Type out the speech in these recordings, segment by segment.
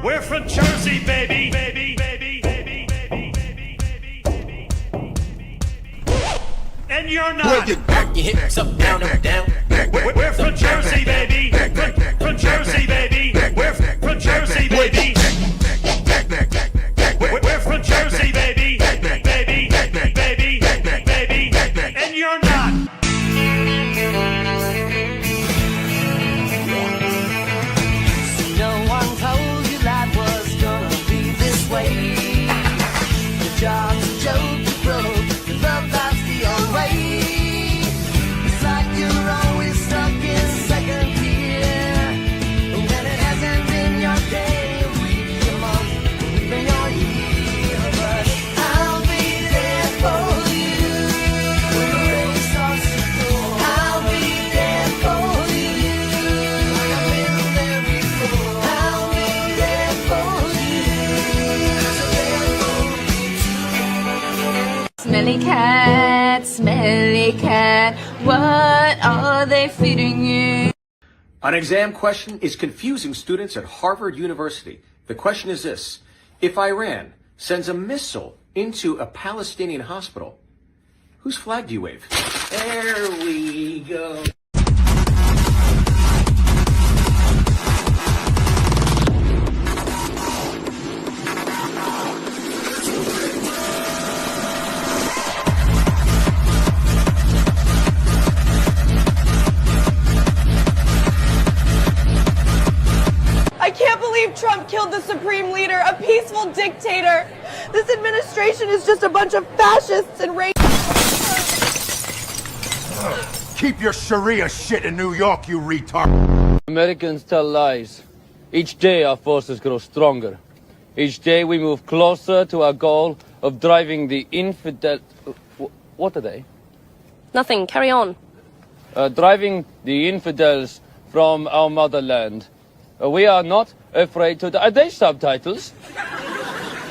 We're from Jersey, baby, baby, baby, baby, baby, baby, baby, baby, baby. And you're not. Back your hips up, down, up, down. We're from Jersey, baby. From Jersey, baby. We're from Jersey, baby. We're from Jersey, baby. Baby, baby, baby, and you're not. No one told you life was gonna be this way. Your job's a joke, you broke. Your love life's the old way. It's like you're always stuck in second gear. When it hasn't been your day, a week, a month, even your year. But I'll be there for you when the rain starts to pour. I'll be there for you like I've been there before. I'll be there for you, so there for you. Smelly cat, what are they feeding you? An exam question is confusing students at Harvard University. The question is this: if Iran sends a missile into a Palestinian hospital, whose flag do you wave? There we go. I can't believe Trump killed the supreme leader, a peaceful dictator. This administration is just a bunch of fascists and racists. Keep your Sharia shit in New York, you retard. Americans tell lies. Each day our forces grow stronger. Each day we move closer to our goal of driving the infidel... What are they? Nothing, carry on. Driving the infidels from our motherland. We are not afraid to... Are they subtitles?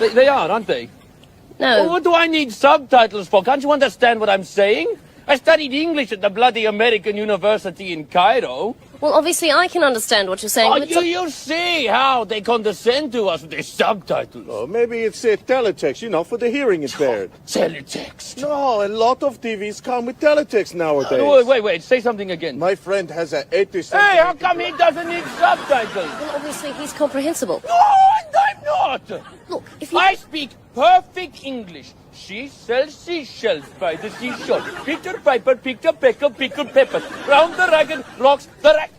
They are, aren't they? No. Well, what do I need subtitles for? Can't you understand what I'm saying? I studied English at the bloody American University in Cairo. Well, obviously I can understand what you're saying. Oh, but you see how they condescend to us with their subtitles. Oh, maybe it's teletext, for the hearing impaired. Teletext. No, a lot of TVs come with teletext nowadays. Wait, say something again. My friend has an 80... Hey, how come he doesn't need subtitles? Well, obviously he's comprehensible. No, and I'm not. Look, if you... I speak perfect English. She sells seashells by the seashore. Peter Piper picked a peck of pickled peppers. Round the ragged rocks the rack...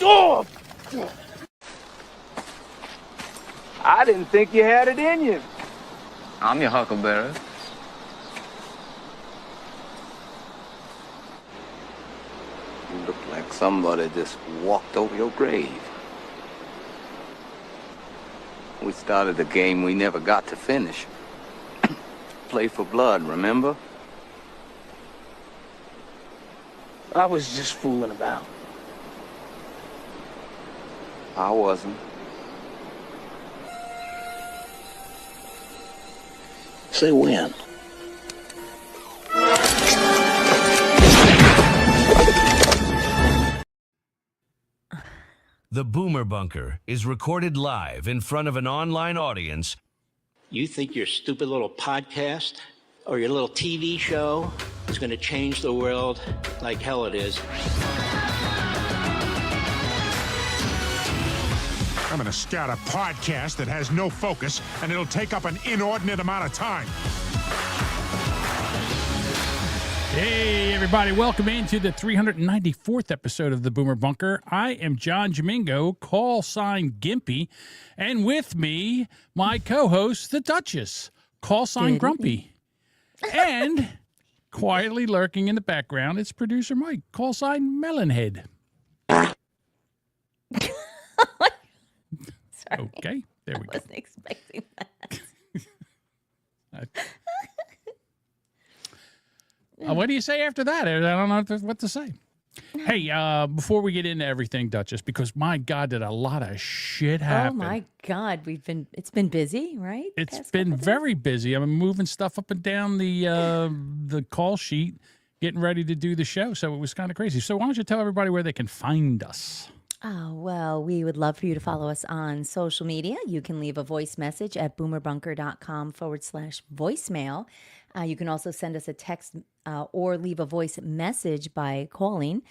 Oh! I didn't think you had it in you. I'm your huckleberry. You look like somebody just walked over your grave. We started a game we never got to finish. Play for blood, remember? I was just fooling about. I wasn't. Say when. The Boomer Bunker is recorded live in front of an online audience. You think your stupid little podcast or your little TV show is going to change the world like hell it is. I'm going to start a podcast that has no focus, and it'll take up an inordinate amount of time. Hey, everybody. Welcome into the 394th episode of the Boomer Bunker. I am John Domingo, call sign Gimpy, and with me, my co-host, the Duchess, call sign Grumpy. And quietly lurking in the background, it's producer Mike, call sign Melonhead. Sorry. Okay, there we go. I wasn't expecting that. What do you say after that? I don't know what to say. Hey, before we get into everything, Duchess, because my God, did a lot of shit happen. Oh my God, it's been busy, right? It's been very busy. I'm moving stuff up and down the call sheet, getting ready to do the show. So it was kind of crazy. So why don't you tell everybody where they can find us? Oh, well, we would love for you to follow us on social media. You can leave a voice message at boomerbunker.com/voicemail. You can also send us a text or leave a voice message by calling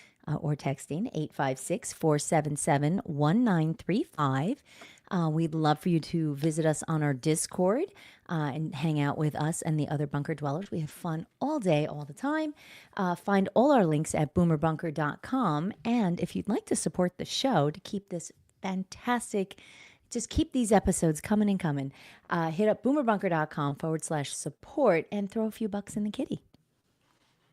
or texting 856-477-1935. We'd love for you to visit us on our Discord and hang out with us and the other bunker dwellers. We have fun all day, all the time. Find all our links at boomerbunker.com. And if you'd like to support the show to keep this fantastic, just keep these episodes coming and coming, hit up boomerbunker.com/support and throw a few bucks in the kitty.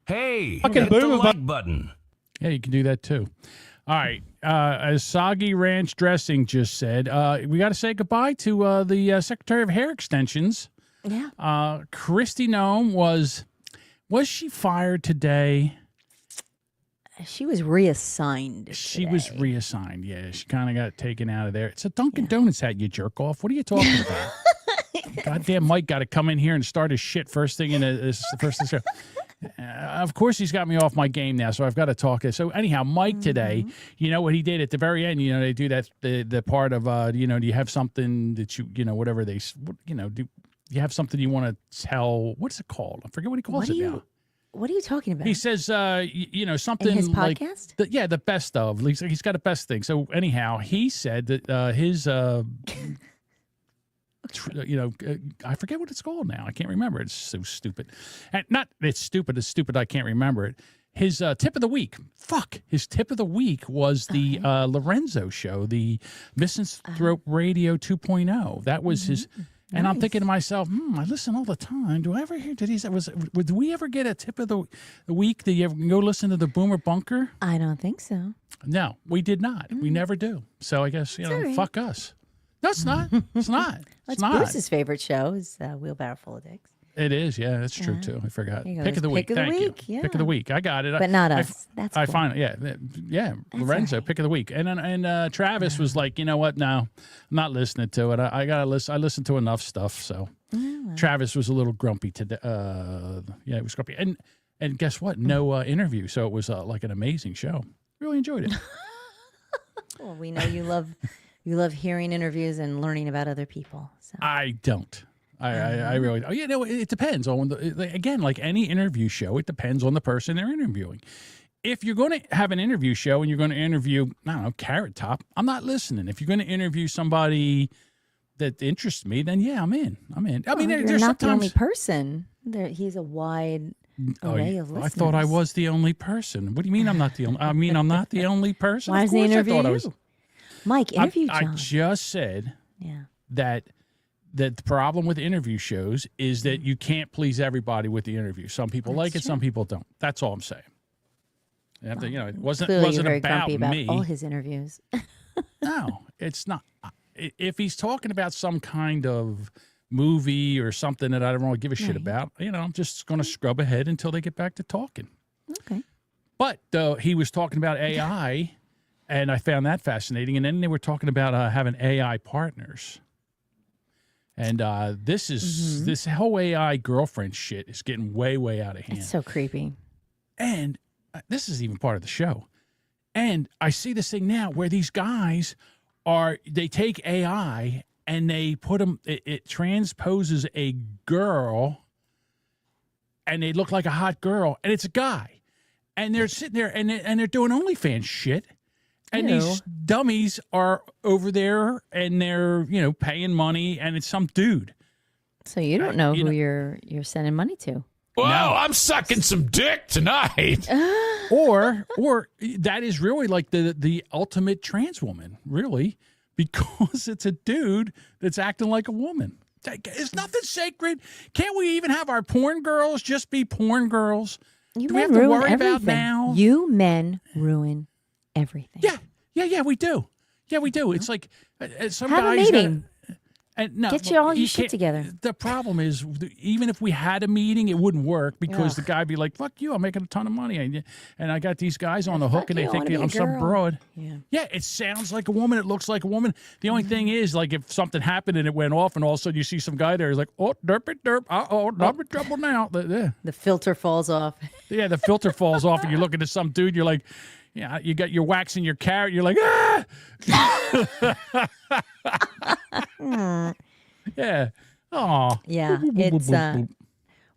Hey, Fucking hit the boomer like button. Yeah, you can do that too. All right. As Soggy Ranch Dressing just said, we got to say goodbye to the Secretary of Hair Extensions. Yeah. Kristi Noem was she fired today? She was reassigned. She was reassigned. Yeah, she kind of got taken out of there. It's a Dunkin' Donuts hat, you jerk off. What are you talking about? Goddamn Mike got to come in here and start his shit first thing in the first show. Of course, he's got me off my game now, so I've got to talk. So anyhow, Mike today, you know what he did at the very end? You know, they do that the part of do you have something that whatever they do you have something you want to tell? What's it called? I forget what he calls it now. What are you talking about? He says, something in his like podcast? the best of. He's got a best thing. So anyhow, he said that his. I forget what it's called now. I can't remember. It's so stupid. And it's stupid. I can't remember it. His tip of the week. His tip of the week was the Lorenzo show, the Misanthrope Radio 2.0. That was his. And I'm thinking to myself, I listen all the time. Do I ever hear? Did we ever get a tip of the week? Did you ever go listen to the Boomer Bunker? I don't think so. No, we did not. We never do. So I guess right. fuck us. No, it's not. It's not. It's Bruce's favorite show is Wheelbarrow Full of Dicks. It is, yeah, that's true too. I forgot. Pick of the week. Thank you. Yeah. Pick of the week. I got it. But not us. That's cool. I finally, yeah. Lorenzo, right. Pick of the week, and Travis was like, you know what? No, I'm not listening to it. I gotta listen. I listened to enough stuff. So Travis was a little grumpy today. It was grumpy, and guess what? No interview. So it was like an amazing show. Really enjoyed it. Well, we know you love hearing interviews and learning about other people. So. I don't. I really don't. It depends on again, like any interview show, it depends on the person they're interviewing. If you're going to have an interview show and you're going to interview, I don't know, Carrot Top, I'm not listening. If you're going to interview somebody that interests me, then yeah, I'm in. I mean, you're there's not sometimes the only person. He's a wide array of listeners. I thought I was the only person. What do you mean I'm not the only? I mean, I'm not the only person. Why does he interview you? Mike, interview John. I just said that the problem with interview shows is that you can't please everybody with the interview. Some people like it, some people don't. That's all I'm saying. It wasn't very about me. All his interviews. No, it's not. If he's talking about some kind of movie or something that I don't really give a shit about, I'm just going to scrub ahead until they get back to talking. Okay. But he was talking about AI, and I found that fascinating. And then they were talking about having AI partners. And this whole AI girlfriend shit is getting way, way out of hand. It's so creepy. And this is even part of the show. And I see this thing now where these guys they take AI and they put them, it transposes a girl and they look like a hot girl and it's a guy. And they're sitting there and they're doing OnlyFans shit. And these dummies are over there and they're, paying money and it's some dude. So you don't know who you're sending money to. Well, I'm sucking some dick tonight. or that is really like the ultimate trans woman, really, because it's a dude that's acting like a woman. Is nothing sacred? Can't we even have our porn girls just be porn girls? Do we have to worry about now? You men ruin everything. Yeah, we do. Yeah, we do. It's like some have guys a meeting. No, get all your shit together. The problem is, even if we had a meeting, it wouldn't work because the guy would be like, fuck you, I'm making a ton of money. And I got these guys on the hook and they think I'm some broad. Yeah, it sounds like a woman. It looks like a woman. The only thing is, like, if something happened and it went off and all of a sudden you see some guy there, he's like, oh, derp. Uh-oh, I'm in trouble now. The filter falls off. Yeah, the filter falls off and you're looking at some dude, you're like, Yeah, you got your waxing your carrot. You're like, yeah. Oh. Yeah, it's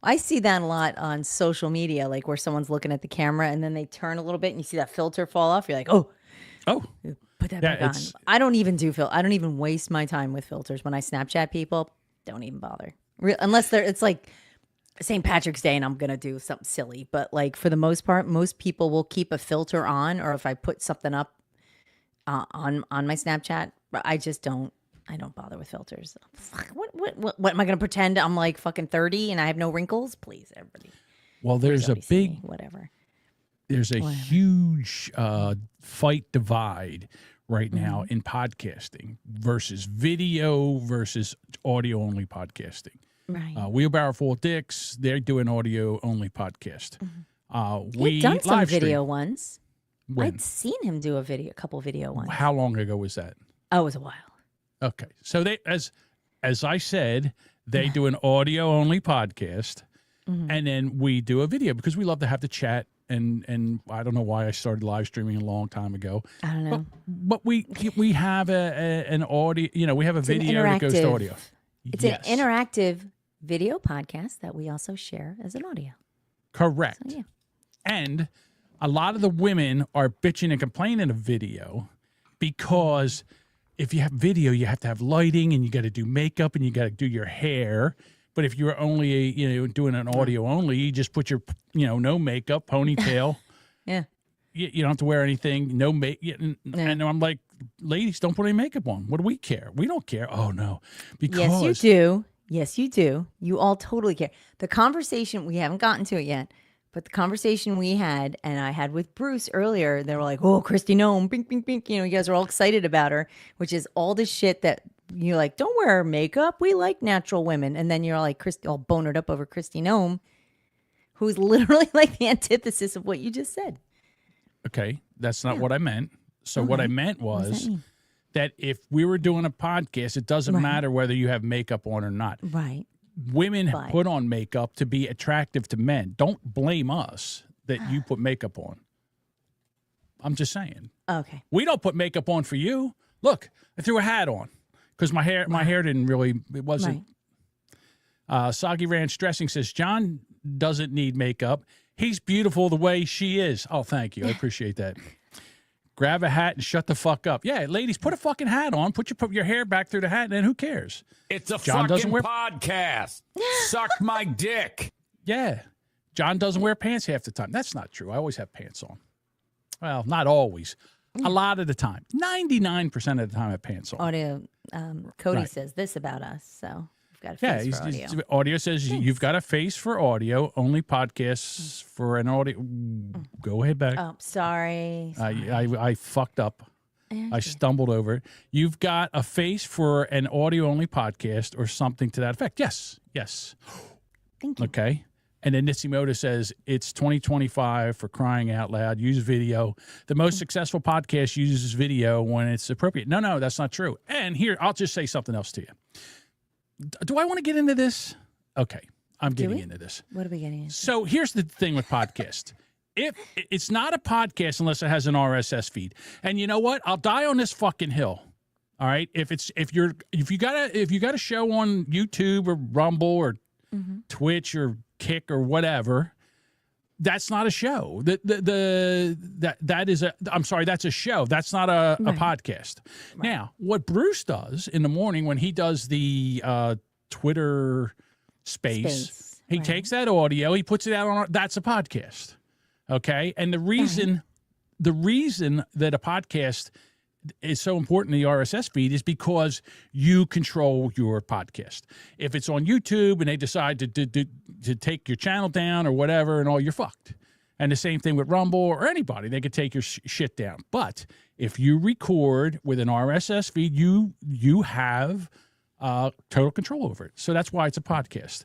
I see that a lot on social media, like where someone's looking at the camera and then they turn a little bit and you see that filter fall off. You're like, oh, put that back on. I don't even I don't even waste my time with filters when I Snapchat people. Don't even bother, unless it's like St. Patrick's Day and I'm gonna do something silly. But like for the most part, most people will keep a filter on, or if I put something up on my Snapchat, I just don't. I don't bother with filters. What am I going to pretend I'm like fucking 30 and I have no wrinkles? Please, everybody. Well, there's a big whatever. There's a huge fight divide right now in podcasting versus video versus audio only podcasting. Right. Wheelbarrow Full of Dicks, they're doing audio only podcast. We've done some video ones. When? I'd seen him do a couple video ones. How long ago was that? Oh, it was a while. Okay, so they, as I said, they do an audio only podcast, and then we do a video because we love to have the chat. And I don't know why I started live streaming a long time ago. I don't know, but we have an audio. You know, we have a video that goes to audio. It's an interactive video podcast that we also share as an audio. Correct. So, yeah. And a lot of the women are bitching and complaining of video because if you have video, you have to have lighting and you got to do makeup and you got to do your hair. But if you're only, doing an audio only, you just put your, no makeup, ponytail. Yeah. You don't have to wear anything, no makeup. And I'm like, ladies, don't put any makeup on. What do we care? We don't care. Oh, no. Because yes, you do. Yes, you do. You all totally care. The conversation, we haven't gotten to it yet, but the conversation we had, and I had with Bruce earlier, they were like, oh, Kristi Noem, bink, bink, bink. You guys are all excited about her, which is all this shit that you're like, don't wear makeup. We like natural women. And then you're like, all bonered up over Kristi Noem, who's literally like the antithesis of what you just said. Okay, that's not what I meant. So what I meant was that if we were doing a podcast, it doesn't matter whether you have makeup on or not. Right. Women put on makeup to be attractive to men. Don't blame us that you put makeup on. I'm just saying. Okay. We don't put makeup on for you. Look, I threw a hat on because my hair didn't really, it wasn't. Soggy Ranch Dressing says, John doesn't need makeup. He's beautiful the way she is. Oh, thank you. I appreciate that. Grab a hat and shut the fuck up. Yeah, ladies, put a fucking hat on. Put your hair back through the hat, and then who cares? It's a fucking podcast. Suck my dick. Yeah. John doesn't wear pants half the time. That's not true. I always have pants on. Well, not always. A lot of the time. 99% of the time I have pants on. Audio. Cody says this about us, so we've got a face for audio. Audio says you've got a face for audio, only podcasts for an audio. Go ahead back. Oh, sorry. I fucked up. I stumbled over it. You've got a face for an audio-only podcast or something to that effect. Yes. Thank you. Okay. And then Nitsimoto says, it's 2025 for crying out loud. Use video. The most successful podcast uses video when it's appropriate. No, that's not true. And here, I'll just say something else to you. Do I want to get into this? Okay. I'm getting into this. What are we getting into? So here's the thing with podcasts. If it's not a podcast unless it has an RSS feed. And you know what? I'll die on this fucking hill. All right. If you got a show on YouTube or Rumble or Twitch or Kick or whatever, that's not a show. That's a show. That's not a podcast. Right. Now, what Bruce does in the morning when he does the Twitter space. He takes that audio, he puts it out on. That's a podcast. Okay, and the reason that a podcast is so important in the RSS feed is because you control your podcast. If it's on YouTube and they decide to take your channel down or whatever and all, you're fucked. And the same thing with Rumble or anybody. They could take your shit down. But if you record with an RSS feed, you have total control over it. So that's why it's a podcast.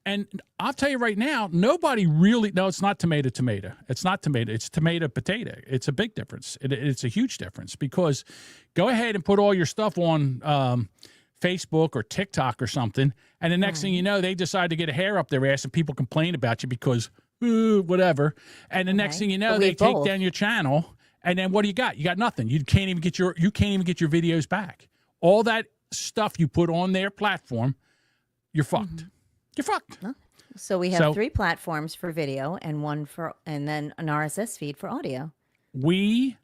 And I'll tell you right now, nobody really, no, it's not tomato. It's not tomato. It's tomato potato. It's a big difference. It's a huge difference because go ahead and put all your stuff on Facebook or TikTok or something. And the next thing you know, they decide to get a hair up their ass and people complain about you because whatever. And the next thing you know, they take down your channel And then what do you got? You got nothing. You can't even get your videos back. All that stuff you put on their platform, you're fucked. You're fucked. So we have 3 platforms for video and and then an RSS feed for audio. We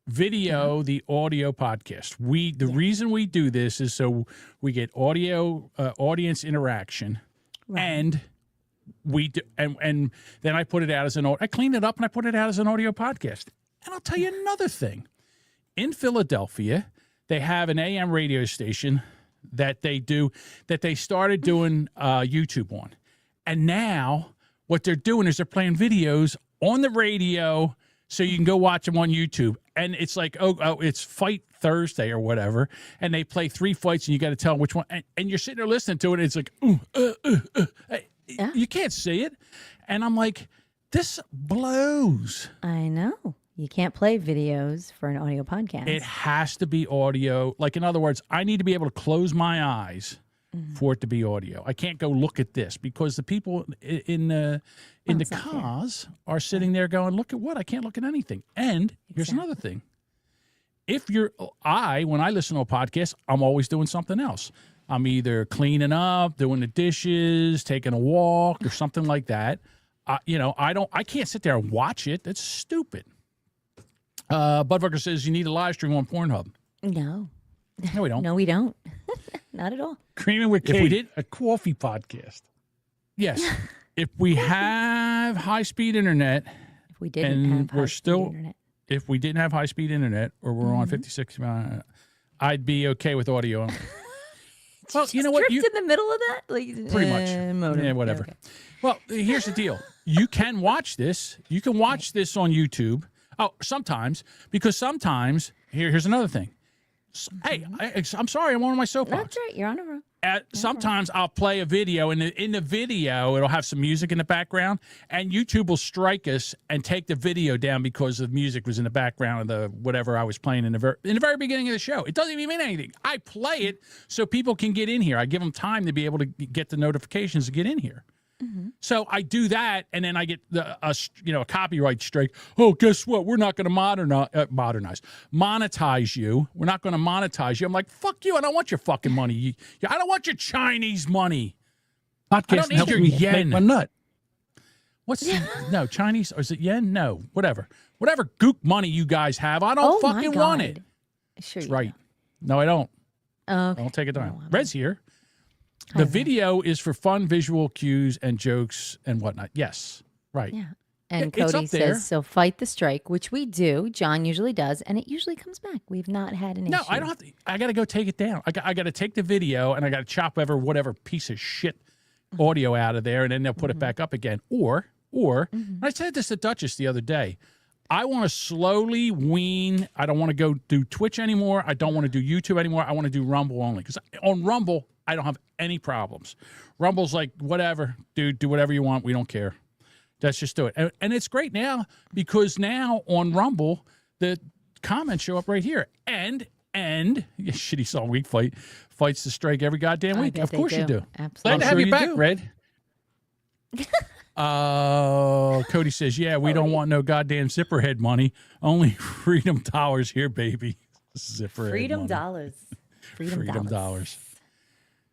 video the audio podcast. The reason we do this is so we get audio audience interaction, and we do, and then I put it out as I clean it up and I put it out as an audio podcast. And I'll tell you another thing. In Philadelphia, they have an AM radio station that they started doing YouTube on. And now what they're doing is they're playing videos on the radio so you can go watch them on YouTube. And it's like, it's Fight Thursday or whatever. And they play 3 fights and you got to tell which one. And you're sitting there listening to it. And it's like, you can't see it. And I'm like, this blows. I know. You can't play videos for an audio podcast. It has to be audio. Like, in other words, I need to be able to close my eyes for it to be audio. I can't go look at this because the people in the cars are sitting there going, look at what? I can't look at anything. And here's another thing. When I listen to a podcast, I'm always doing something else. I'm either cleaning up, doing the dishes, taking a walk or something like that. I can't sit there and watch it. That's stupid. Budfucker says you need a live stream on Pornhub. No. No, we don't. No, we don't. Not at all. Creaming with Kate. If we did a coffee podcast. Yes. If we have high-speed internet. If we didn't have high-speed internet. If we didn't have high-speed internet or we're on 56, I'd be okay with audio only. Well, you know what? In the middle of that? Pretty much. Modem. Yeah, whatever. Okay. Well, here's the deal. You can watch this. You can watch this on YouTube. Oh, sometimes. Because sometimes, here's another thing. Hey, I'm sorry. I'm on my soapbox. That's right. You're on a roll. Sometimes I'll play a video, and in the video, it'll have some music in the background, and YouTube will strike us and take the video down because the music was in the background of the whatever I was playing in the very beginning of the show. It doesn't even mean anything. I play it so people can get in here. I give them time to be able to get the notifications to get in here. So I do that, and then I get a copyright strike. Oh, guess what? We're not going to monetize you. We're not going to monetize you. I'm like, fuck you. I don't want your fucking money. I don't want your Chinese money. Podcast I don't need your yen. My nut. No, Chinese, or is it yen? No, whatever gook money you guys have. I don't fucking want it. Sure, That's right. No, I don't. Okay. I'll take it down. Red's here. The video is for fun visual cues and jokes and whatnot. Yes, right. Yeah. And It's Cody up there. says, so fight the strike, which we do. John usually does, and it usually comes back. We've not had an issue. No, I don't have to. I got to go take it down. I got to take the video and I got to chop whatever piece of shit audio out of there, and then they'll put it back up again. Or I said this to Duchess the other day. I want to slowly wean. I don't want to go do Twitch anymore. I don't want to do YouTube anymore. I want to do Rumble only, because on Rumble I don't have any problems. Rumble's like, whatever, dude, do whatever you want. We don't care. Let's just do it. And it's great now because now on Rumble, the comments show up right here. And shitty song week fights the strike every goddamn week. Of course you do. Absolutely. Glad to have you back, Red. Cody says, yeah, we don't want no goddamn zipperhead money. Only freedom dollars here, baby. Zipperhead Freedom money. dollars. Freedom dollars.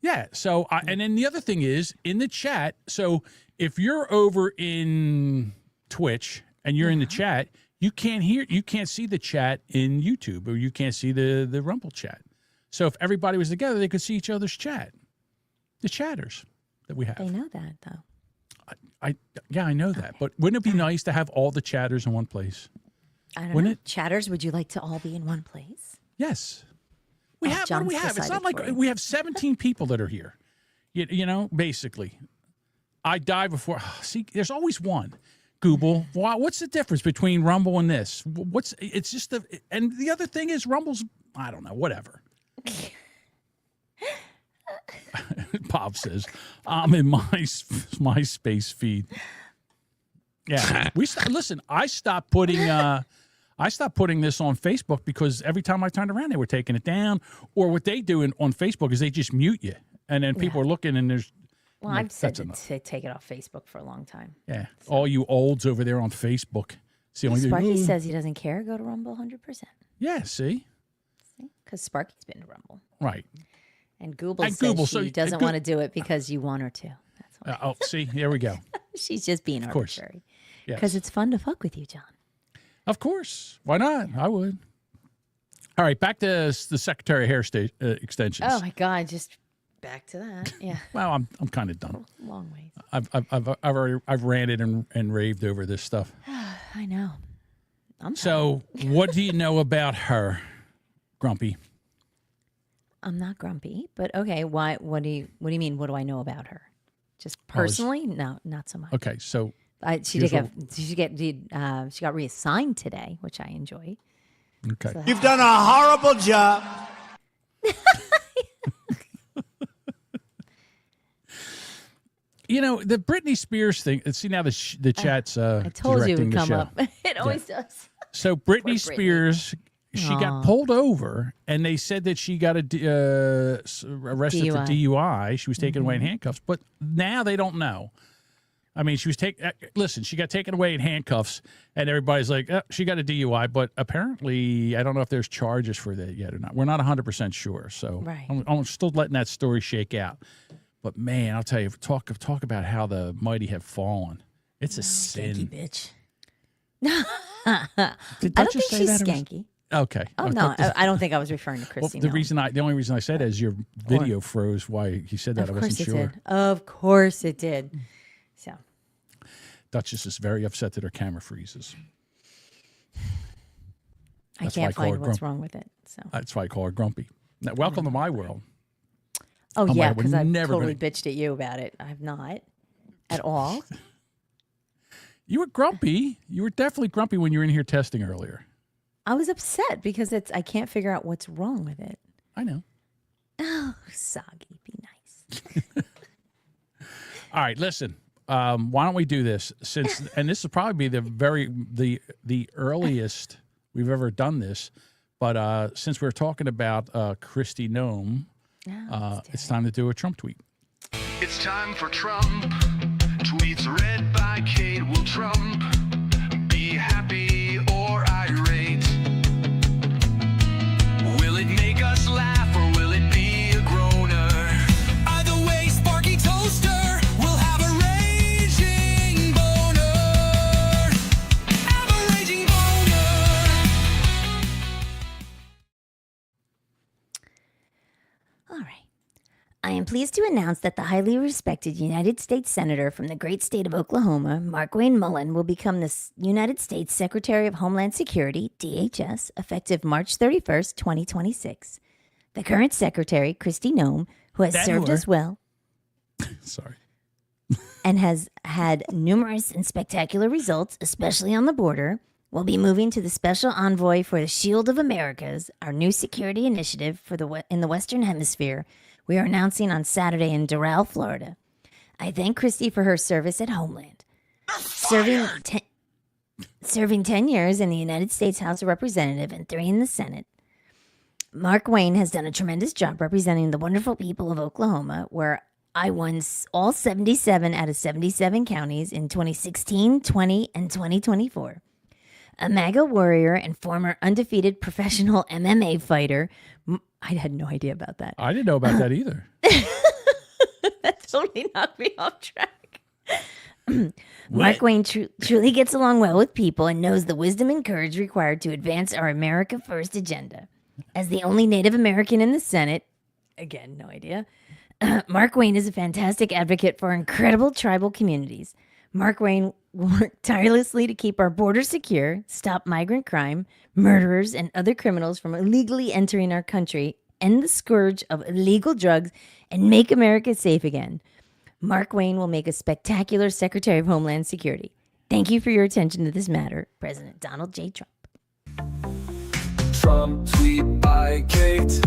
Yeah. So, and then the other thing is in the chat. So if you're over in Twitch and you're in the chat, you can't see the chat in YouTube, or you can't see the Rumble chat. So if everybody was together, they could see each other's chat. The chatters that we have. They know that though. I know that. But wouldn't it be nice to have all the chatters in one place? I don't Wouldn't know. Chatters, would you like to all be in one place? Yes. We have. What do we John's have? It's not decided like for you. we have 17 people that are here. You know, basically. I die before. See, there's always one. Google. What's the difference between Rumble and this? It's just and the other thing is Rumble's, I don't know, whatever. Bob says, I'm in my space feed. Yeah. Listen, I stopped putting this on Facebook because every time I turned around, they were taking it down. Or what they do on Facebook is they just mute you. And then people are looking and there's... Well, I've said to take it off Facebook for a long time. Yeah. All you olds over there on Facebook. It's the only Sparky says he doesn't care. Go to Rumble 100%. Yeah, see? Because Sparky's been to Rumble. Right. And Google says she doesn't want to do it because you want her to. That's why. Oh, see? Here we go. She's just being Of course. arbitrary. Yes. Because it's fun to fuck with you, John. Of course. Why not? I would. All right, back to the Secretary of Hair extensions. Oh, my God. Just back to that. Yeah. Well, I'm kind of done. Long ways. I've ranted and raved over this stuff. I know. So, what do you know about her, Grumpy? I'm not grumpy, but okay. Why? What do you mean? What do I know about her? Just personally? No, not so much. Okay, so she got reassigned today, which I enjoy. Okay, You've done a horrible job. You know, the Britney Spears thing. See, now the chat's I told you it would directing the come show. up. It always does. So Britney Spears, she got pulled over, and they said that she got arrested for DUI. She was taken away in handcuffs, but now they don't know. I mean, she was listen, she got taken away in handcuffs, and everybody's like, she got a DUI, but apparently, I don't know if there's charges for that yet or not. We're not 100% sure, so right. I'm still letting that story shake out. But man, I'll tell you, talk about how the mighty have fallen. It's a sin. Skanky bitch. I don't think she's skanky. Okay. Oh no, I don't think I was referring to Kristi. Well, the only reason I said that is your video froze. Why he said that, I wasn't sure. Of course it did. So, Duchess is very upset that her camera freezes. I can't find what's wrong with it. So that's why I call her grumpy. Now, welcome to my world. Oh yeah, because I've totally bitched at you about it. I've not at all. You were grumpy. You were definitely grumpy when you were in here testing earlier. I was upset because I can't figure out what's wrong with it. I know. Oh, soggy, be nice. All right, listen. Why don't we do this? And this will probably be the earliest we've ever done this. But since we're talking about Kristi Noem, it's time to do a Trump tweet. It's time for Trump. Tweets read by Kate. Will Trump be happy or irate? Will it make us laugh or will it be a groaner? Either way, Sparky Toaster will have a raging boner. Have a raging boner. All right. I am pleased to announce that the highly respected United States Senator from the great state of Oklahoma, Markwayne Mullin, will become the United States Secretary of Homeland Security, DHS, effective March 31st, 2026. The current secretary, Kristi Noem, who has served us well Sorry. and has had numerous and spectacular results, especially on the border, will be moving to the Special Envoy for the Shield of Americas, our new security initiative in the Western Hemisphere, we are announcing on Saturday in Doral, Florida. I thank Kristi for her service at Homeland. Serving 10 years in the United States House of Representatives and 3 in the Senate, Markwayne has done a tremendous job representing the wonderful people of Oklahoma, where I won all 77 out of 77 counties in 2016, 20, and 2024. A MAGA warrior and former undefeated professional MMA fighter. I had no idea about that. I didn't know about that either. That totally knocked me off track. Markwayne truly gets along well with people and knows the wisdom and courage required to advance our America First agenda. As the only Native American in the Senate, again, no idea, Markwayne is a fantastic advocate for incredible tribal communities. Markwayne worked tirelessly to keep our borders secure, stop migrant crime, murderers, and other criminals from illegally entering our country, end the scourge of illegal drugs, and make America safe again. Markwayne will make a spectacular Secretary of Homeland Security. Thank you for your attention to this matter, President Donald J. Trump. Trump tweet by Kate.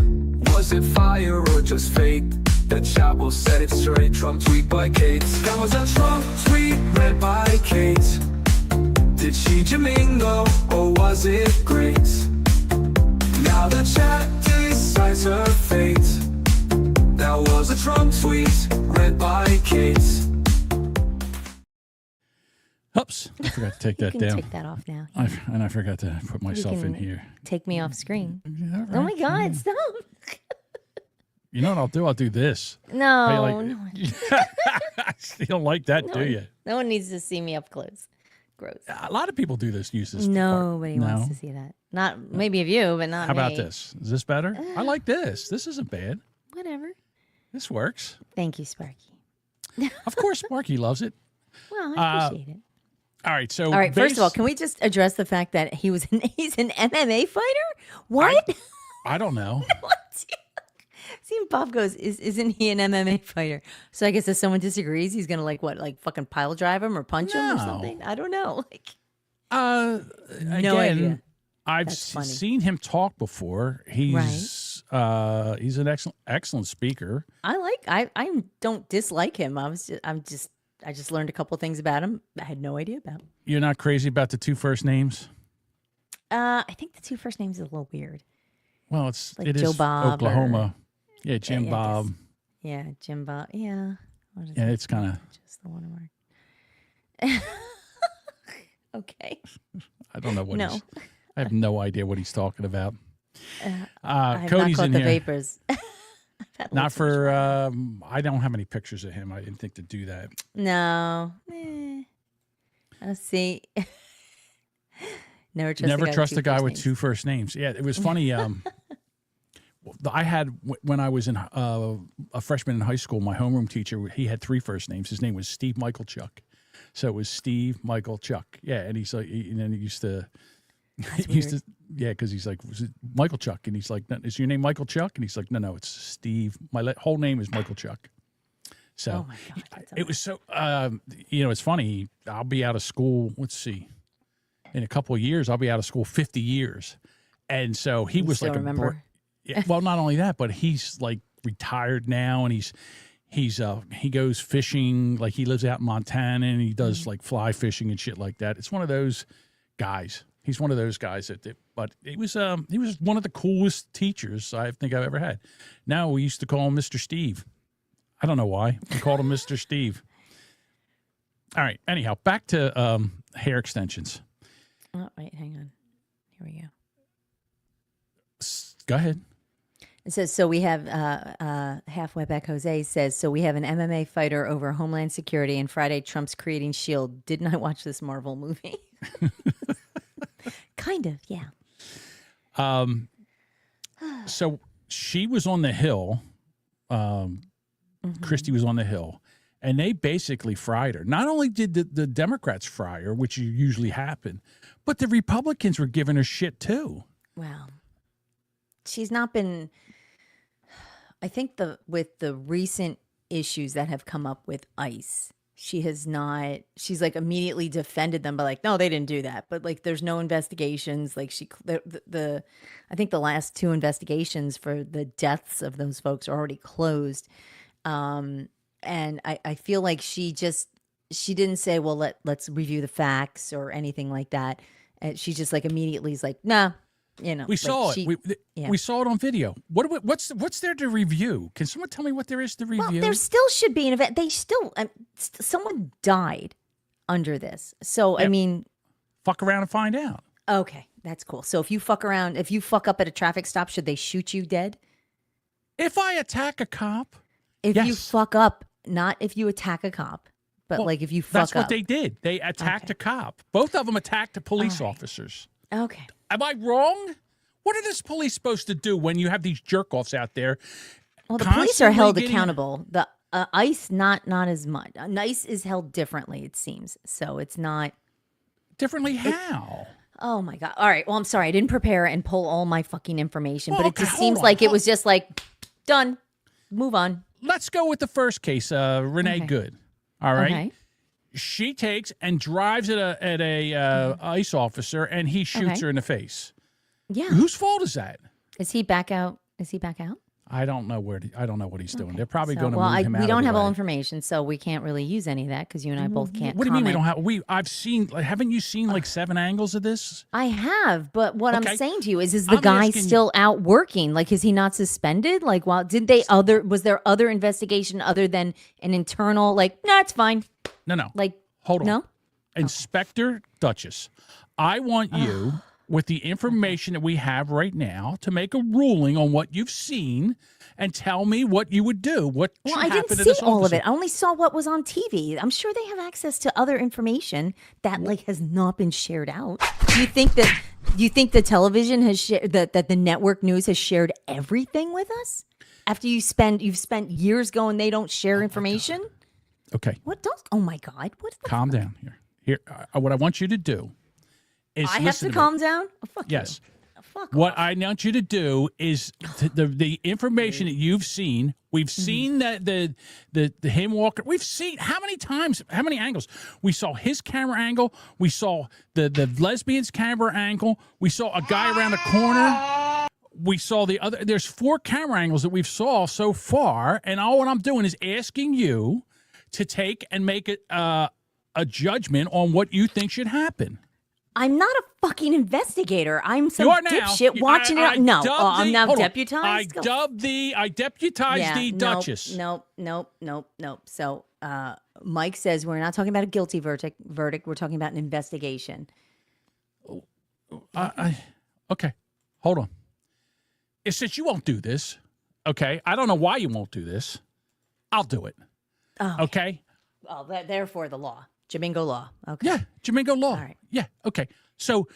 Was it fire or just fake? The chapel said it straight. Trump tweet by Kate. That was a Trump tweet read by Kate. Did she Jamingo or was it great? Now the chat decides her fate. That was a Trump tweet read by Kate. Oops. forgot to take You that can down. take that off now. And I forgot to put myself in here. Take me off screen. All Oh my right. God! Stop. You know what I'll do? I'll do this. No, Hey, no, you don't like that, no do one- you? No one needs to see me up close. Gross. A lot of people do this. Use this. Nobody part. wants No? to see that. Not maybe of you, but not How about me. this? Is this better? I like this. This isn't bad. Whatever. This works. Thank you, Sparky. Of course, Sparky loves it. Well, I appreciate it. All right. So, All right. First of all, can we just address the fact that he's an MMA fighter? What? I don't know. See, Bob goes, isn't he an MMA fighter? So I guess if someone disagrees, he's gonna like fucking pile drive him or punch him or No. something. I don't know. Like, Again, idea. I've That's funny. seen him talk before. He's an excellent speaker. I don't dislike him. I just learned a couple things about him I had no idea about. You're not crazy about the two first names? I think the two first names is a little weird. Well, Like it Joe is Bob Oklahoma. Yeah, Jim yeah, I Bob. guess. Yeah, Jim Bob. Yeah. What is Yeah, it? it's kind of. Just the one word. Okay. I don't know what. No. I have no idea what he's talking about. I have Cody's not caught in the here. vapors. Not for. I don't have any pictures of him. I didn't think to do that. No. Let's see. Never trust a guy with two first names. Yeah, it was funny. I had when I was in a freshman in high school. My homeroom teacher, he had three first names. His name was Steve Michael Chuck, so it was Steve Michael Chuck. Yeah, and he's like, and then he used to, yeah, because he's like, was it Michael Chuck? And he's like, is your name Michael Chuck? And he's like, no, it's Steve. My whole name is Michael Chuck. So Oh my God, it was so. It's funny. I'll be out of school. Let's see. In a couple of years, I'll be out of school 50 years, and so he was still like remember? Yeah, well, not only that, but he's like retired now, and he goes fishing. Like he lives out in Montana, and he does like fly fishing and shit like that. It's one of those guys. He's one of those guys but he was one of the coolest teachers I think I've ever had. Now we used to call him Mr. Steve. I don't know why we called him Mr. Steve. All right. Anyhow, back to hair extensions. Oh, wait, hang on. Here we go. Go ahead. It says, so we have, halfway back Jose says, so we have an MMA fighter over Homeland Security, and Friday Trump's creating S.H.I.E.L.D. Didn't I watch this Marvel movie? Kind of, yeah. So she was on the Hill. Kristi was on the Hill, and they basically fried her. Not only did the Democrats fry her, which usually happen, but the Republicans were giving her shit too. Well, she's not been. I think with the recent issues that have come up with ICE, she has not. She's like immediately defended them, but like, no, they didn't do that. But like, there's no investigations. Like I think the last two investigations for the deaths of those folks are already closed. And I feel like she didn't say, well, let's review the facts or anything like that. And she just like immediately is like, nah. We saw it. We saw it on video. What's there to review? Can someone tell me what there is to review? Well, there still should be an event. They still, someone died under this. So, Yeah. I mean. Fuck around and find out. Okay, that's cool. So if you fuck up at a traffic stop, should they shoot you dead? If I attack a cop? If yes. you fuck up, not if you attack a cop, but Well, like if you fuck that's up. what they did. They attacked a cop. Both of them attacked the police officers. Okay. Am I wrong? What are this police supposed to do when you have these jerk-offs out there? Well, the police are constantly held getting- accountable. The ICE, not as much. ICE is held differently, it seems. So it's not. Differently how? Oh my God. All right. Well, I'm sorry. I didn't prepare and pull all my fucking information, Well, but it okay, just hold seems on. like it was just like, done. Move on. Let's go with the first case, Renee Okay. Goode. All right. Okay. She takes and drives at a ICE officer, and he shoots Okay. her in the face. Yeah. Whose fault is that? Is he back out? Is he back out? I don't know I don't know what he's doing. They're probably going to well, move him out. we don't of the have all way. information, so we can't really use any of that because you and I both can't. What do you mean we comment. don't have? I've seen. Haven't you seen like 7 angles of this? I have, but what Okay. I'm saying to you is the I'm guy asking- still out working? Like, is he not suspended? Like, well, was there other investigation other than an internal? Like, no, it's fine. No. Like, Hold on. No. Inspector Duchess, I want you, with the information that we have right now, to make a ruling on what you've seen and tell me what you would do. What should I happen didn't to see this all of officer. it. I only saw what was on TV. I'm sure they have access to other information that has not been shared out. Do you think the television has shared that the network news has shared everything with us? After you've spent years going, they don't share information. Okay. What does? Oh my God! What? Calm down here. Here, what I want you to do is I have to calm down. Oh, fuck yes. you. Fuck What I want you to do is the information that you've seen. We've seen that the him walker. We've seen how many times, how many angles. We saw his camera angle. We saw the lesbian's camera angle. We saw a guy around the corner. We saw the other. There's 4 camera angles that we've saw so far, and all what I'm doing is asking you to take and make it a judgment on what you think should happen. I'm not a fucking investigator. I'm some You are now. dipshit watching it. No, I'm now hold on. deputized. I deputized the Duchess. Nope. So Mike says we're not talking about a guilty verdict. We're talking about an investigation. Okay, hold on. Since you won't do this, okay, I don't know why you won't do this. I'll do it. Okay? Well, therefore the law. Jamingo law. Okay. Yeah, Jamingo law. All right. Yeah, okay. So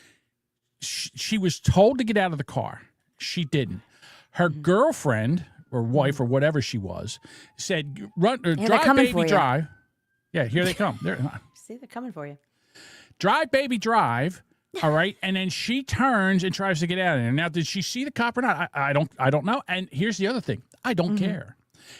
she was told to get out of the car. She didn't. Her girlfriend or wife or whatever she was said, "Run, drive, baby, drive." Yeah, here they come. See, they're coming for you. Drive, baby, drive. All right, and then she turns and tries to get out of there. Now, did she see the cop or not? I don't know. And here's the other thing: I don't care.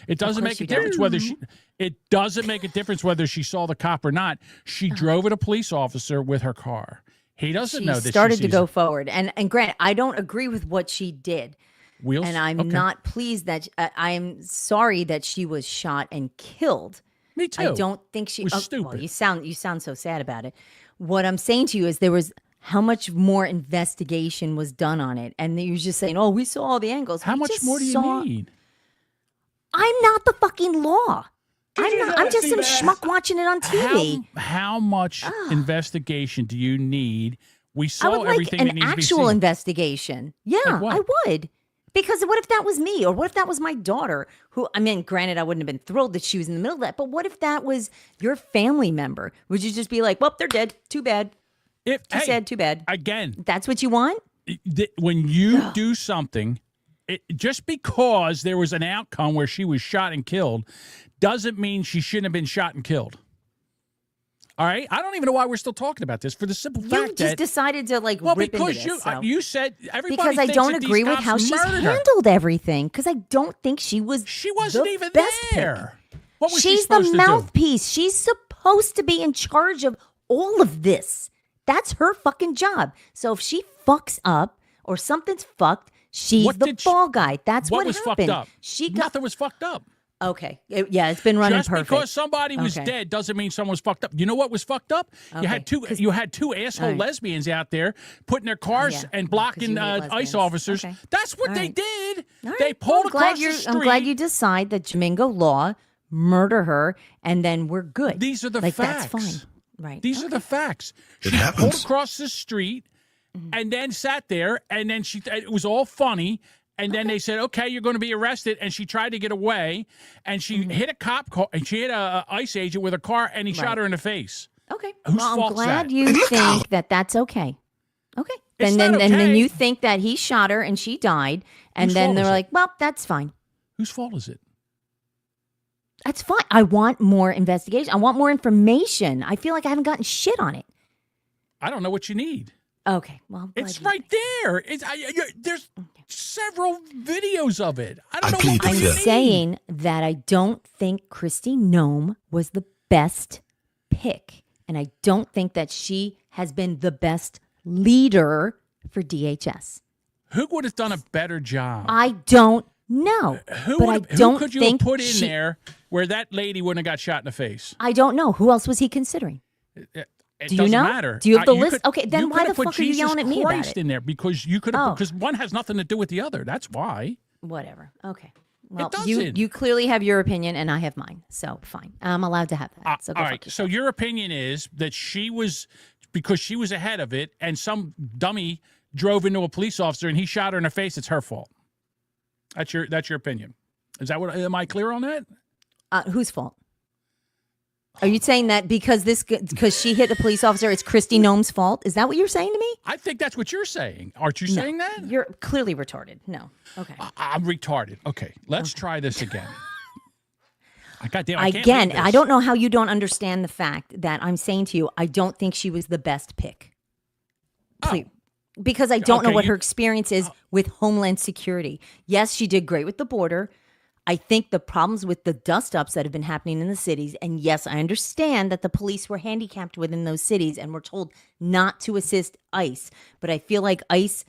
It doesn't make a difference whether she. It doesn't make a difference whether she saw the cop or not. She drove at a police officer with her car. He doesn't know that she started to sees go it. forward. And granted, I don't agree with what she did. Wheels? And I'm Okay. not pleased that I'm sorry that she was shot and killed. Me too. I don't think she It was Well, stupid. you sound so sad about it. What I'm saying to you is there was how much more investigation was done on it, and you're just saying, "Oh, we saw all the angles." How much more do you need? I'm not the fucking law. I'm just some schmuck watching it on TV. How much investigation do you need? We I saw would like everything that an needs to be actual seen. investigation. Yeah, Like what? I would. Because what if that was me? Or what if that was my daughter? Who, I mean, granted, I wouldn't have been thrilled that she was in the middle of that. But what if that was your family member? Would you just be like, well, they're dead. Too bad. Too sad. Too bad. Again. That's what you want? When you do something, just because there was an outcome where she was shot and killed doesn't mean she shouldn't have been shot and killed. All right? I don't even know why we're still talking about this for the simple You fact just that... decided to rip because into this. So. you said everybody Because I thinks don't that agree these with how cops she's murdered her. handled everything. Because I don't think she was. She wasn't the even best there. Pick. What was She's she supposed the to mouthpiece. She's supposed to be in charge of all of this. That's her fucking job. So if she fucks up or something's fucked, she's the fall guy. That's what was happened. fucked up? She got, Nothing was fucked up. Okay. Yeah, it's been running Just perfect. because somebody was Okay. dead doesn't mean someone was fucked up. You know what was fucked up? Okay, You had two asshole all right. lesbians out there putting their cars Yeah, and 'cause blocking you hate ICE lesbians. officers. Okay. That's what All they right. did. All right. They pulled I'm glad across the street. I'm glad you decide that Jamingo law, murder her, and then we're good. These are the like, facts. That's fine. Right. These are the facts. It She happens. pulled across the street Mm-hmm. and then sat there, and then it was all funny. And then they said, "Okay, you're going to be arrested." And she tried to get away, and she hit a cop car, and she hit a ICE agent with a car, and he shot her in the face. Okay. Whose well, I'm fault's glad that? you think that that's okay. Okay. It's And then not and then okay. you think that he shot her and she died, and Whose then fault they're is it? like, "Well, that's fine. Whose fault is it? That's fine. I want more investigation. I want more information. I feel like I haven't gotten shit on it." I don't know what you need. Okay. Well, I'm glad It's you- right there. There's several videos of it. I don't know plead what the I'm you fifth. need. saying that I don't think Kristi Noem was the best pick, and I don't think that she has been the best leader for DHS. Who would have done a better job? I don't know, Who but would I don't could you think have put in she- there where that lady wouldn't have got shot in the face? I don't know. Who else was he considering? It Do you doesn't know? matter. Do you have the You list? Okay, then you why could the have put fuck are you Jesus yelling at me about Christ it? in there because you could have Oh. because one has nothing to do with the other. That's why. Whatever. Okay. Well, it you doesn't. you clearly have your opinion, and I have mine. So fine, I'm allowed to have that. So go All fuck right. yourself. So your opinion is that because she was ahead of it, and some dummy drove into a police officer and he shot her in the face. It's her fault. That's your opinion. Is that what? Am I clear on that? Whose fault? Are you saying that because she hit a police officer, it's Kristi Noem's fault? Is that what you're saying to me? I think that's what you're saying. Aren't you saying that? You're clearly retarded. No. Okay. I'm retarded. Okay. Let's try this again. I can't Again, read this. I don't know how you don't understand the fact that I'm saying to you, I don't think she was the best pick. Please. Because I don't know what her experience is with Homeland Security. Yes, she did great with the border. I think the problems with the dust-ups that have been happening in the cities, and yes, I understand that the police were handicapped within those cities and were told not to assist ICE, but I feel like ICE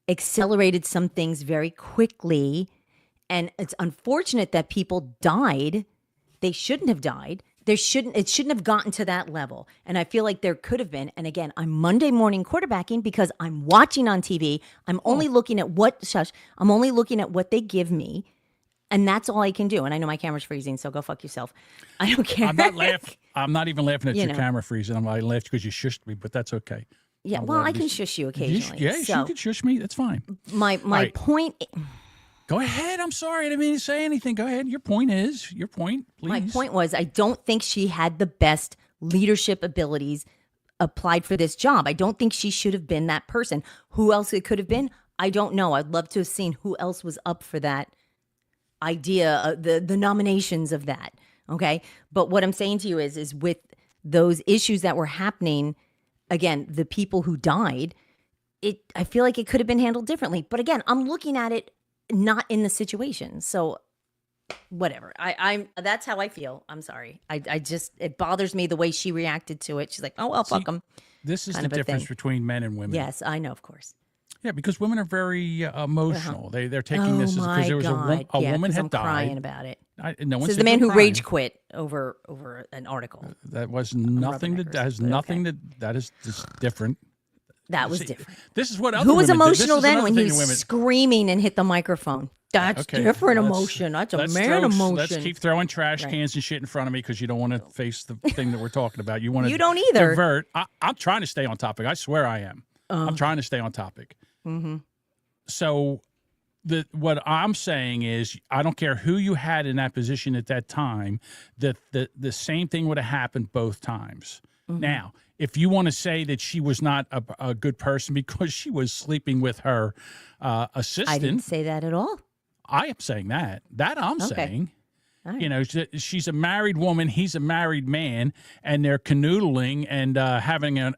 accelerated some things very quickly, and it's unfortunate that people died. They shouldn't have died. It shouldn't have gotten to that level. And I feel like there could have been. And again, I'm Monday morning quarterbacking because I'm watching on TV. I'm only looking at I'm only looking at what they give me. And that's all I can do. And I know my camera's freezing, so go fuck yourself. I don't care. I'm not laughing. I'm not even laughing at You your know. camera freezing. I laughed because you shushed me, but that's okay. Yeah, well, I can shush you occasionally. You can shush me. That's fine. My right. point. Go ahead. I'm sorry. I didn't mean to say anything. Go ahead. Your point, please. My point was, I don't think she had the best leadership abilities applied for this job. I don't think she should have been that person. Who else it could have been? I don't know. I'd love to have seen who else was up for that idea, the nominations of that. Okay. But what I'm saying to you is with those issues that were happening, again, the people who died, I feel like it could have been handled differently. But again, I'm looking at it not in the situation. So whatever. That's how I feel. I'm sorry. I just, it bothers me the way she reacted to it. She's like, oh, well, fuck them. This is the difference between men and women. Yes, I know, of course. Yeah, because women are very emotional. They're taking this as because there was a woman had died. Crying about it. No one this is said the man you're who crying. rage quit over an article. That was nothing to. That has nothing to. That is just different. That was See, different. This is what other Who was women do. This emotional is then another when he thing was women- screaming and hit the microphone? That's different emotion. That's a man emotion. Let's keep throwing trash cans and shit in front of me because you don't want to face the thing that we're talking about. You want to. You don't either. Divert. I'm trying to stay on topic. I swear I am. I'm trying to stay on topic. Mm-hmm. So, what I'm saying is, I don't care who you had in that position at that time. That the same thing would have happened both times. Mm-hmm. Now, if you want to say that she was not a good person because she was sleeping with her assistant, I didn't say that at all. I am saying that. I'm Okay. saying. All right. You know, she's a married woman. He's a married man, and they're canoodling and having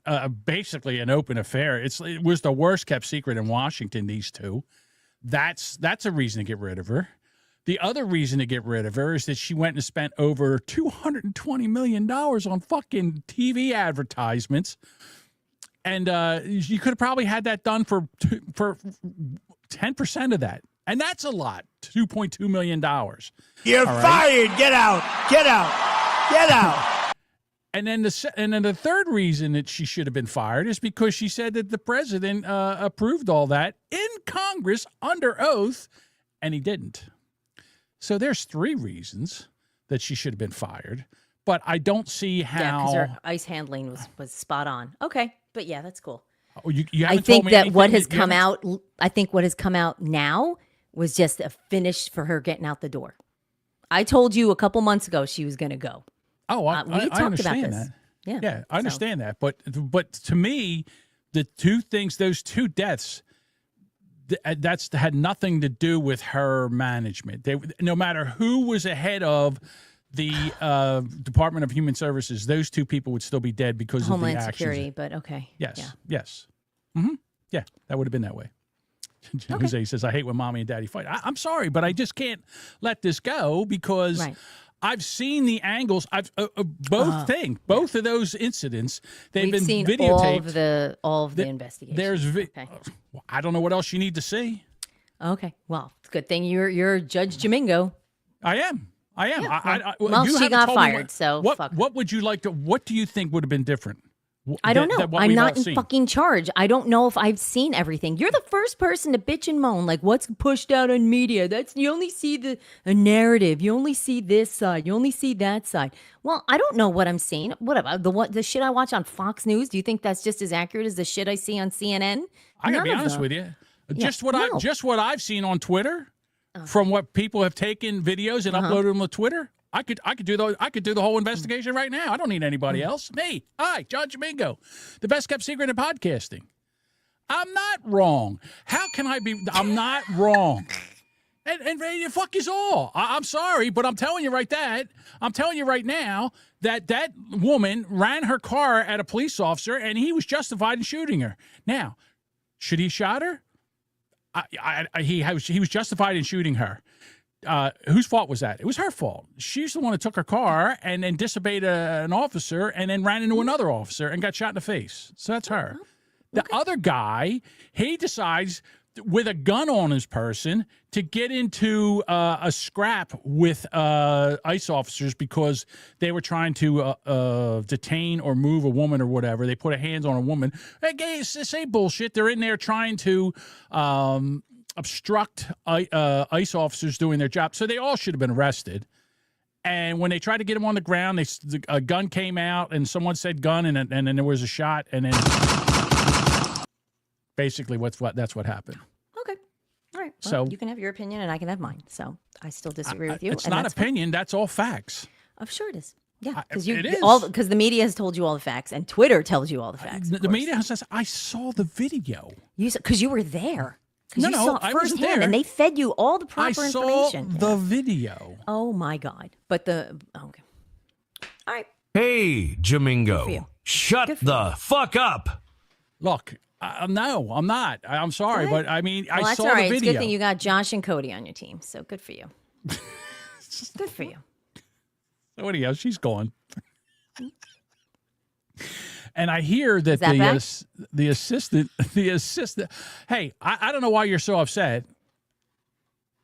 basically an open affair. It was the worst kept secret in Washington. These two, that's a reason to get rid of her. The other reason to get rid of her is that she went and spent over $220 million on fucking TV advertisements, and you could have probably had that done for 10% of that. And that's a lot, $2.2 million. You're fired. Get out. Get out. Get out. And then the third reason that she should have been fired is because she said that the president approved all that in Congress under oath, and he didn't. So there's three reasons that she should have been fired. But I don't see how. Yeah, because her ice handling was spot on. Okay, but yeah, that's cool. Oh, you I haven't think told me that anything what has that you come haven't- out. I think what has come out now was just a finish for her getting out the door. I told you a couple months ago she was going to go. Oh, we I talked understand about this. that. Yeah, I understand that. But to me, the two things, those two deaths, that's had nothing to do with her management. No matter who was ahead of the Department of Human Services, those two people would still be dead because Homeland of the actions. Security, but okay. Yes, Yeah. yes. Mm-hmm. Yeah, that would have been that way. Jose says, I hate when mommy and daddy fight. I'm sorry, but I just can't let this go because I've seen the angles. I've both of those incidents. They've been seen videotaped. all of the investigations. I don't know what else you need to see. Okay, well, it's a good thing you're Judge Domingo. I am. Yeah, Well, she haven't got told me fired, so fuck her. what would you like to? What do you think would have been different? I don't know. what I'm we've not all in seen. fucking charge. I don't know if I've seen everything. You're the first person to bitch and moan like what's pushed out on media. You only see a narrative. You only see this side. You only see that side. Well, I don't know what I'm seeing. What about the shit I watch on Fox News? Do you think that's just as accurate as the shit I see on CNN? I gotta be honest with you. Just what I've seen on Twitter, from what people have taken videos and uploaded them to Twitter. I could do the whole investigation right now. I don't need anybody else. Me. Hi, John Domingo, the best kept secret in podcasting. I'm not wrong. How can I be? I'm not wrong. And fuck is all. I'm sorry, but I'm telling you right now that woman ran her car at a police officer, and he was justified in shooting her. Now, should he shot her? He was justified in shooting her. Whose fault was that? It was her fault. She's the one that took her car and then disobeyed an officer and then ran into another officer and got shot in the face. So that's her. The other guy, he decides with a gun on his person to get into a scrap with ICE officers because they were trying to detain or move a woman or whatever. They put a hands on a woman. Hey, say bullshit. They're in there trying to obstruct ICE officers doing their job. So they all should have been arrested. And when they tried to get him on the ground, a gun came out and someone said gun and then there was a shot and then basically that's what happened. Okay. All right. Well, So you can have your opinion and I can have mine. So I still disagree with you. It's and not that's opinion. That's all facts. I'm sure it is. Yeah, it is. because the media has told you all the facts and Twitter tells you all the facts. The media says, I saw the video. Because you were there. No, you saw it I wasn't firsthand, there. and they fed you all the proper I saw information. the video. Oh my God! But okay. All right. Hey, Jamingo, shut the fuck up. Look, no, I'm not. I'm sorry, but I mean, Well, I that's saw all right. the video. It's a good thing you got Josh and Cody on your team. So good for you. Good for you. So anyhow, she's gone. And I hear that the assistant. Hey, I don't know why you're so upset.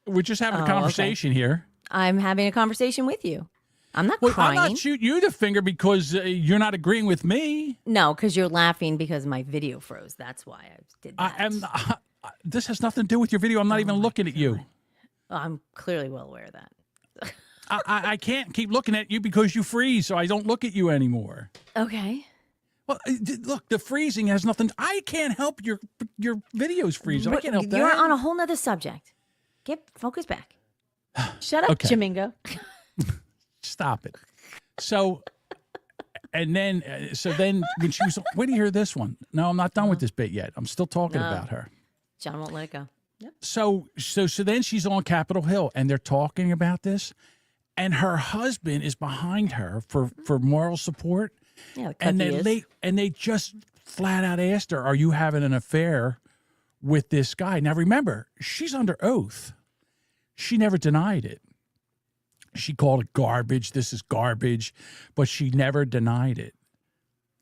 We're just having a conversation here. I'm having a conversation with you. I'm not Well, crying. I'm not shooting you the finger because you're not agreeing with me. No, because you're laughing because my video froze. That's why I did that. This has nothing to do with your video. I'm not even looking at you. Well, I'm clearly well aware of that. I can't keep looking at you because you freeze, so I don't look at you anymore. Okay. Well, look, the freezing has nothing. I can't help your videos freeze. I can't help that. You're on a whole nother subject. Get focus back. Shut up, Okay. Jamingo. Stop it. So, and then, when she was, wait to hear this one. No, I'm not done with this bit yet. I'm still talking about her. John won't let it go. Yep. So then she's on Capitol Hill, and they're talking about this, and her husband is behind her for moral support. Yeah, and they just flat out asked her, "Are you having an affair with this guy?" Now remember, she's under oath. She never denied it. She called it garbage. This is garbage, but she never denied it.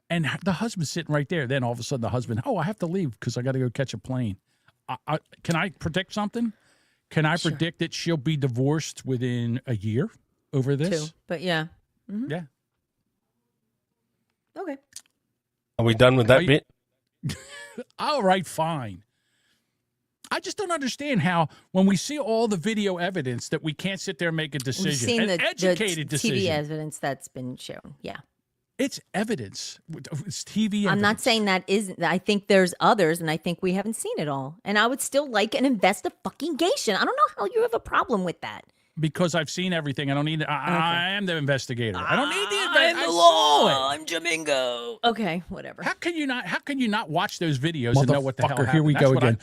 And the husband's sitting right there. Then all of a sudden, the husband, I have to leave because I got to go catch a plane. Can I predict something? Can I predict that she'll be divorced within a year over this? 2, but yeah. Mm-hmm. Yeah. Okay. Are we done with that bit? All right, fine. I just don't understand how, when we see all the video evidence, that we can't sit there and make a decision. We've seen an the educated decision. TV evidence that's been shown. Yeah. It's evidence. It's TV evidence. I'm not saying that isn't. I think there's others, and I think we haven't seen it all. And I would still like an investigation. I don't know how you have a problem with that. Because I've seen everything. I don't need. I am the investigator. I don't need the investigator. I'm the law. I'm Jamingo. Okay, whatever. How can you not watch those videos and know what the hell happened? Here we go again.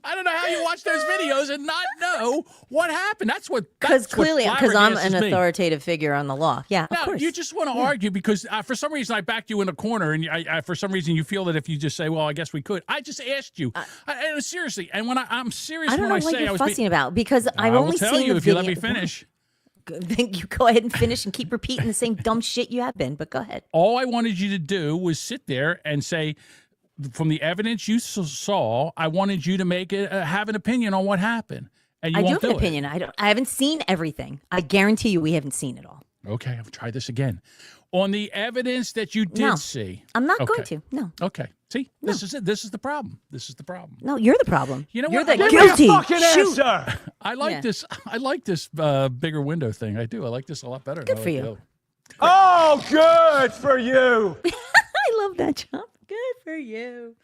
I don't know how you watch those videos and not know what happened. Because clearly, because I'm an me. authoritative figure on the law. Yeah, No, of course. you just want to argue because for some reason I backed you in a corner, and for some reason you feel that if you just say, "Well, I guess we could," I just asked you. And seriously, and when I'm serious, I don't when know I what say you're I was fussing about because I've I will only tell seen you the if you video. let me finish. Then you go ahead and finish and keep repeating the same dumb shit you have been. But go ahead. All I wanted you to do was sit there and say, from the evidence you saw, I wanted you to have an opinion on what happened. And you I do won't have an do it. opinion. I haven't seen everything. I guarantee you, we haven't seen it all. Okay, I'll try this again. On the evidence that you did No. see. I'm not Okay. going to. No. Okay. See, this is it. This is the problem. This is the problem. No, you're the problem. You know you're what? the I like- guilty. Give me a fucking Shoot. answer. I like Yeah. this. I like this bigger window thing. I do. I like this a lot better. Good than I for like you. the other. Oh, good for you. I love that job. Good for you.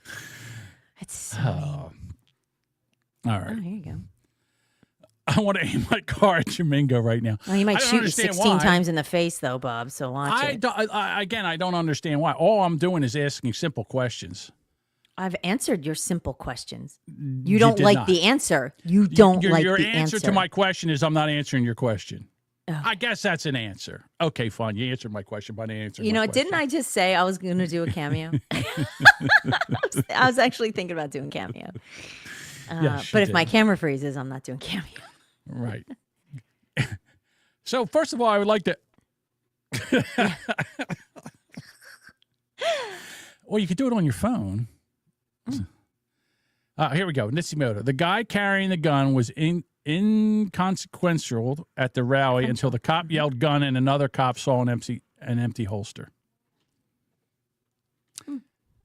It's so mean. All right. Oh, here you go. I want to aim my car at Jamingo right now. Well, you I might don't shoot you understand 16 why. times in the face, though, Bob. So watch it. Again, I don't understand why. All I'm doing is asking simple questions. I've answered your simple questions. You don't did like not. the answer. You don't like your the answer to my question is I'm not answering your question. I guess that's an answer. Okay, fine. You answered my question by answering. You my know, question. didn't I just say I was going to do a cameo? I was actually thinking about doing cameo. Yes, but you if my did. camera freezes, I'm not doing cameo. Right. So first of all, I would like to. Well, you could do it on your phone. Here we go. Nitsimoto. The guy carrying the gun was inconsequential at the rally until the cop yelled gun and another cop saw an empty holster.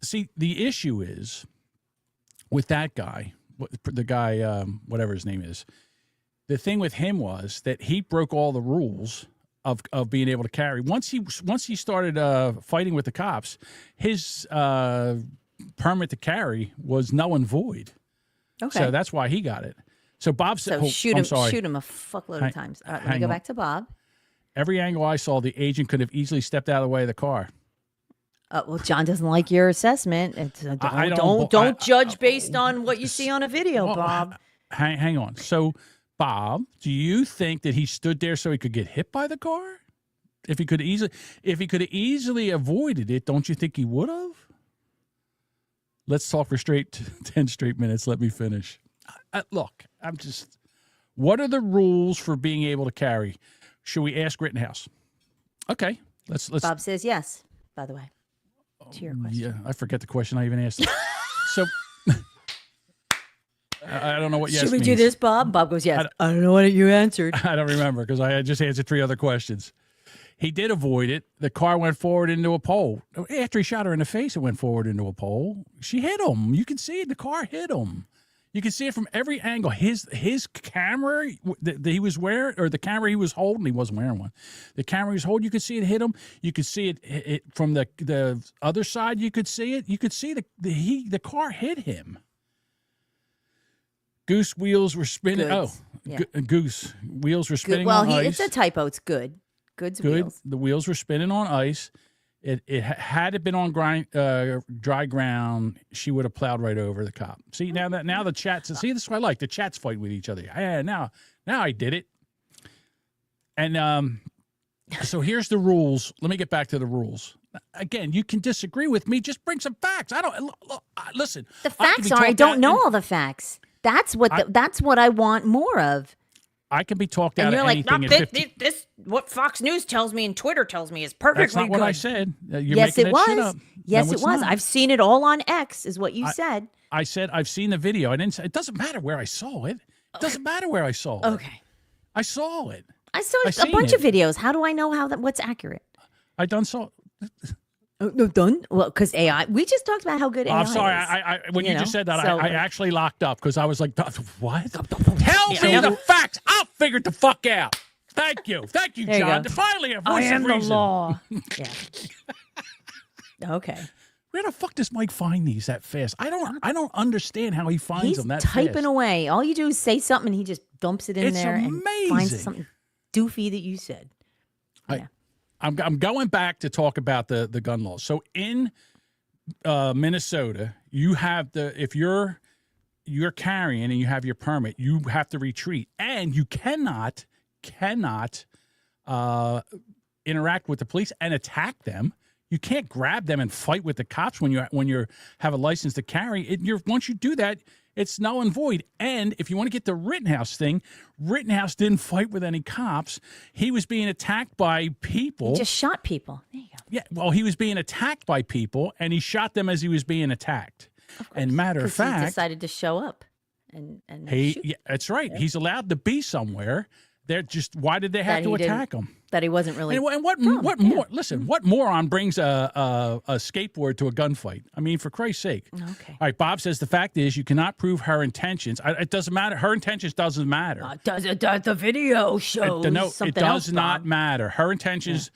See, the issue is with that guy, the guy, whatever his name is, the thing with him was that he broke all the rules of being able to carry. Once he started fighting with the cops, his permit to carry was null and void. Okay. So that's why he got it. So Bob said, So shoot I'm him, sorry. shoot him a fuckload of times. All right, let me hang go on. back to Bob. Every angle I saw, the agent could have easily stepped out of the way of the car. Well, John doesn't like your assessment. It's, I don't don't- judge based on what you see on a video, Well, Bob. Hang on. So, Bob, do you think that he stood there so he could get hit by the car? If he could have easily avoided it, don't you think he would have? Let's talk for 10 straight minutes. Let me finish. Look, what are the rules for being able to carry? Should we ask Rittenhouse? Okay, let's. Bob says yes, by the way, to your question. Yeah, I forget the question I even asked. So, I don't know what yes Should we do means. this, Bob? Bob goes, yes. I don't know what you answered. I don't remember because I had just answered 3 other questions. He did avoid it. The car went forward into a pole. After he shot her in the face, it went forward into a pole. She hit him. You can see it. The car hit him. You can see it from every angle. His camera that he was wearing, or the camera he was holding, he wasn't wearing one. The camera he was holding, you could see it hit him. You could see it from the other side. You could see it. You could see the car hit him. Goose wheels were spinning. Goods. Yeah. Goose wheels were spinning Well, on ice. it's a typo. It's good. Goods Good. wheels. The wheels were spinning on ice. Had it been on dry ground, she would have plowed right over the cop. See now the chats. See, this is what I like. The chats fight with each other. Yeah, now I did it. And so here's the rules. Let me get back to the rules. Again, you can disagree with me. Just bring some facts. I don't listen. The facts are I don't know all the facts. That's what I want more of. I can be talked out And of you're like, anything. "No, this what Fox News tells me and Twitter tells me is perfectly That's not good. what I said. You're Yes, making it that shit was. up. Yes, No, it it's was. not. I've seen it all on X, is what you said. I said I've seen the video. I didn't say it doesn't matter where I saw it. It doesn't matter where I saw it. Okay. I saw it. I saw a seen bunch it. of videos. How do I know what's accurate? I done saw. No, done. Well, because AI. We just talked about how good AI I'm sorry. is. I when you just said that, So, I actually locked up because I was like, what? Tell me the facts. I'll figure it the fuck out. Thank you, There you John. go. Finally, a voice I am of the reason. law. Okay. Where the fuck does Mike find these that fast? I don't understand how he finds He's them that typing fast. away. All you do is say something, and he just dumps it in It's there and finds amazing. something doofy that you said. I'm going back to talk about the gun laws. So in Minnesota, you have if you're carrying and you have your permit, you have to retreat, and you cannot interact with the police and attack them. You can't grab them and fight with the cops when you have a license to carry. Once you do that, it's null and void. And if you want to get the Rittenhouse thing, Rittenhouse didn't fight with any cops. He was being attacked by people. He just shot people. There you go. Yeah, well, he was being attacked by people, and he shot them as he was being attacked. And matter of 'Cause he fact, decided to show up and shoot. yeah, that's right. He's allowed to be somewhere. They're just, why did they have to attack him? That he wasn't really. And what more? Listen, what moron brings a skateboard to a gunfight? I mean, for Christ's sake. Okay. All right, Bob says the fact is you cannot prove her intentions. It doesn't matter. Her intentions doesn't matter. Does it? The video shows No, something it does else, not Bob. matter. Her intentions.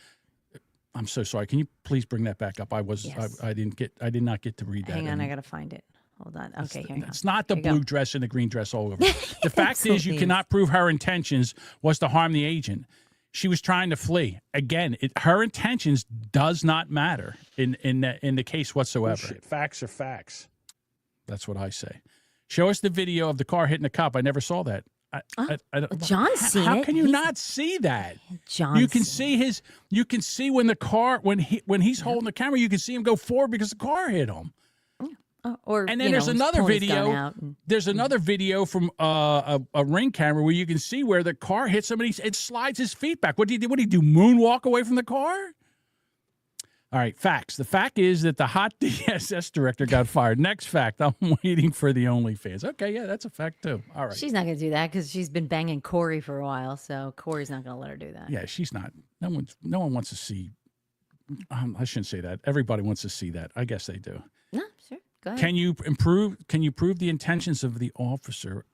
Yeah. I'm so sorry. Can you please bring that back up? I did not get to read that. Hang on, I gotta find it. Hold on. Okay, here you go. It's not the Here you blue go. dress and the green dress all over. The fact is you Absolutely cannot prove her intentions was to harm the agent. She was trying to flee. Again, her intentions does not matter in the case whatsoever. Bullshit. Facts are facts. That's what I say. Show us the video of the car hitting the cop. I never saw that. John's seen How it. can you not see that? John's You can see his. You can see when the car when he's holding the camera. You can see him go forward because the car hit him. Or And then there's another video. There's Mm-hmm. another video from a ring camera where you can see where the car hits somebody. It slides his feet back. What do you do? What do you do? Moonwalk away from the car? All right, facts. The fact is that the hot DSS director got fired. Next fact. I'm waiting for the OnlyFans. Okay, yeah, that's a fact too. All right. She's not going to do that because she's been banging Corey for a while, so Corey's not going to let her do that. Yeah, she's not. No one wants to see. I shouldn't say that. Everybody wants to see that. I guess they do. No, sure. Go ahead. Can you prove the intentions of the officer?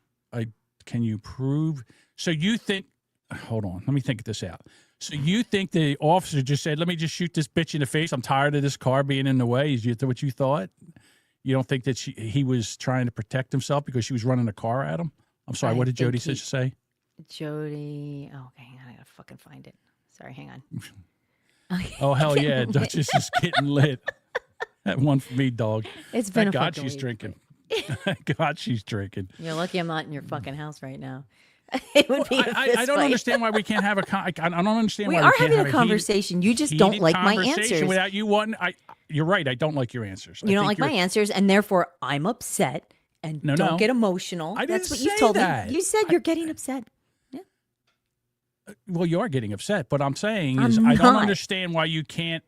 Can you prove? So you think? Hold on. Let me think this out. So you think the officer just said, "Let me just shoot this bitch in the face. I'm tired of this car being in the way." Is what you thought? You don't think that he was trying to protect himself because she was running a car at him? I'm sorry. What did Jody say? Jody. Oh, okay. I gotta fucking find it. Sorry. Hang on. Oh hell yeah! Duchess is getting lit. That one for me, dog. It's been Thank a God fucking she's week. drinking. Thank God she's drinking. You're lucky I'm not in your fucking house right now. It would be. I don't understand why we can't have a. I don't understand We why are we can't having have a conversation. You just don't heated like my conversation answers. Without you wanting, you're right. I don't like your answers. You don't like my answers, and therefore I'm upset. And No, don't no. get emotional. I That's didn't what you say told that. me. You said you're getting upset. Well, you are getting upset, but I'm saying I'm is I don't not. understand why you can't.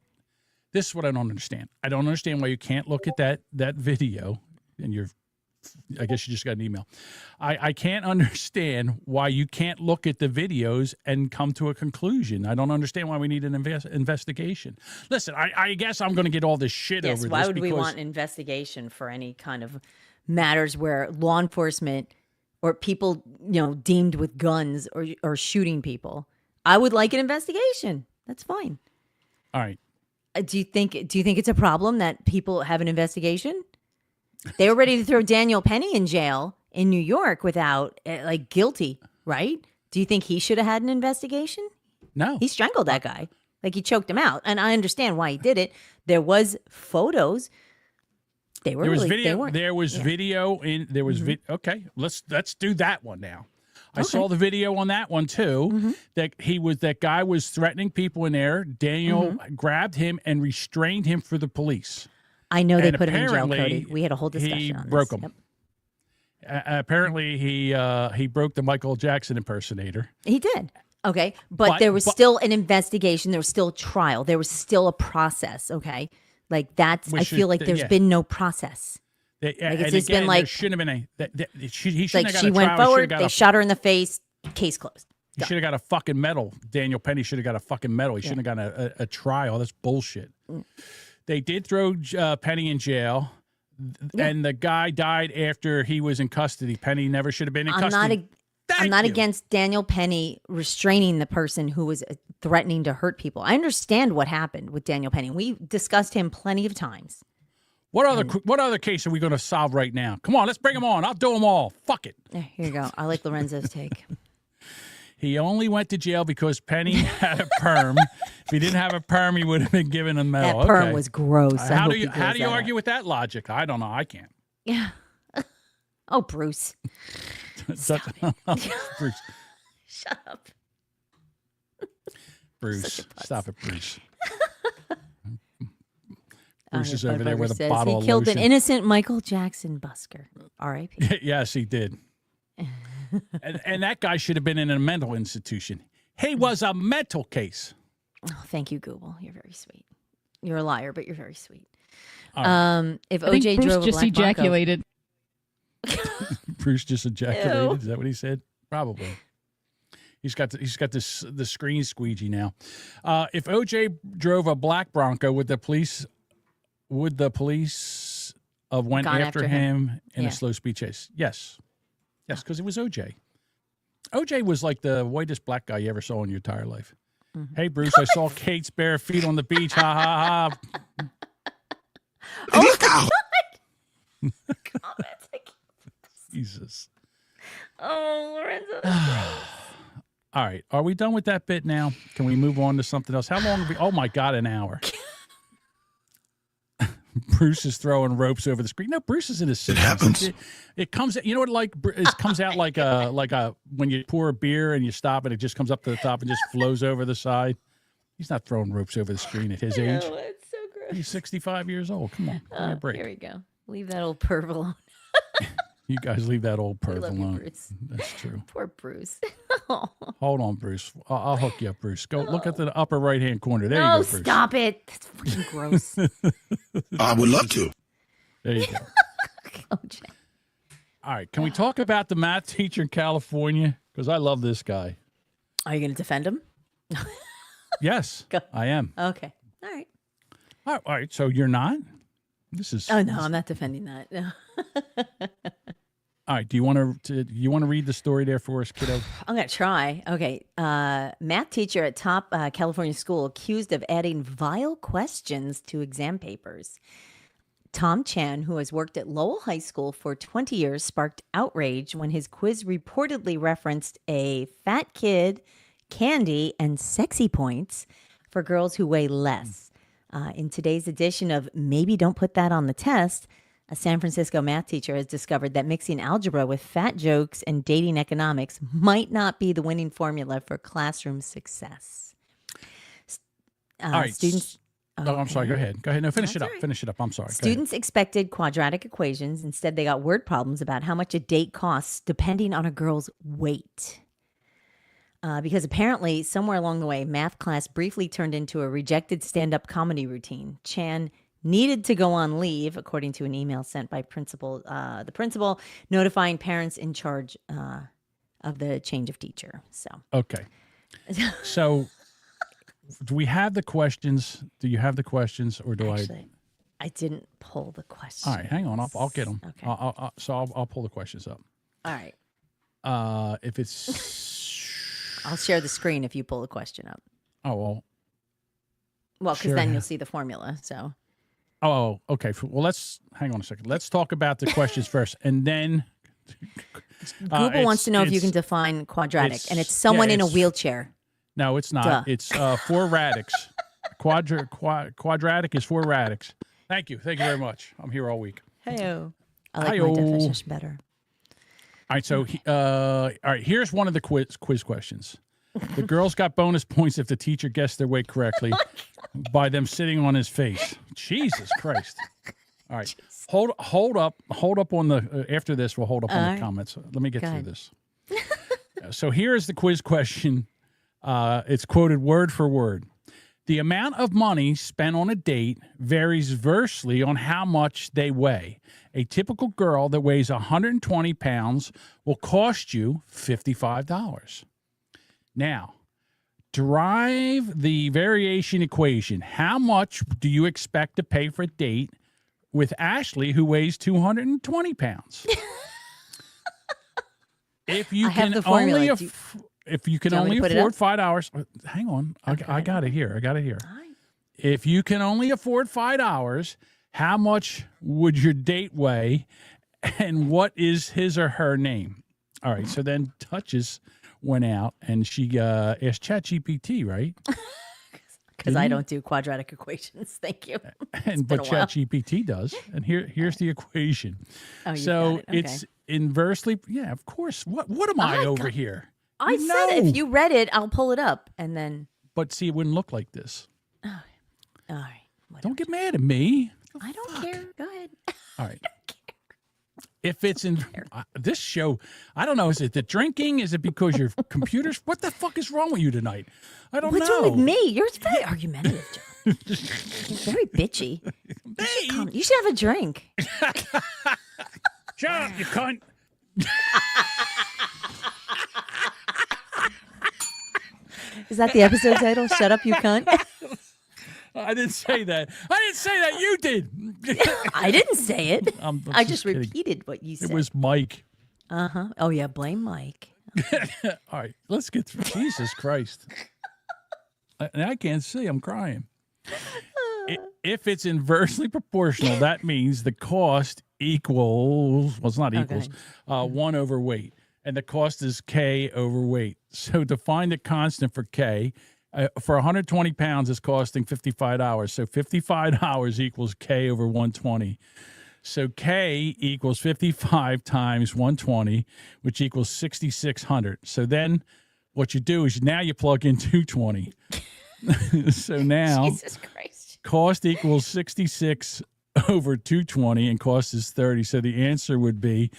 This is what I don't understand. I don't understand why you can't look at that video, and I guess you just got an email. I can't understand why you can't look at the videos and come to a conclusion. I don't understand why we need an investigation. Listen, I guess I'm going to get all this shit over this. Why would we because- want an investigation for any kind of matters where law enforcement or people, deemed with guns or shooting people? I would like an investigation. That's fine. All right. Do you think it's a problem that people have an investigation? They were ready to throw Daniel Penny in jail in New York without guilty, right? Do you think he should have had an investigation? No. He strangled that guy. He choked him out. And I understand why he did it. There was photos. There was video. Okay, let's do that one now. I saw the video on that one too. Mm-hmm. That guy was threatening people in there. Daniel grabbed him and restrained him for the police. I know they And put him in jail, apparently, Cody. We had a whole discussion he on this. broke him. Yep. Apparently, he broke the Michael Jackson impersonator. He did. Okay. But there was still an investigation. There was still a trial. There was still a process. Okay. I feel like there's been no process. It's just been there shouldn't have been he shouldn't have got she a went trial. forward, they shot her in the face, case closed. He should have got a fucking medal. Daniel Penny should have got a fucking medal. He shouldn't have gotten a trial. That's bullshit. They did throw Penny in jail, and the guy died after he was in custody. Penny never should have been in custody. I'm not against Daniel Penny restraining the person who was threatening to hurt people. I understand what happened with Daniel Penny. We discussed him plenty of times. What other case are we going to solve right now? Come on, let's bring them on. I'll do them all. Fuck it. Here you go. I like Lorenzo's take. He only went to jail because Penny had a perm. If he didn't have a perm, he would have been given a medal. That perm was gross. How do you argue with that logic? I don't know. I can't. Yeah. Oh, Bruce. Stop it. Bruce. Shut up. Bruce. Stop it, Bruce. Oh, Bruce is over there with a says bottle of he killed lotion. an innocent Michael Jackson busker. R.I.P. Yes, he did. and that guy should have been in a mental institution. He was a mental case. Oh, thank you, Google. You're very sweet. You're a liar, but you're very sweet. If I think OJ Bruce drove a just black ejaculated. Bruce just ejaculated. Ew. Is that what he said? Probably. He's got the screen squeegee now. If OJ drove a black Bronco, would the police have went Gone after after him in Yeah. a slow speed chase? Yes, because it was OJ. OJ was like the whitest black guy you ever saw in your entire life. Mm-hmm. Hey, Bruce, I saw Kate's bare feet on the beach. Ha ha ha. Oh, God. Jesus. Oh, Lorenzo. All right. Are we done with that bit now? Can we move on to something else? How long have we? Oh, my God, an hour. Bruce is throwing ropes over the screen. No, Bruce is in his 60s. It happens. It comes, you know what, it comes out like a, when you pour a beer and you stop and it just comes up to the top and just flows over the side. He's not throwing ropes over the screen at his age. Oh, it's so gross. He's 65 years old. Come on, give me a break. Here we go. Leave that old perv alone. You guys leave that old perv love you, alone. Bruce. That's true. Poor Bruce. Hold on, Bruce. I'll hook you up, Bruce. Go look at the upper right-hand corner. There No, you go, Bruce. stop it. That's fucking gross. I would love to. There you go. OJ. All right. Can we talk about the math teacher in California? Because I love this guy. Are you going to defend him? Yes, I am. Okay. All right. All right. So you're not? This is. Oh, no, I'm not defending that. No. All right. Do you want to read the story there for us, kiddo? I'm going to try. Okay. Math teacher at top California school accused of adding vile questions to exam papers. Tom Chan, who has worked at Lowell High School for 20 years, sparked outrage when his quiz reportedly referenced a fat kid, candy, and sexy points for girls who weigh less. In today's edition of Maybe Don't Put That on the Test, a San Francisco math teacher has discovered that mixing algebra with fat jokes and dating economics might not be the winning formula for classroom success. All right. Students. Oh, I'm sorry. Go ahead. Go ahead. No, finish it up. right. Finish it up. I'm sorry. Go Students expected quadratic equations. Instead, they got word problems about how much a date costs depending on a girl's weight. Because apparently, somewhere along the way, math class briefly turned into a rejected stand-up comedy routine. Chan needed to go on leave, according to an email sent by the principal, notifying parents in charge of the change of teacher. So Okay. So, do we have the questions? Do you have the questions, or do I didn't pull the questions. All right, hang on. I'll get them. Okay. I'll pull the questions up. All right. If it's, I'll share the screen if you pull the question up. oh well. Well, because Sure. then you'll see the formula. So Oh, okay. Well, let's hang on a second. Let's talk about the questions first, and then Google wants to know if you can define quadratic, and it's someone in a wheelchair. No, it's not. Duh. It's 4 radix. Quadratic is 4 radix. Thank you very much. I'm here all week. Hey-o. I like my Hi-yo. definition better. All right, so all right, here's one of the quiz questions. The girls got bonus points if the teacher guessed their weight correctly by them sitting on his face. Jesus Christ! All right, hold up on the after this. We'll hold up on the comments. Let me get through this. So here is the quiz question. It's quoted word for word. The amount of money spent on a date varies versely on how much they weigh. A typical girl that weighs 120 pounds will cost you $55. Now, derive the variation equation. How much do you expect to pay for a date with Ashley, who weighs 220 pounds? If you can only afford 5 hours, hang on, I got it here. If you can only afford 5 hours, how much would your date weigh, and what is his or her name? All right, so then Duchess went out and she asked ChatGPT, right? Because I don't do quadratic equations. Thank you. But ChatGPT does. And here's the equation. Oh, you so got it. Okay. it's inversely. Yeah, of course. What am I over here? I said if you read it, I'll pull it up and then. But see, it wouldn't look like this. All right. Don't get mad at me. I don't care. Go ahead. All right. If it's in this show, I don't know. Is it the drinking? Is it because your computers? What the fuck is wrong with you tonight? I don't know. What's wrong with me? You're very argumentative, John. You're very bitchy. You should have a drink. Shut up, you cunt. Is that the episode title? Shut up, you cunt. I didn't say that. I didn't say that. You did. I didn't say it. I just kidding. repeated what you said. It was Mike. Oh yeah, blame Mike. All right, let's get through. Jesus Christ. I can't see. I'm crying. If it's inversely proportional, that means the cost equals, well, it's not equals, 1 over weight. And the cost is K over weight. So to find the constant for K, for 120 pounds is costing $55. So $55 equals K over 120. So K equals 55 times 120, which equals 6,600. So then what you do is now you plug in 220. So now Jesus Christ. Cost equals 66 over 220 and cost is 30. So the answer would be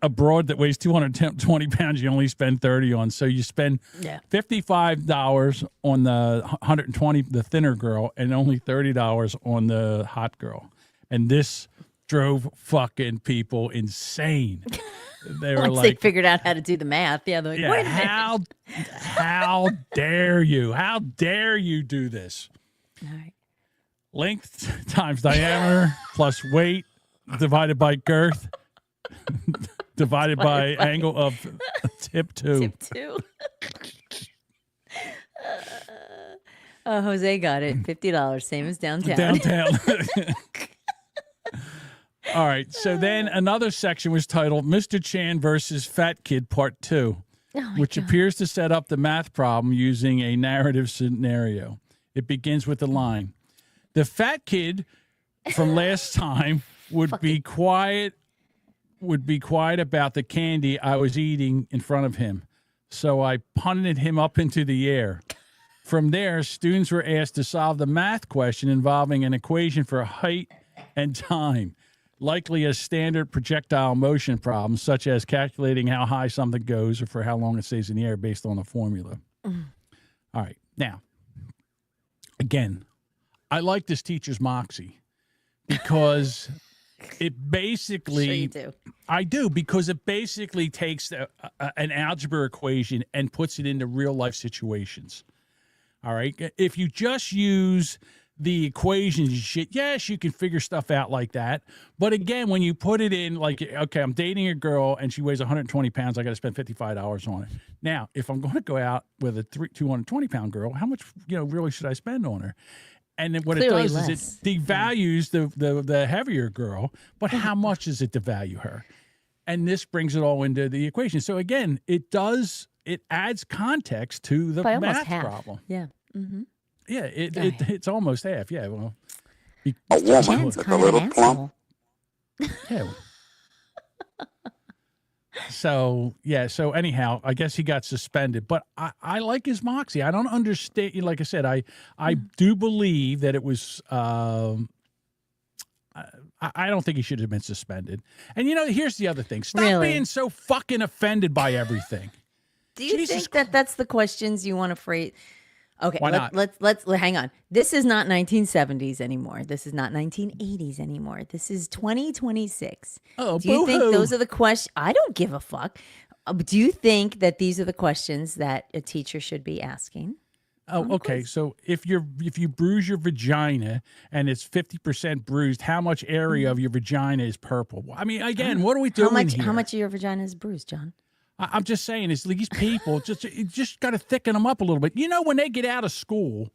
a broad that weighs 220 pounds, you only spend 30 on. So you spend $55 on the 120, the thinner girl, and only $30 on the hot girl. And this drove fucking people insane. They were Once like, they figured out how to do the math. Yeah, they're like, yeah, wait a minute. how dare you? How dare you do this? All right. Length times diameter plus weight divided by girth divided by angle of tip 2. Tip 2. Jose got it. $50, same as downtown. Downtown. All right. So then another section was titled Mr. Chan versus Fat Kid Part 2, which appears to set up the math problem using a narrative scenario. It begins with the line, the fat kid from last time would be quiet about the candy I was eating in front of him. So I punted him up into the air. From there, students were asked to solve the math question involving an equation for height and time, likely a standard projectile motion problem, such as calculating how high something goes or for how long it stays in the air based on a formula. All right. Now, again, I like this teacher's moxie because it basically... Sure you do. I do, because it basically takes an algebra equation and puts it into real-life situations. All right? If you just use the equations and shit, yes, you can figure stuff out like that. But again, when you put it in, like, okay, I'm dating a girl and she weighs 120 pounds, I got to spend $55 on her. Now, if I'm going to go out with a 220-pound girl, how much, really should I spend on her? And then what Clearly it does less. is it devalues the heavier girl, but how much does it devalue her? And this brings it all into the equation. So again, it adds context to the By almost math half. problem. Yeah. Mm-hmm. Yeah, it's almost half. Yeah, well, A woman with a little plump. yeah. So anyhow, I guess he got suspended. But I like his moxie. I don't understand. Like I said, I do believe that it was. I don't think he should have been suspended. And here's the other thing. Stop being so fucking offended by everything. Do you think that that's the questions you want to phrase? Okay, Why not? let's hang on. This is not 1970s anymore. This is not 1980s anymore. This is 2026. Oh, do you think boo-hoo. those are the questions? I don't give a fuck. Do you think that these are the questions that a teacher should be asking? Oh, okay. So if you bruise your vagina and it's 50% bruised, how much area of your vagina is purple? I mean, again, what are we doing here? How much of your vagina is bruised, John? I'm just saying, it's these people just got to thicken them up a little bit. When they get out of school,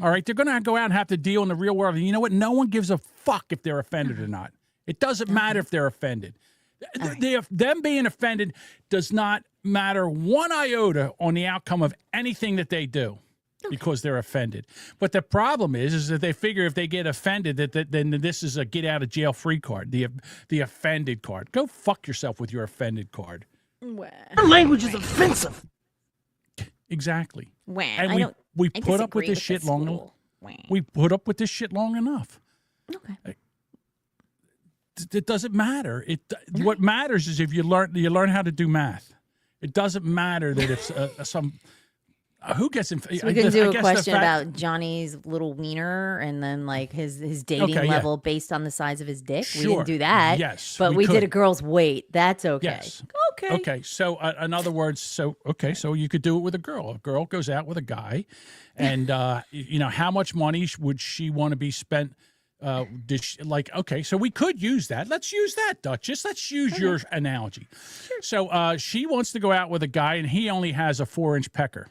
all right, they're going to go out and have to deal in the real world. And you know what? No one gives a fuck if they're offended or not. It doesn't matter if they're offended. Them being offended does not matter one iota on the outcome of anything that they do because they're offended. But the problem is that they figure if they get offended, then this is a get out of jail free card, the offended card. Go fuck yourself with your offended card. Your language is offensive. Exactly. And we put up with this shit long enough. We put up with this shit long enough. Okay. It doesn't matter. What matters is if you learn how to do math. It doesn't matter that it's some who gets in. So we can do a question about Johnny's little wiener and then like his dating level based on the size of his dick. Sure. We didn't do that. Yes, but we did a girl's weight. That's okay. Yes. Okay. Okay. So, in other words, so you could do it with a girl. A girl goes out with a guy, and how much money would she want to be spent? So we could use that. Let's use that, Duchess. Let's use your analogy. Sure. So she wants to go out with a guy, and he only has a 4-inch pecker.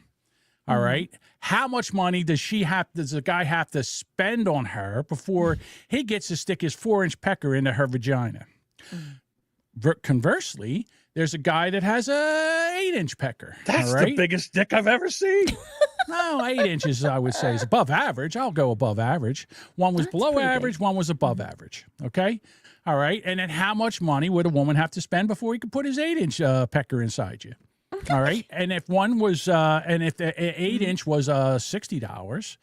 All right. How much money does the guy have to spend on her before he gets to stick his 4-inch pecker into her vagina? Conversely, there's a guy that has a 8-inch pecker. That's all right? the biggest dick I've ever seen. No, 8 inches, I would say, is above average. I'll go above average. One was below average, one was above average. Okay? All right. And then how much money would a woman have to spend before he could put his 8-inch pecker inside you? All right. And if one was, if the 8-inch was $60,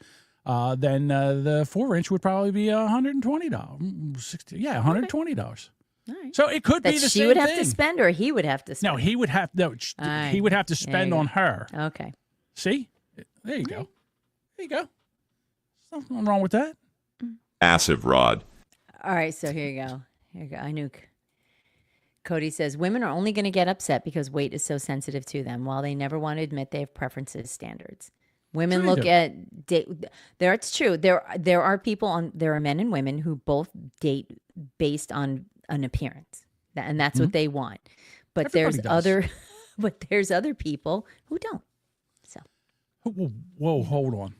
then the 4-inch would probably be $120. $120. All right. So it could be the same she would have thing. to spend, or he would have to spend. No, he would have he would have to spend on her. Okay. See? There you go. There you go. Nothing wrong with that. Massive rod. All right, so here you go. I knew. Cody says, women are only going to get upset because weight is so sensitive to them, while they never want to admit they have preferences, standards. Women look at there. It's true. There are people there are men and women who both date based on an appearance, and that's what they want. But Everybody does. there's other people who don't. So, whoa, hold on.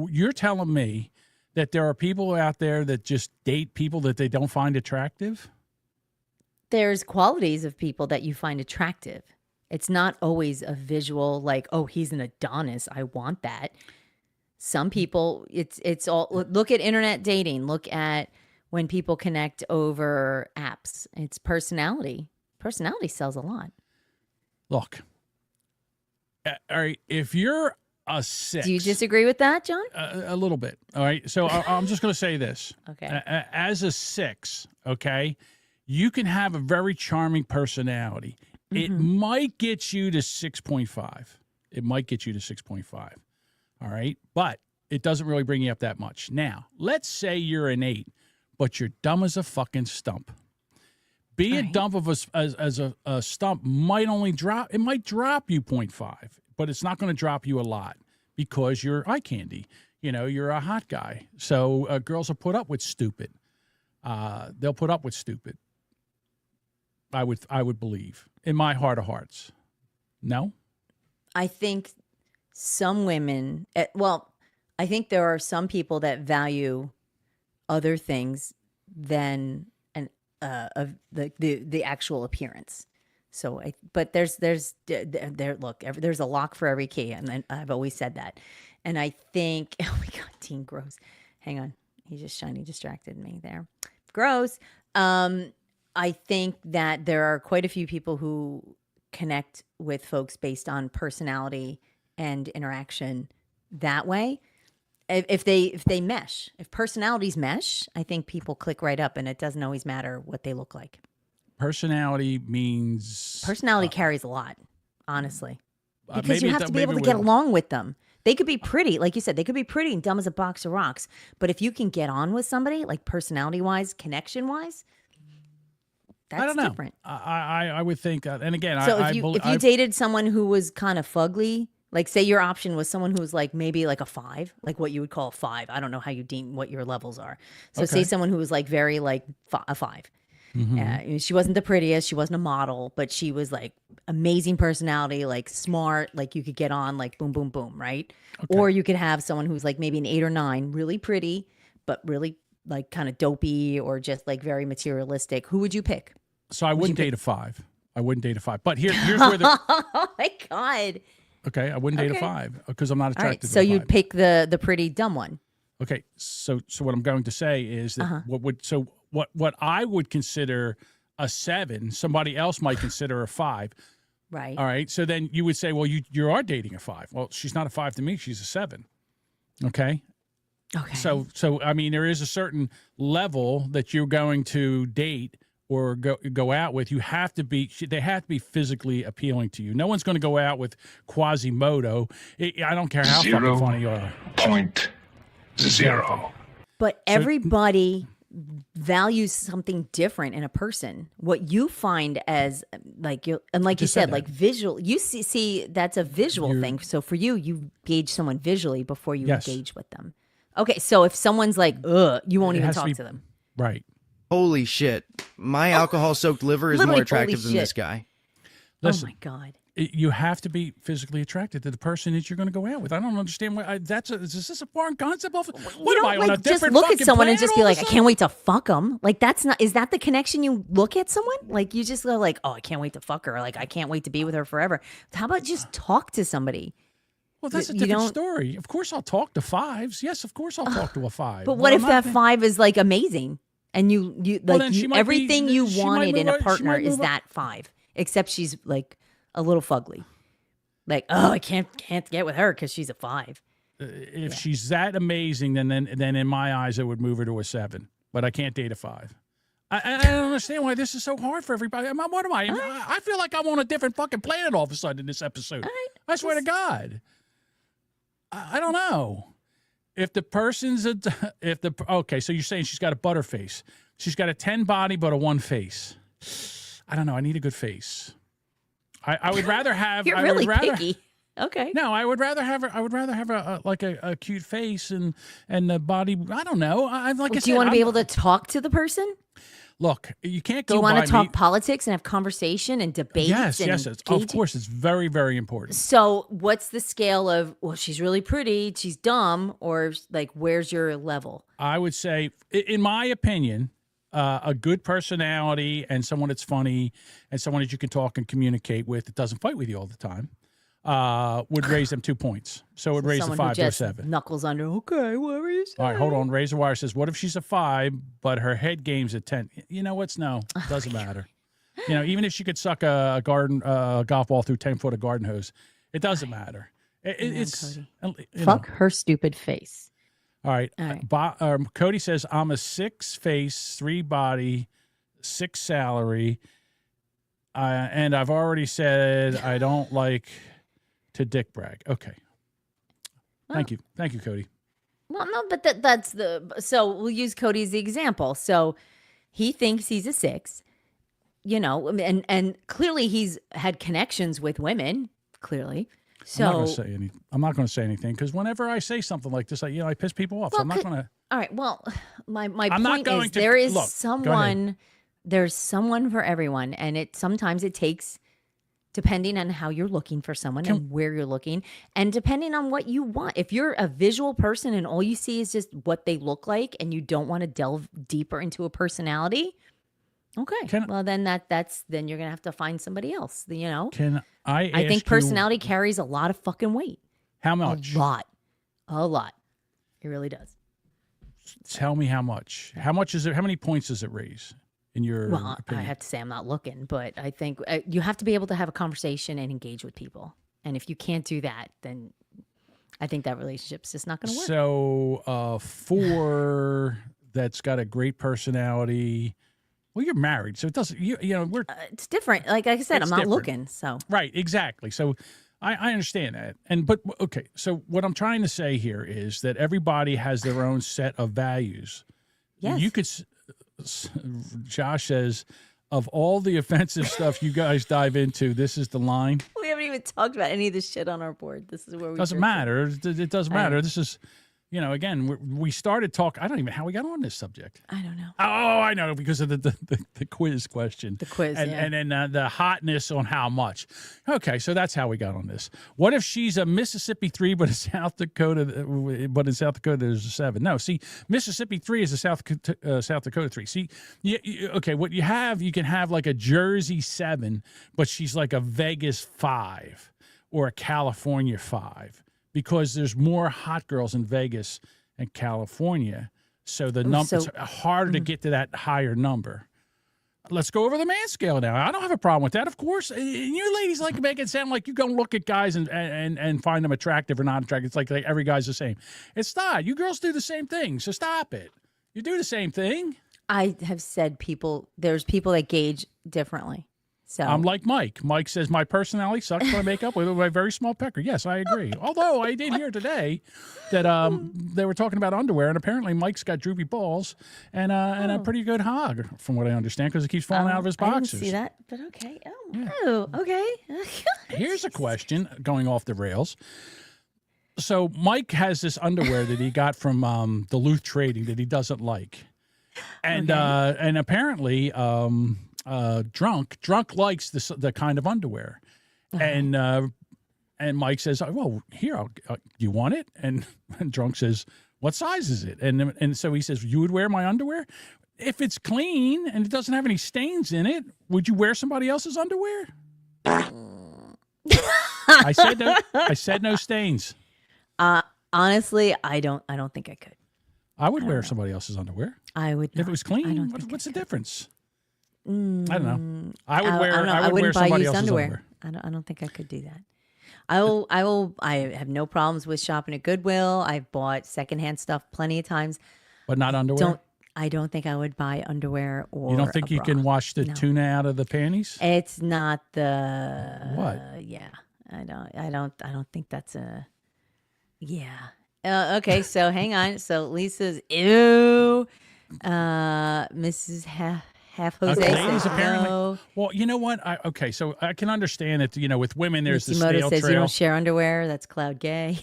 You're telling me that there are people out there that just date people that they don't find attractive? there's qualities of people that you find attractive. It's not always a visual like, oh, he's an Adonis, I want that. Some people, it's all, look at internet dating. Look at when people connect over apps. It's personality. Personality sells a lot. Look, all right, if you're a 6. Do you disagree with that, John? A little bit. All right. So I'm just going to say this. Okay. As a 6, okay, you can have a very charming personality. Mm-hmm. It might get you to 6.5. It might get you to 6.5. All right. But it doesn't really bring you up that much. Now, let's say you're an 8, but you're dumb as a fucking stump. Being dumb of as a stump might only drop, it might drop you 0.5, but it's not going to drop you a lot because you're eye candy. You know, you're a hot guy. So girls will put up with stupid. They'll put up with stupid. I would believe in my heart of hearts. No? I think some women, I think there are some people that value other things than of the actual appearance. So, but there's a lock for every key, and I've always said that. And I think, oh my God, Dean Gross. Hang on, he just shiny distracted me there. Gross. I think that there are quite a few people who connect with folks based on personality and interaction that way. If they mesh, if personalities mesh, I think people click right up, and it doesn't always matter what they look like. Personality means... Personality carries a lot, honestly. Because you have to be able to get we'll... along with them. They could be pretty, like you said, they could be pretty and dumb as a box of rocks. But if you can get on with somebody, like personality-wise, connection-wise, that's I don't know. different. I would think, and again, so if you dated someone who was kind of fugly, like say your option was someone who was like maybe like a 5, like what you would call a 5. I don't know how you deem what your levels are. So say someone who was like very like a 5. Mm-hmm. She wasn't the prettiest, she wasn't a model, but she was like amazing personality, like smart, like you could get on, like boom, boom, boom, right? Okay. Or you could have someone who's like maybe an 8 or 9, really pretty, but really like kind of dopey or just like very materialistic. Who would you pick? So I wouldn't date a 5. I wouldn't date a 5. But here's where the... Oh my God. Okay, I wouldn't date a 5 because I'm not attracted to so a 5. You'd pick the pretty dumb one. Okay, so what I'm going to say is that what I would consider a 7, somebody else might consider a 5. Right. All right. So then you would say, well, you are dating a 5. Well, she's not a 5 to me. She's a 7. Okay. Okay. So I mean, there is a certain level that you're going to date or go out with. They have to be physically appealing to you. No one's going to go out with Quasimodo. I don't care how fucking funny you are. 0.0. But everybody values something different in a person. What you find as like you, and like you said, like visual. You see that's a visual thing. So for you, you gauge someone visually before you engage with them. Okay, so if someone's like, ugh, you won't even talk to them. Right. Holy shit. My alcohol-soaked liver is more attractive than this guy. Listen, oh my God. You have to be physically attracted to the person that you're going to go out with. I don't understand why is this a foreign concept? What am I on a just different look at fucking someone and planet just be all of like, a I can't wait to fuck them. Like is that the connection you look at someone? Like you just go like, oh, I can't wait to fuck her. Like I can't wait to be with her forever. How about just talk to somebody? Well, that's a different story. Of course I'll talk to fives. Yes, of course I'll talk to a five. But what if that five is like amazing and you Well, like then she might everything be- you she might wanted in move a up- she partner might is move up. that five, except she's like a little fugly. Like, oh, I can't get with her because she's a five. If she's that amazing, then in my eyes, it would move her to a 7. But I can't date a 5. I don't understand why this is so hard for everybody. What am I? I feel like I'm on a different fucking planet all of a sudden in this episode. I swear to God. I don't know. If the person's okay, so you're saying she's got a butter face. She's got a 10 body but a 1 face. I don't know. I need a good face. I would rather have. You're really picky. Okay. No, I would rather have. I would rather have a cute face and the body. I don't know. Do you want to be able to talk to the person? Look, you can't go. Do you want by to talk me. politics and have conversation and debate? Yes, and yes. Of course, it's very, very important. So, what's the scale of? Well, she's really pretty. She's dumb, or like, where's your level? I would say, in my opinion, a good personality and someone that's funny and someone that you can talk and communicate with that doesn't fight with you all the time would raise them 2 points. So it would raise the Someone 5 who to a just 7. knuckles under. Okay, what were you saying? All right, hold on. Razor Wire says, what if she's a 5, but her head game's a 10? You know what's no? It doesn't matter. You know, even if she could suck a golf ball through 10 foot of garden hose, it doesn't matter. It's Fuck her stupid face. All right. Cody says, I'm a 6 face, 3 body, 6 salary. And I've already said I don't like to dick brag. Okay. Thank you. Thank you, Cody. Well, no, but that's so we'll use Cody as the example. So he thinks he's a 6, you know, and clearly he's had connections with women, clearly. So I'm not going to say anything because whenever I say something like this, I piss people off. Well, so I'm not going to. All right. Well, my I'm not point going is to- there is look, go ahead. there's someone for everyone, and sometimes it takes, depending on how you're looking for someone and where you're looking, and depending on what you want. If you're a visual person and all you see is just what they look like, and you don't want to delve deeper into a personality, okay. Well, then then you're gonna have to find somebody else. You know. Can I think ask personality carries a lot of fucking weight. How much? A lot. It really does. Tell me how much. How much is it? How many points does it raise in your Well, opinion? I have to say I'm not looking, but I think you have to be able to have a conversation and engage with people. And if you can't do that, then I think that relationship's just not going to work. So 4 that's got a great personality. Well, you're married, so it doesn't. You know, we're. It's different. Like I said, I'm not looking. So right, exactly. So I understand that, but okay. So what I'm trying to say here is that everybody has their own set of values. Yes. You could. Josh says, of all the offensive stuff you guys dive into, this is the line. we haven't even talked about any of this shit on our board. This is where we Doesn't matter. It doesn't matter. This is. You know, again, we started talking. I don't even know how we got on this subject. I don't know. Oh, I know, because of the quiz question. The quiz, and then the hotness on how much. Okay, so that's how we got on this. What if she's a Mississippi 3, but in South Dakota there's a 7? No, see, Mississippi 3 is a South Dakota 3. See, okay, what you can have like a Jersey 7, but she's like a Vegas 5 or a California 5. Because there's more hot girls in Vegas and California, so the it's harder to get to that higher number. Let's go over the man scale now. I don't have a problem with that, of course. And you ladies like to make it sound like you go look at guys and find them attractive or not attractive. It's like every guy's the same. It's not. You girls do the same thing, so stop it. You do the same thing. I have said there's people that gauge differently. So I'm like Mike. Mike says my personality sucks, but I make up with my very small pecker. Yes, I agree. Although I did hear today that they were talking about underwear, and apparently Mike's got droopy balls and a pretty good hog, from what I understand, because it keeps falling out of his boxers. I didn't see that, but okay. Oh, okay. Here's a question going off the rails. So Mike has this underwear that he got from Duluth Trading that he doesn't like, and apparently. Drunk likes the kind of underwear, and Mike says, "Well, here, you want it?" And Drunk says, "What size is it?" And so he says, "You would wear my underwear if it's clean and it doesn't have any stains in it. Would you wear somebody else's underwear?" I said no stains. Honestly, I don't think I could. I would wear somebody else's underwear. I would if it was clean. What's the difference? I don't know. I would wear. I would wear somebody else's underwear. I don't think I could do that. I will. I have no problems with shopping at Goodwill. I've bought secondhand stuff plenty of times. But not underwear. I don't think I would buy underwear or. You don't think you can wash the tuna out of the panties? It's not the what? Yeah, I don't think that's a. Yeah. Okay. So hang on. So Lisa's ew. Mrs. Half Jose says apparently. no. Well, you know what? Okay, so I can understand that. With women, there's the Mitsimoto snail says trail. you don't share underwear. That's cloud gay.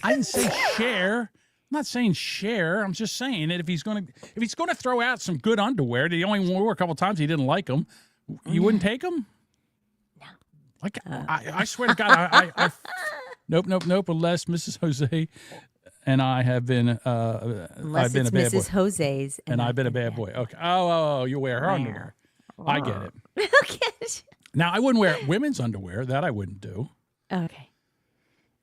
I didn't say share. I'm not saying share. I'm just saying that if he's gonna throw out some good underwear that he only wore a couple times, he didn't like them, you wouldn't take them? No. Like I swear to God, I nope. Unless Mrs. Jose and I have been, I've been a bad boy. Mrs. Jose's. And I've been a bad boy. Okay. Oh, you wear her underwear. I get it. Okay. Now, I wouldn't wear women's underwear. That I wouldn't do. Okay.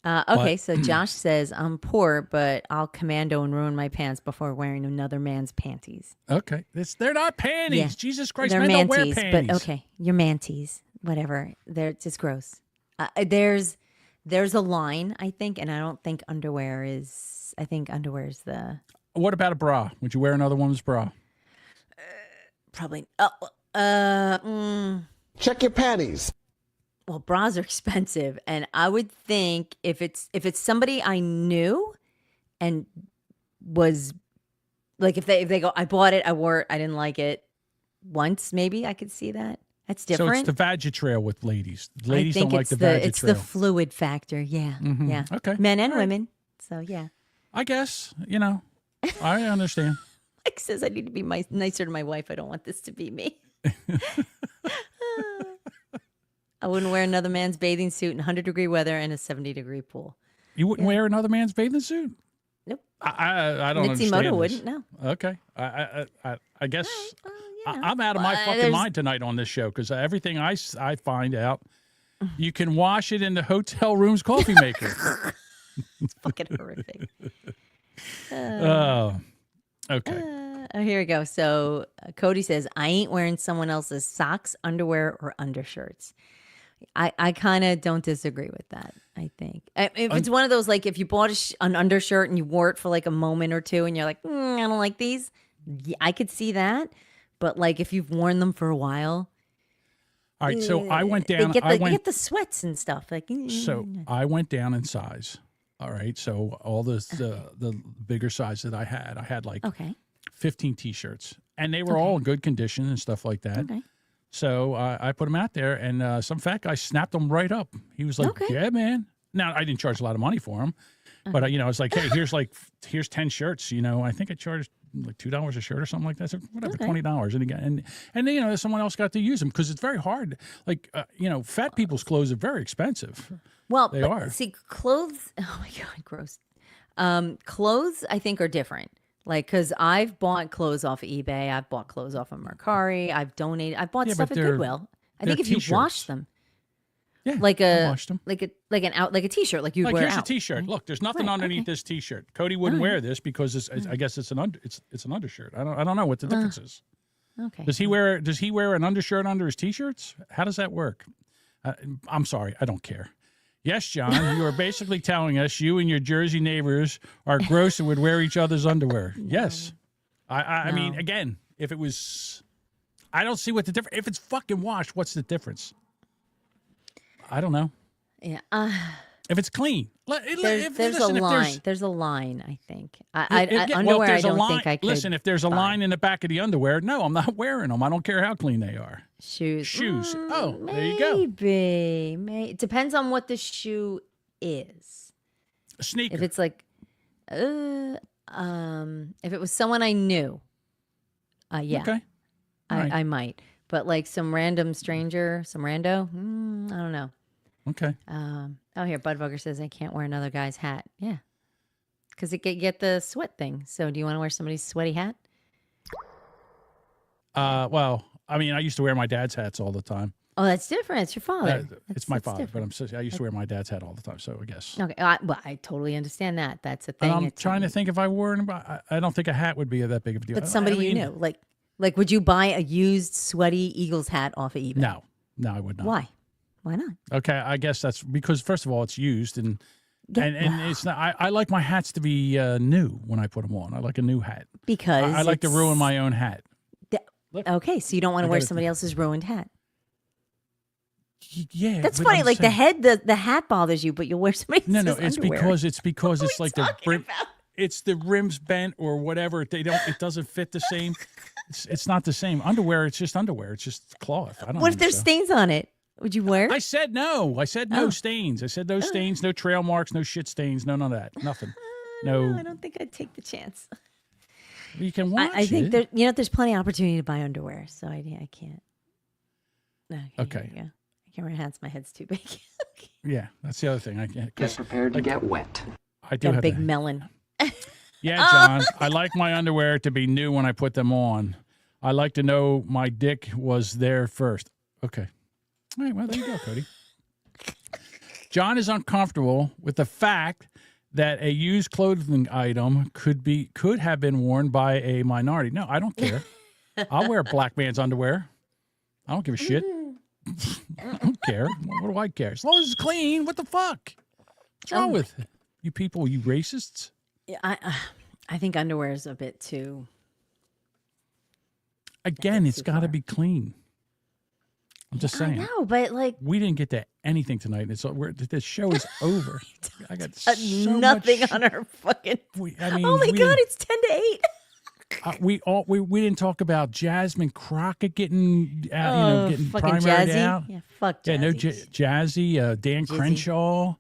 Okay, so Josh says, I'm poor, but I'll commando and ruin my pants before wearing another man's panties. Okay. They're not panties. Yeah. Jesus Christ, They're men manties, don't wear panties. but okay, your manties, whatever. They're just gross. There's a line, I think, and I don't think underwear is. I think underwear is the. What about a bra? Would you wear another woman's bra? Probably. Check your panties. Well, bras are expensive, and I would think if it's somebody I knew, and was like if they go, I bought it, I wore it, I didn't like it once, maybe I could see that. That's different. So it's the Vagitrail with ladies. Ladies I think don't like the Vagitrail. It's the fluid factor. Yeah, yeah. Okay. Men and women. So yeah. I guess I understand. Mike says I need to be nicer to my wife. I don't want this to be me. I wouldn't wear another man's bathing suit in 100-degree weather and a 70-degree pool. You wouldn't wear another man's bathing suit? Nope. I don't understand. Mitsumoto wouldn't. No. Okay. I guess I'm out of my fucking mind tonight on this show because everything I find out, you can wash it in the hotel room's coffee maker. It's fucking horrific. Oh, okay. Here we go. So Cody says, I ain't wearing someone else's socks, underwear, or undershirts. I kind of don't disagree with that, I think. If it's one of those, like if you bought an undershirt and you wore it for like a moment or two and you're like, I don't like these, yeah, I could see that. But like if you've worn them for a while. All right, so I went down. You get the sweats and stuff. So I went down in size. All right, so all the bigger size that I had like 15 T-shirts, and they were all in good condition and stuff like that. Okay. So I put them out there, and some fat guy snapped them right up. He was like, "Yeah, man." Now I didn't charge a lot of money for them, but I was like, "Hey, here's 10 shirts." I think I charged like $2 a shirt or something like that. So whatever, $20. And again, and then someone else got to use them because it's very hard. Like fat people's clothes are very expensive. Well, they are. See, clothes. Oh my God, gross. Clothes, I think, are different. Like, because I've bought clothes off of eBay. I've bought clothes off of Mercari. I've donated. I've bought stuff at Goodwill. I think if you wash them, like a T-shirt, like you wear here's out. a T-shirt. Look, there's nothing underneath this T-shirt. Cody wouldn't wear this because I guess it's an undershirt. I don't know what the difference is. Okay. Does he wear an undershirt under his T-shirts? How does that work? I'm sorry, I don't care. Yes, John, you are basically telling us you and your Jersey neighbors are gross and would wear each other's underwear. No. Yes. I mean, again, if it was I don't see what the difference. If it's fucking washed, what's the difference? I don't know. Yeah. If it's clean, There's a line. There's a line, I think. Underwear, I don't think I could. Listen, if there's a line in the back of the underwear, no, I'm not wearing them. I don't care how clean they are. Shoes. Oh, there you go. Maybe. It depends on what the shoe is. A sneaker. If it's like, if it was someone I knew, yeah. Okay. Right. I might. But like some random stranger, some rando, I don't know. Okay. Here, Budvogger says I can't wear another guy's hat. Yeah. Because it get the sweat thing. So do you want to wear somebody's sweaty hat? Well, I mean, I used to wear my dad's hats all the time. Oh, that's different. It's your father. It's my father, different. But I used to wear my dad's hat all the time, so I guess. Okay, well, I totally understand that. That's a thing. And I'm trying to think if I wore I don't think a hat would be that big of a deal. But somebody you knew, like, would you buy a used sweaty Eagles hat off of eBay? No, I would not. Why? Why not? Okay, I guess that's because first of all, it's used and it's not. I like my hats to be new when I put them on. I like a new hat because I like to ruin my own hat. Okay, so you don't want to wear somebody else's ruined hat. Yeah, that's funny. I'm like saying, the hat bothers you, but you'll wear somebody else's No, it's underwear. because it's like the brim. It's the rims bent or whatever. It doesn't fit the same. It's not the same underwear. It's just underwear. It's just cloth. I don't. What if there's stains on it? Would you wear it? I said no. I said no stains. I said no stains, no trail marks, no shit stains, no none of that. Nothing. No. I don't think I'd take the chance. You can watch I think there's plenty of opportunity to buy underwear, so I can't. Okay. Yeah. I can't wear hats. My head's too big. Yeah, that's the other thing. I can't get prepared to get wet. I do got have a big melon. Yeah, John. I like my underwear to be new when I put them on. I like to know my dick was there first. Okay. All right, well, there you go, Cody. John is uncomfortable with the fact that a used clothing item could have been worn by a minority. No, I don't care. I'll wear a black man's underwear. I don't give a shit. I don't care. What do I care? As long as it's clean, what the fuck? What's wrong with you people, you racists? Yeah, I think underwear is a bit too. Again, it's got to be clean. I'm just saying. I know, but like we didn't get to anything tonight. The show is over. I got nothing on our fucking. Oh my god, it's 10 to 8. We didn't talk about Jasmine Crockett getting getting primered Jazzy. out. Yeah, fuck Jazzy. Yeah, no Jazzy. Dan Crenshaw.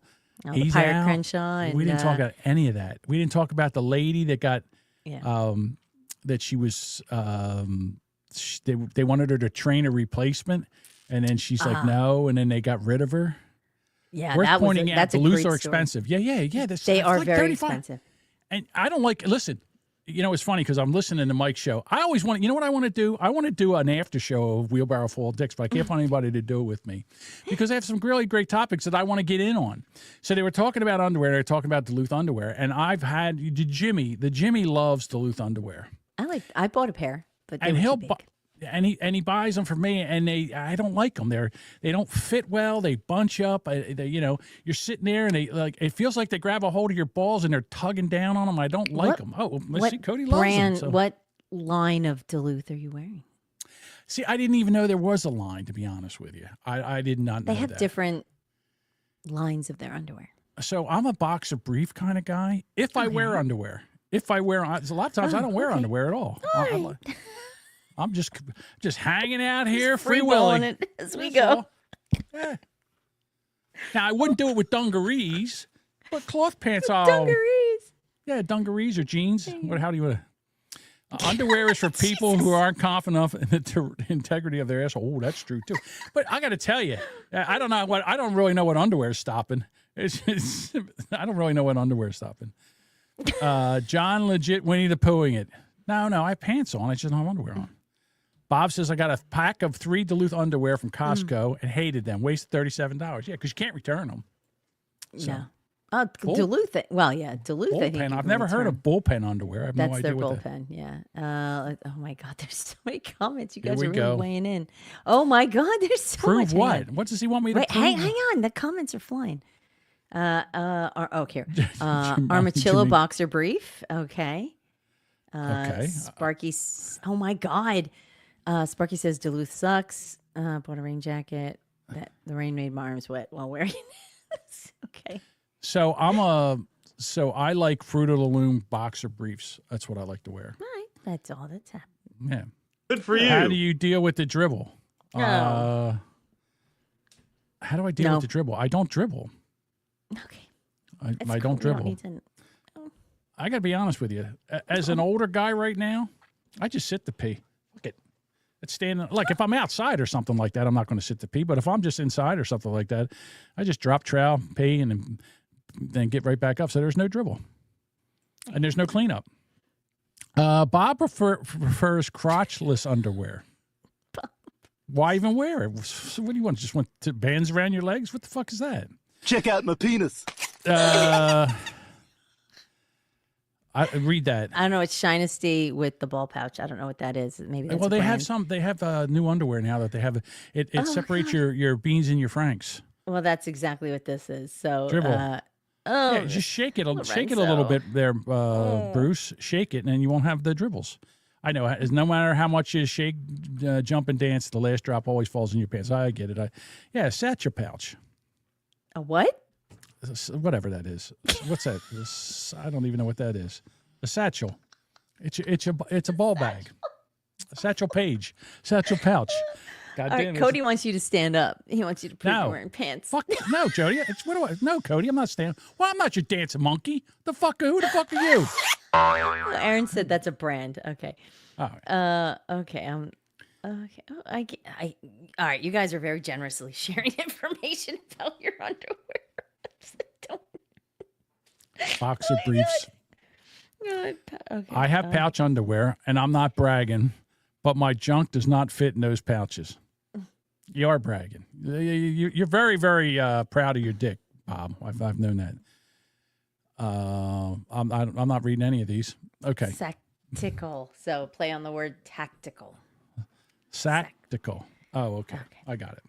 He's Pirate out. Crenshaw. And, we didn't talk about any of that. We didn't talk about the lady that got that she was they wanted her to train a replacement, and then she's like no, and then they got rid of her. Yeah, worth pointing out. That's Duluth a great are expensive. Story. Yeah. They are like very 35. expensive. And I don't like. Listen, it's funny because I'm listening to Mike's show. I always want. You know what I want to do? I want to do an after show of Wheelbarrow Full of Dicks, but I can't find anybody to do it with me because I have some really great topics that I want to get in on. So they were talking about underwear. They're talking about Duluth underwear, and I've had the Jimmy loves Duluth underwear. I bought a pair, but they and were he'll too big. And he buys them for me, and I don't like them. They don't fit well. They bunch up. You're sitting there, and it feels like they grab a hold of your balls and they're tugging down on them. I don't like them. Oh, let's see, Cody loves them. So. What line of Duluth are you wearing? See, I didn't even know there was a line. To be honest with you, I did not know They have that. different lines of their underwear. So I'm a boxer brief kind of guy. If I wear underwear, there's a lot of times I don't wear underwear at all. I'm just hanging out here, free willing it as we go. Yeah. Now I wouldn't do it with dungarees, but cloth pants. Dungarees. Yeah, dungarees or jeans. How do you? Underwear is for people who aren't confident in the integrity of their asshole. Oh, that's true too. But I got to tell you, I don't really know what underwear is stopping. I don't really know what underwear is stopping. John legit Winnie the Poohing it. No, I have pants on. I just don't have underwear on. Bob says, I got a pack of 3 Duluth underwear from Costco and hated them. Wasted $37. Yeah, because you can't return them. So. No. Duluth. Well, yeah, Duluth. I think I've never heard of bullpen underwear. I have That's no idea their what bullpen, yeah. Oh, my God. There's so many comments. You guys are really weighing in. Oh, my God. There's so much. Prove what? What does he want me to prove? Hang on. The comments are flying. Here. Armachillo boxer brief. Okay. Okay. Sparky. Oh, my God. Sparky says Duluth sucks. Bought a rain jacket. That the rain made my arms wet while wearing it. Okay. So I like Fruit of the Loom boxer briefs. That's what I like to wear. All right. That's all that's happening. Yeah. Good for you. How do you deal with the dribble? Oh. How do I deal with the dribble? I don't dribble. Okay. I don't dribble. I got to be honest with you. As an older guy right now, I just sit to pee. Look at it's standing. Like if I'm outside or something like that, I'm not going to sit to pee. But if I'm just inside or something like that, I just drop trowel, pee, and then get right back up. So there's no dribble, and there's no cleanup. Bob prefers crotchless underwear. Why even wear it? What do you want? Just want bands around your legs? What the fuck is that? Check out my penis. I read that. I don't know. It's Shinesty with the ball pouch. I don't know what that is. Maybe that's they a have brand. some. They have new underwear now that they have. It separates your beans and your franks. Well, that's exactly what this is. So Dribble. Yeah, just shake it. Shake it a little bit there, Bruce. Shake it, and you won't have the dribbles. I know. No matter how much you shake, jump, and dance, the last drop always falls in your pants. I get it. Satchel pouch. A what? Whatever that is. What's that? I don't even know what that is. A satchel. It's a ball bag. A satchel page. Satchel pouch. God All damn right, Cody wants you to stand up. He wants you to prove you're wearing pants. Fuck no, Jody. No, Cody. I'm not standing. Well, I'm not your dancing monkey. Who the fuck are you? Aaron said that's a brand. Okay. All right. Okay. Okay. Oh, all right. You guys are very generously sharing information about your underwear. Boxer briefs. God. Okay. I have pouch underwear, and I'm not bragging, but my junk does not fit in those pouches. You are bragging. You're very, very proud of your dick, Bob. I've known that. I'm not reading any of these. Okay. Sactical. So play on the word tactical. Sactical. Oh, okay. I got it.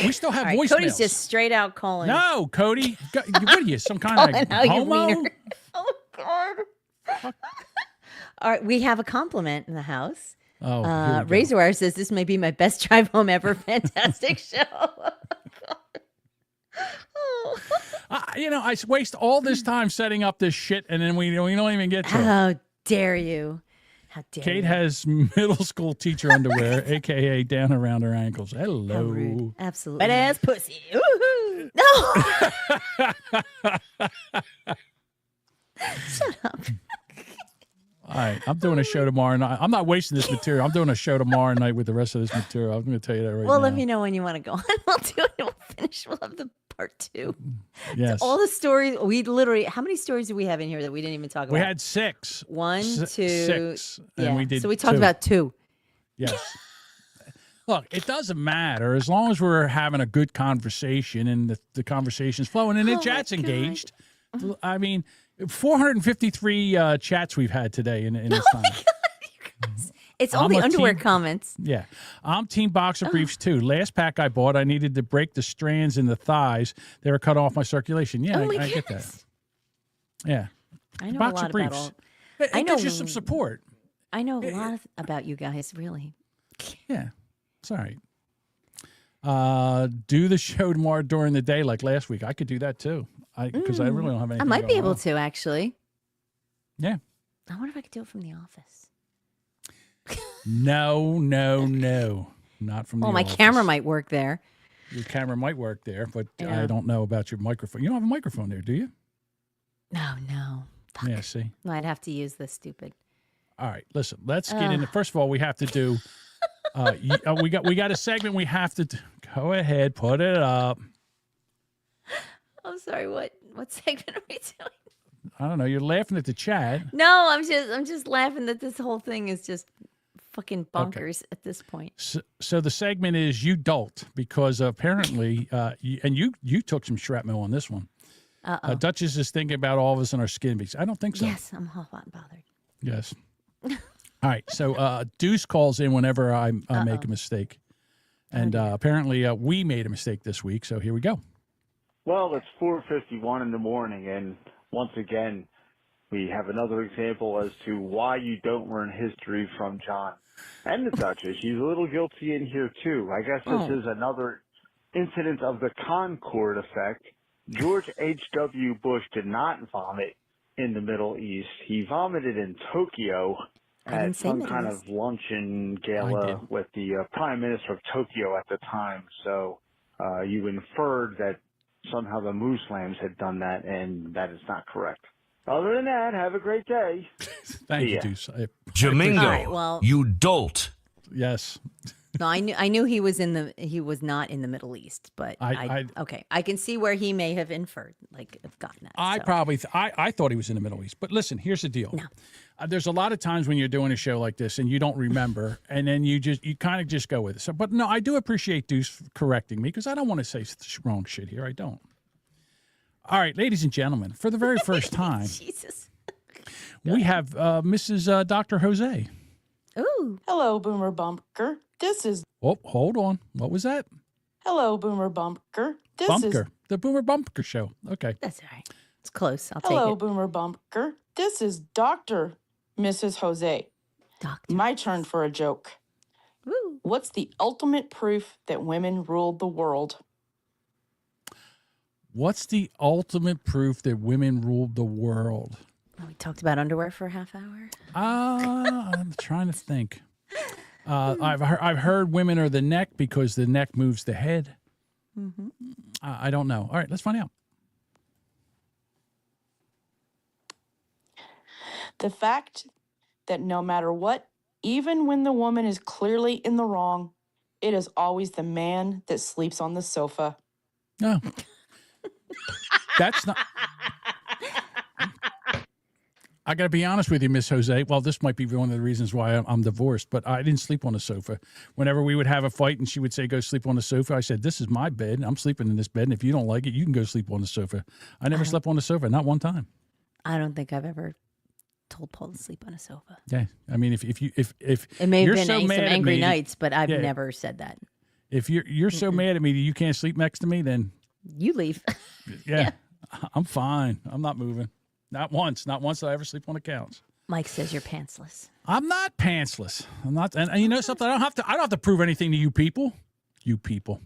We still have voicemails. Cody's just straight out calling. No, Cody. What are you, some kind of homo? Oh, God. All right, we have a compliment in the house. Oh, Razorwire says, this may be my best drive home ever. Fantastic show. I waste all this time setting up this shit, and then we don't even get to it. How dare you? How dare Kate you? has middle school teacher underwear, a.k.a. down around her ankles. Hello. How rude. Absolutely. Wet ass pussy. Woo-hoo. No. Shut up. All right, I'm doing a show tomorrow night. I'm not wasting this material. I'm doing a show tomorrow night with the rest of this material. I'm going to tell you that right now. Well, let me know when you want to go on. We'll do it and we'll finish. We'll have the part 2. Yes. So all the stories. We literally, how many stories do we have in here that we didn't even talk about? We had 6. 1, 2. 6. And we did so we talked 2. about 2. Yes. Look, it doesn't matter as long as we're having a good conversation and the conversation's flowing and the chat's engaged. I mean, 453 chats we've had today in this time. My God, you guys. It's all the underwear comments. Yeah. I'm Team Boxer Briefs too. Last pack I bought, I needed to break the strands in the thighs. They were cut off my circulation. Yeah, I get that. Yeah. I know Boxer a lot Briefs. about all. It gives you some support. I know a lot about you guys, really. Yeah. It's all right. Do the show tomorrow during the day like last week. I could do that too. Because I really don't have anything. I might be going able on. to, actually. Yeah. I wonder if I could do it from the office. No. Not from the Well, my office. camera might work there. Your camera might work there, but Yeah. I don't know about your microphone. You don't have a microphone there, do you? No. Fuck. Yeah, see? No, I'd have to use this stupid. All right, listen, let's get into. First of all, we have to do. We got a segment we have to. Go ahead, put it up. I'm sorry. What segment are we doing? I don't know. You're laughing at the chat. No, I'm just laughing that this whole thing is just fucking bonkers at this point. So the segment is you dolt because apparently, you took some shrapnel on this one. Duchess is thinking about all of us in our skin beats. I don't think so. Yes, I'm hot and bothered. Yes. All right. So Deuce calls in whenever I make a mistake. And apparently we made a mistake this week. So here we go. Well, it's 4:51 in the morning, and once again, We have another example as to why you don't learn history from John and the Duchess. She's a little guilty in here, too. I guess this is another incident of the Concorde effect. George H.W. Bush did not vomit in the Middle East. He vomited in Tokyo at some kind of luncheon gala with the Prime Minister of Tokyo at the time. So you inferred that somehow the Muslims had done that, and that is not correct. Other than that, have a great day. Thank you, Deuce. Jamingo, you dolt. Yes. No, I knew he was not in the Middle East, but okay, I can see where he may have inferred, have gotten that. I thought he was in the Middle East, but listen, here's the deal. No. There's a lot of times when you're doing a show like this and you don't remember, and then you kind of just go with it. So, but no, I do appreciate Deuce correcting me because I don't want to say wrong shit here. I don't. All right, ladies and gentlemen, for the very first time, Jesus, we have Mrs. Dr. Jose. Ooh. Hello, Boomer Bunker. This is... Oh, hold on. What was that? Hello, Boomer Bunker. The Boomer Bunker Show. Okay. That's all right. It's close. I'll take it. Hello, Boomer Bunker. This is Dr. Mrs. Jose. Doctor. My turn for a joke. Woo. What's the ultimate proof that women ruled the world? What's the ultimate proof that women ruled the world? We talked about underwear for a half hour. I'm trying to think. I've heard women are the neck because the neck moves the head. Mm-hmm. I don't know. All right, let's find out. The fact that no matter what, even when the woman is clearly in the wrong, it is always the man that sleeps on the sofa. No. That's not... I got to be honest with you, Miss Jose. Well, this might be one of the reasons why I'm divorced, but I didn't sleep on the sofa. Whenever we would have a fight and she would say, go sleep on the sofa, I said, this is my bed. And I'm sleeping in this bed. And if you don't like it, you can go sleep on the sofa. I never slept on the sofa, not one time. I don't think I've ever told Paul to sleep on a sofa. Yeah. I mean, if it may have been some angry nights, but I've never said that. If you're so mad at me that you can't sleep next to me, then you leave. Yeah. I'm fine. I'm not moving. Not once did I ever sleep on the couch. Mike says you're pantsless. I'm not pantsless. I'm not, and you know something? I don't have to prove anything to you people. You people.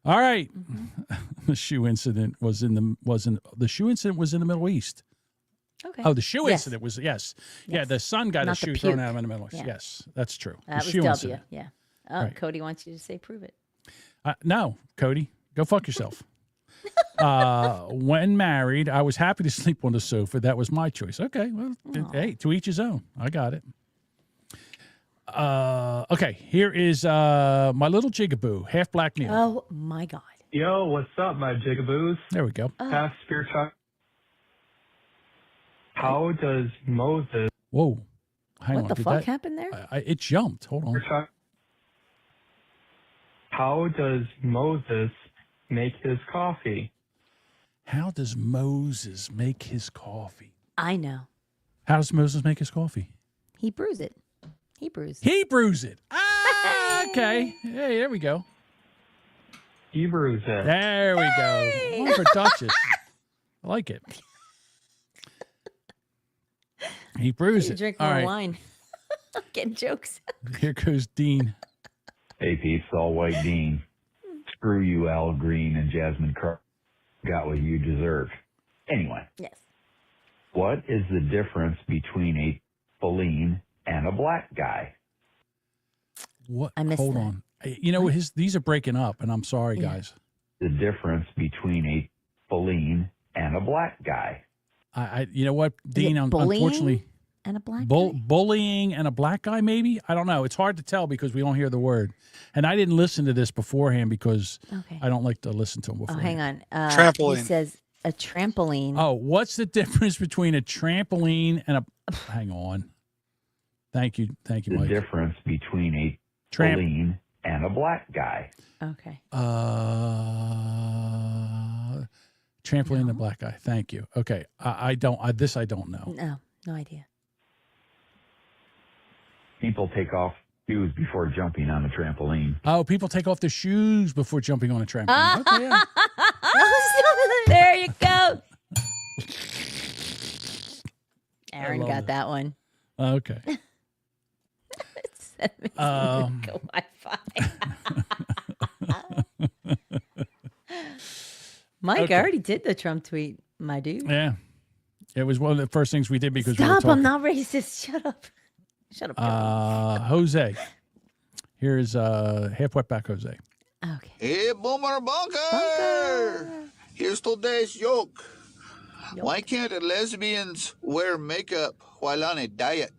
All right. Mm-hmm. The shoe incident was in the Middle East. Okay. Oh, the shoe incident was yes. Yeah, the son got a shoe thrown at him in the Middle East. Yeah. Yes, that's true. That was W. Incident. Yeah. Oh, right. Cody wants you to say prove it. No, Cody, go fuck yourself. When married, I was happy to sleep on the sofa. That was my choice. Okay, well, hey, to each his own. I got it. Okay, here is my little jigaboo, half black Neil. Oh my God. Yo, what's up, my jigaboos? There we go. Half spiritual. How does Moses? Whoa, hang on. What the fuck happened there? It jumped. Hold on. How does Moses make his coffee? How does Moses make his coffee? I know. How does Moses make his coffee? He brews it. He brews it. Ah, okay. Hey, there we go. He brews it. There we go. One for Duchess. I like it. He brews it. Drink more wine. I'm getting jokes. Here goes Dean. Hey, Pete, all white Dean. Screw you, Al Green and Jasmine Carr. Got what you deserve. Anyway. Yes. What is the difference between a Pauline and a black guy? What? I missed Hold that. on. You know, these are breaking up, and I'm sorry, guys. The difference between a Pauline and a black guy. You know what, Dean? Unfortunately, and a black guy? Bullying and a black guy, maybe? I don't know. It's hard to tell because we don't hear the word. And I didn't listen to this beforehand because I don't like to listen to them beforehand. Oh, hang on. Trampoline. He says a trampoline. Oh, what's the difference between a trampoline and a... Hang on. Thank you, Mike. The difference between a Pauline and a black guy. Okay. Trampoline and a black guy. Thank you. Okay. I don't know. No idea. People take off shoes before jumping on a trampoline. Oh, people take off their shoes before jumping on a trampoline. Okay, yeah. There you go. Aaron got that one. Okay. Go Wi-Fi. Mike, Okay. I already did the Trump tweet, my dude. Yeah. It was one of the first things we did because we were Stop, talking. I'm not racist. Shut up. Shut up. Jose. Here's half wet back Jose. Okay. Hey, Boomer Bunker! Here's today's joke. Why can't lesbians wear makeup while on a diet?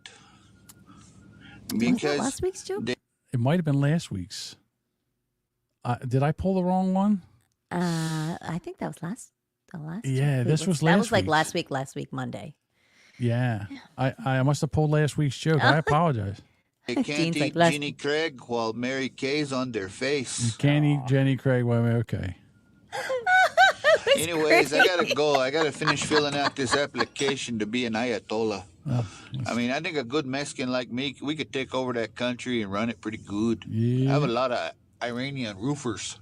Was that last week's joke? It might have been last week's. Did I pull the wrong one? I think that was the last. Yeah, joke. this was That last was like week's. last week, Monday. Yeah. I must have pulled last week's joke. I apologize. They can't Dean's eat like, Jenny Craig while Mary Kay's on their face. You can't eat Jenny Craig. Well, okay. Anyways, I gotta go. I gotta finish filling out this application to be an Ayatollah. Oh, I mean, I think a good Mexican like me, we could take over that country and run it pretty good. Yeah. I have a lot of Iranian roofers.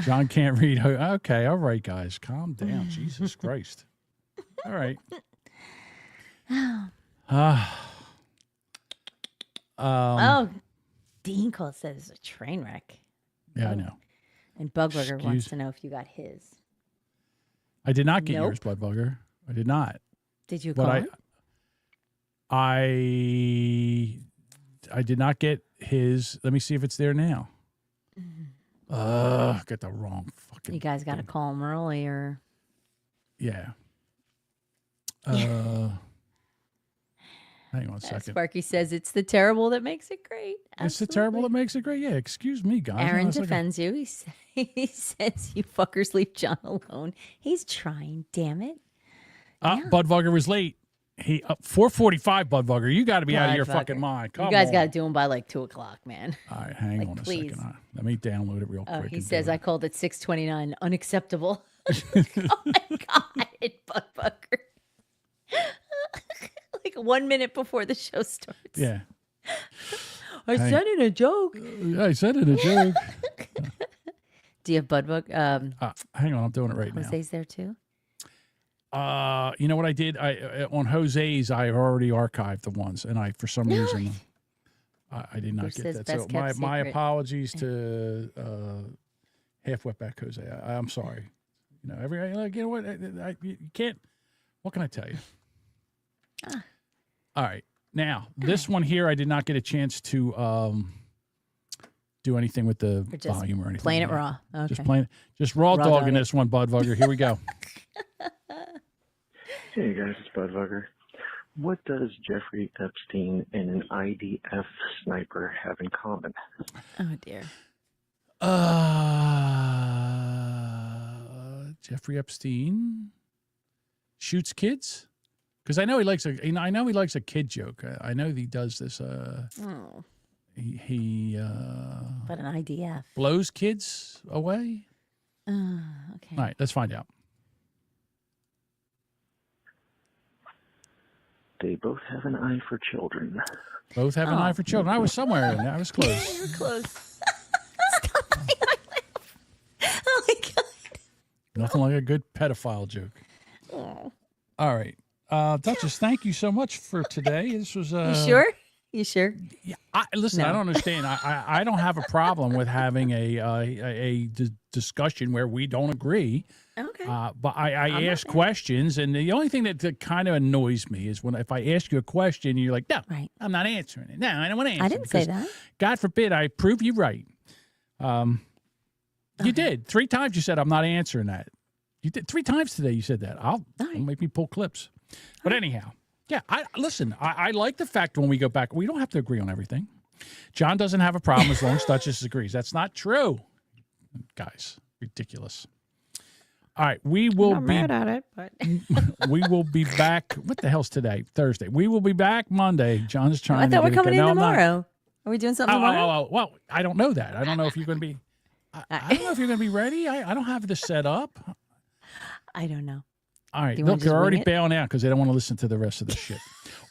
John can't read. Okay. All right, guys. Calm down. Jesus Christ. All right. Dean Cole says it's a train wreck. Yeah, I know. And Bugburger wants Excuse- to know if you got his. I did not get Nope. yours, Bloodbugger. I did not. Did you But call him? I did not get his. Let me see if it's there now. Got the wrong fucking. You guys got to call him early or. Yeah. Hang on a second. Sparky says it's the terrible that makes it great. It's the terrible that makes it great. Yeah, excuse me, guys. Hang on Aaron a second. defends you. He says you fuckers leave John alone. He's trying, damn it. Budvugger was late. He 4:45. Budvugger, you got to be out of your Budvugger. fucking mind. Come you guys on. got to do him by like 2:00, man. All right, hang on a please. second. Let me download it real Oh, quick. he and says do I called it 6:29. Unacceptable. Oh my God, Budvugger. Like 1 minute before the show starts. it. Yeah. I said it a joke. I said it a joke. Do you have Budbug? Hang on, I'm doing it right now. Jose's there too? You know what I did? On Jose's, I already archived the ones, and I for some reason I did not Bruce get says that. So best kept my secret. apologies to half wet back Jose. I'm sorry. You know, you know what? You can't. What can I tell you? All right. Now this one here, I did not get a chance to do anything with the Or just volume or anything. playing it raw. Just Okay. raw Raw dogging dogging. this one, Budvugger. Here we go. Hey guys, it's Budvugger. What does Jeffrey Epstein and an IDF sniper have in common? Oh dear. Jeffrey Epstein shoots kids because I know he likes a kid joke. I know he does this. Oh. He But an IDF. blows kids away. Okay. All right, let's find out. They both have an eye for children. Both have an eye for children. I was somewhere in there. I was close. You're close. Stop playing my laugh. Oh my God. Nothing like a good pedophile joke. Oh. All right, Duchess. Thank you so much for today. This was. You sure? You sure? Yeah, listen, No. I don't understand. I don't have a problem with having a discussion where we don't agree. Okay. But I ask questions, and the only thing that kind of annoys me is if I ask you a question, and you're like, "No, I'm not answering it. No, I don't want to answer." I didn't say that. God forbid I prove you right. You did 3 times. You said I'm not answering that. You did 3 times today. You said that. I'll make me pull clips. But anyhow. Yeah, I like the fact when we go back, we don't have to agree on everything. John doesn't have a problem as long as Duchess agrees. That's not true. Guys, ridiculous. All right, we will I'm be not mad at it, but we will be back. What the hell's today? Thursday. We will be back Monday. John is trying I thought to we're get it coming in going. No, I'm not. tomorrow. Are we doing something tomorrow? Well, I don't know that. I don't know if you're going to be. I don't know if you're going to be ready. I don't have this set up. I don't know. All right, Do you wanna look, they're just already wing it? bailing out because they don't want to listen to the rest of the shit.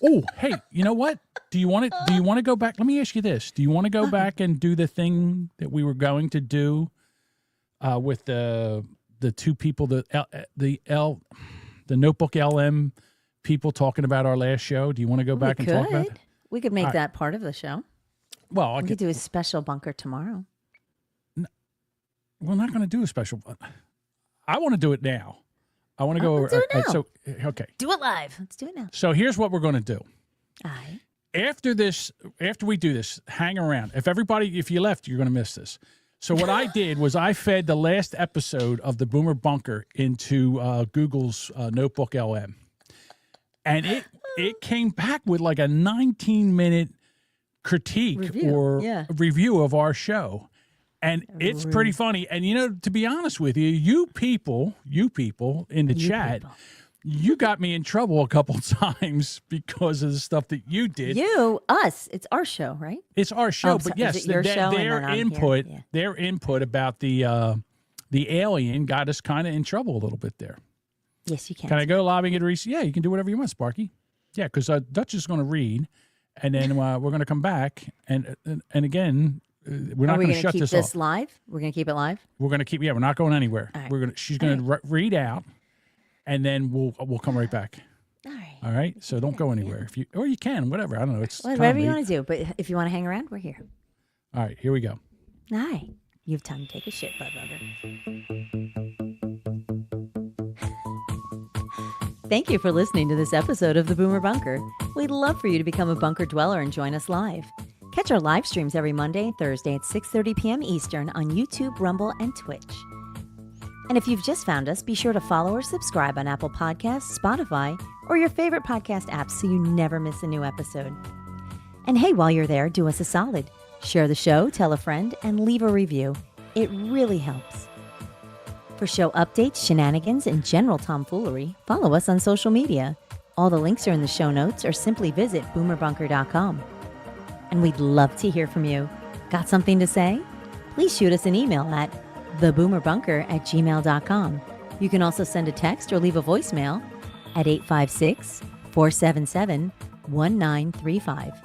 Oh, hey, you know what? Do you want to go back? Let me ask you this: do you want to go back and do the thing that we were going to do with the 2 people, the Notebook LM people talking about our last show? Do you want to go back and talk about it? We could make All right. that part of the show. Well, We could do a special bunker tomorrow. We're not going to do a special. I want to do it now. I want to go over. Let's do it now. So, okay. Do it live. Let's do it now. So here's what we're going to do. All right. After we do this, hang around. If you left, you're going to miss this. So what I did was I fed the last episode of the Boomer Bunker into Google's Notebook LM. And it came back with like a 19-minute critique review of our show. And it's pretty funny. And, to be honest with you, you people in the chat, you got me in trouble a couple times because of the stuff that you did. Us. It's our show, right? It's our show, so but yes, is it your show their and then I'm input, here? Yeah. their input about the alien got us kind of in trouble a little bit there. Yes, you can. Can I go lobbying at Reese? Yeah, you can do whatever you want, Sparky. Yeah, because Dutch is going to read, and then we're going to come back, and again, we're not going to shut keep this this off. live? We're going to keep it live? We're going to keep. Yeah, we're not going anywhere. Right. She's going to read out, and then we'll come right back. All right. So don't go anywhere. Or you can, whatever. I don't know. It's Whatever you want to do. But if you want to hang around, we're here. All right. Here we go. All right. You have time to take a shit, bud brother. Thank you for listening to this episode of The Boomer Bunker. We'd love for you to become a bunker dweller and join us live. Catch our live streams every Monday and Thursday at 6:30 p.m. Eastern on YouTube, Rumble, and Twitch. And if you've just found us, be sure to follow or subscribe on Apple Podcasts, Spotify, or your favorite podcast apps so you never miss a new episode. And hey, while you're there, do us a solid. Share the show, tell a friend, and leave a review. It really helps. For show updates, shenanigans, and general tomfoolery, follow us on social media. All the links are in the show notes or simply visit boomerbunker.com. And we'd love to hear from you. Got something to say? Please shoot us an email at theboomerbunker@gmail.com. You can also send a text or leave a voicemail at 856-477-1935.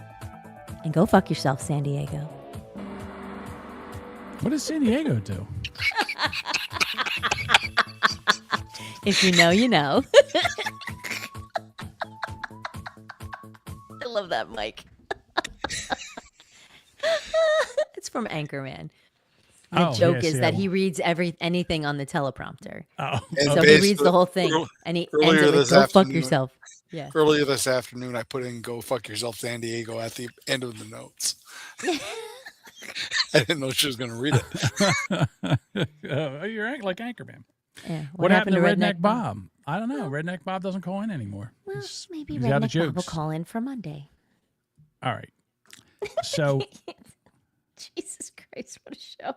And go fuck yourself, San Diego. What does San Diego do? If you know, you know. I love that, Mike. It's from Anchorman. The joke is that he reads anything on the teleprompter. Oh. So he reads the whole thing, and he ends it with, go fuck yourself. Yeah. Earlier this afternoon, I put in "Go fuck yourself, San Diego" at the end of the notes. I didn't know she was going to read it. You're acting like Anchorman. Yeah. What happened to Redneck Bob? I don't know. Redneck Bob doesn't call in anymore. Well, maybe he's out of Redneck Bob will jokes. call in for Monday. All right. So Jesus Christ, what a show.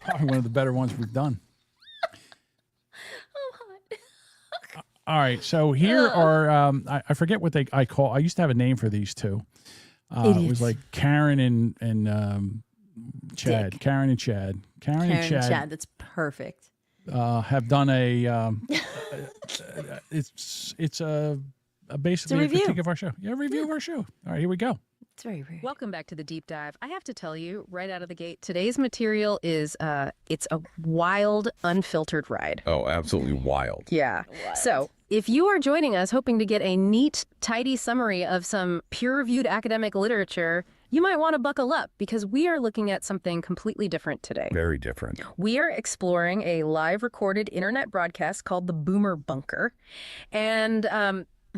probably one of the better ones we've done. Oh, hot. All right. So here are, I forget what I used to have a name for these two. It was like Karen and Chad. Dick. Karen and Chad. Karen and Chad. That's perfect. Have done a it's basically a critique of our show. Yeah, review of our show. All right, here we go. It's very rude. Welcome back to the deep dive. I have to tell you right out of the gate, today's material is it's a wild, unfiltered ride. Oh, absolutely wild. Yeah. So if you are joining us hoping to get a neat, tidy summary of some peer-reviewed academic literature, you might want to buckle up because we are looking at something completely different today. Very different. We are exploring a live recorded internet broadcast called the Boomer Bunker. And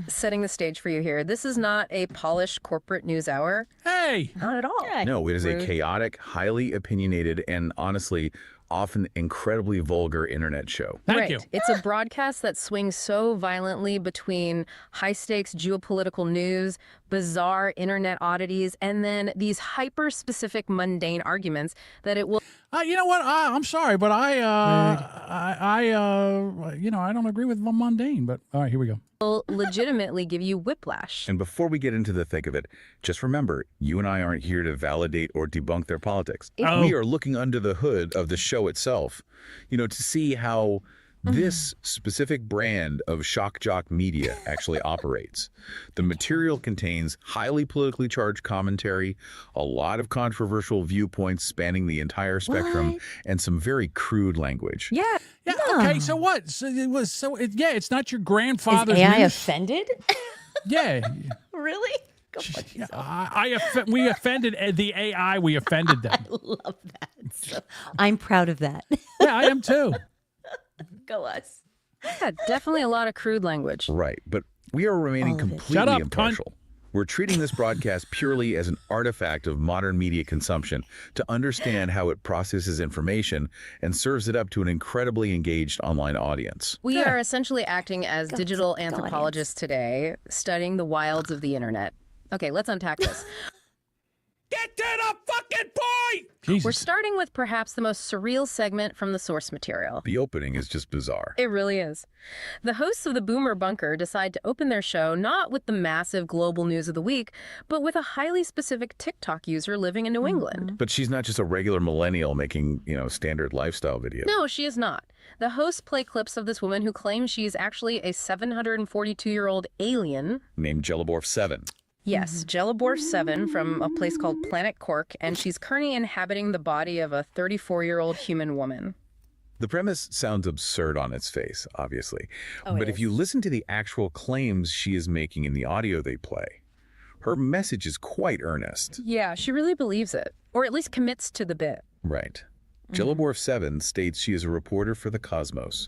setting the stage for you here, this is not a polished corporate news hour. Hey! Not at all. No, it is Rude. a chaotic, highly opinionated, and honestly, often incredibly vulgar internet show. Thank you. It's a broadcast that swings so violently between high-stakes geopolitical news, bizarre internet oddities, and then these hyper-specific mundane arguments that it will... You know what? I'm sorry, but I don't agree with mundane. But all right, here we go. will legitimately give you whiplash. And before we get into the thick of it, just remember, you and I aren't here to validate or debunk their politics. Oh. We are looking under the hood of the show itself, to see how This specific brand of shock jock media actually operates. The material contains highly politically charged commentary, a lot of controversial viewpoints spanning the entire spectrum, and some very crude language. Yeah. Okay. So what? So it's not your grandfather's. Is AI news. offended? Yeah. Really? Go fuck yourself. We offended the AI. We offended them. I love that. So, I'm proud of that. Yeah, I am too. Go us. Yeah, definitely a lot of crude language. Right, but we are remaining completely Shut up, impartial. cunt. We're treating this broadcast purely as an artifact of modern media consumption to understand how it processes information and serves it up to an incredibly engaged online audience. We are essentially acting as digital anthropologists today, studying the wilds of the internet. Okay, let's unpack this. Get to the fucking point! Jesus. We're starting with perhaps the most surreal segment from the source material. The opening is just bizarre. It really is. The hosts of the Boomer Bunker decide to open their show not with the massive global news of the week, but with a highly specific TikTok user living in New England. But she's not just a regular millennial making, standard lifestyle videos. No, she is not. The hosts play clips of this woman who claims she is actually a 742-year-old alien Named Jelliborf 7. Yes, Jelliborf 7 from a place called Planet Cork, and she's currently inhabiting the body of a 34-year-old human woman. The premise sounds absurd on its face, obviously. Oh, but if you listen to the actual claims she is making in the audio they play, her message is quite earnest. Yeah, she really believes it, or at least commits to the bit. Right. Jelliborf 7 states she is a reporter for the Cosmos.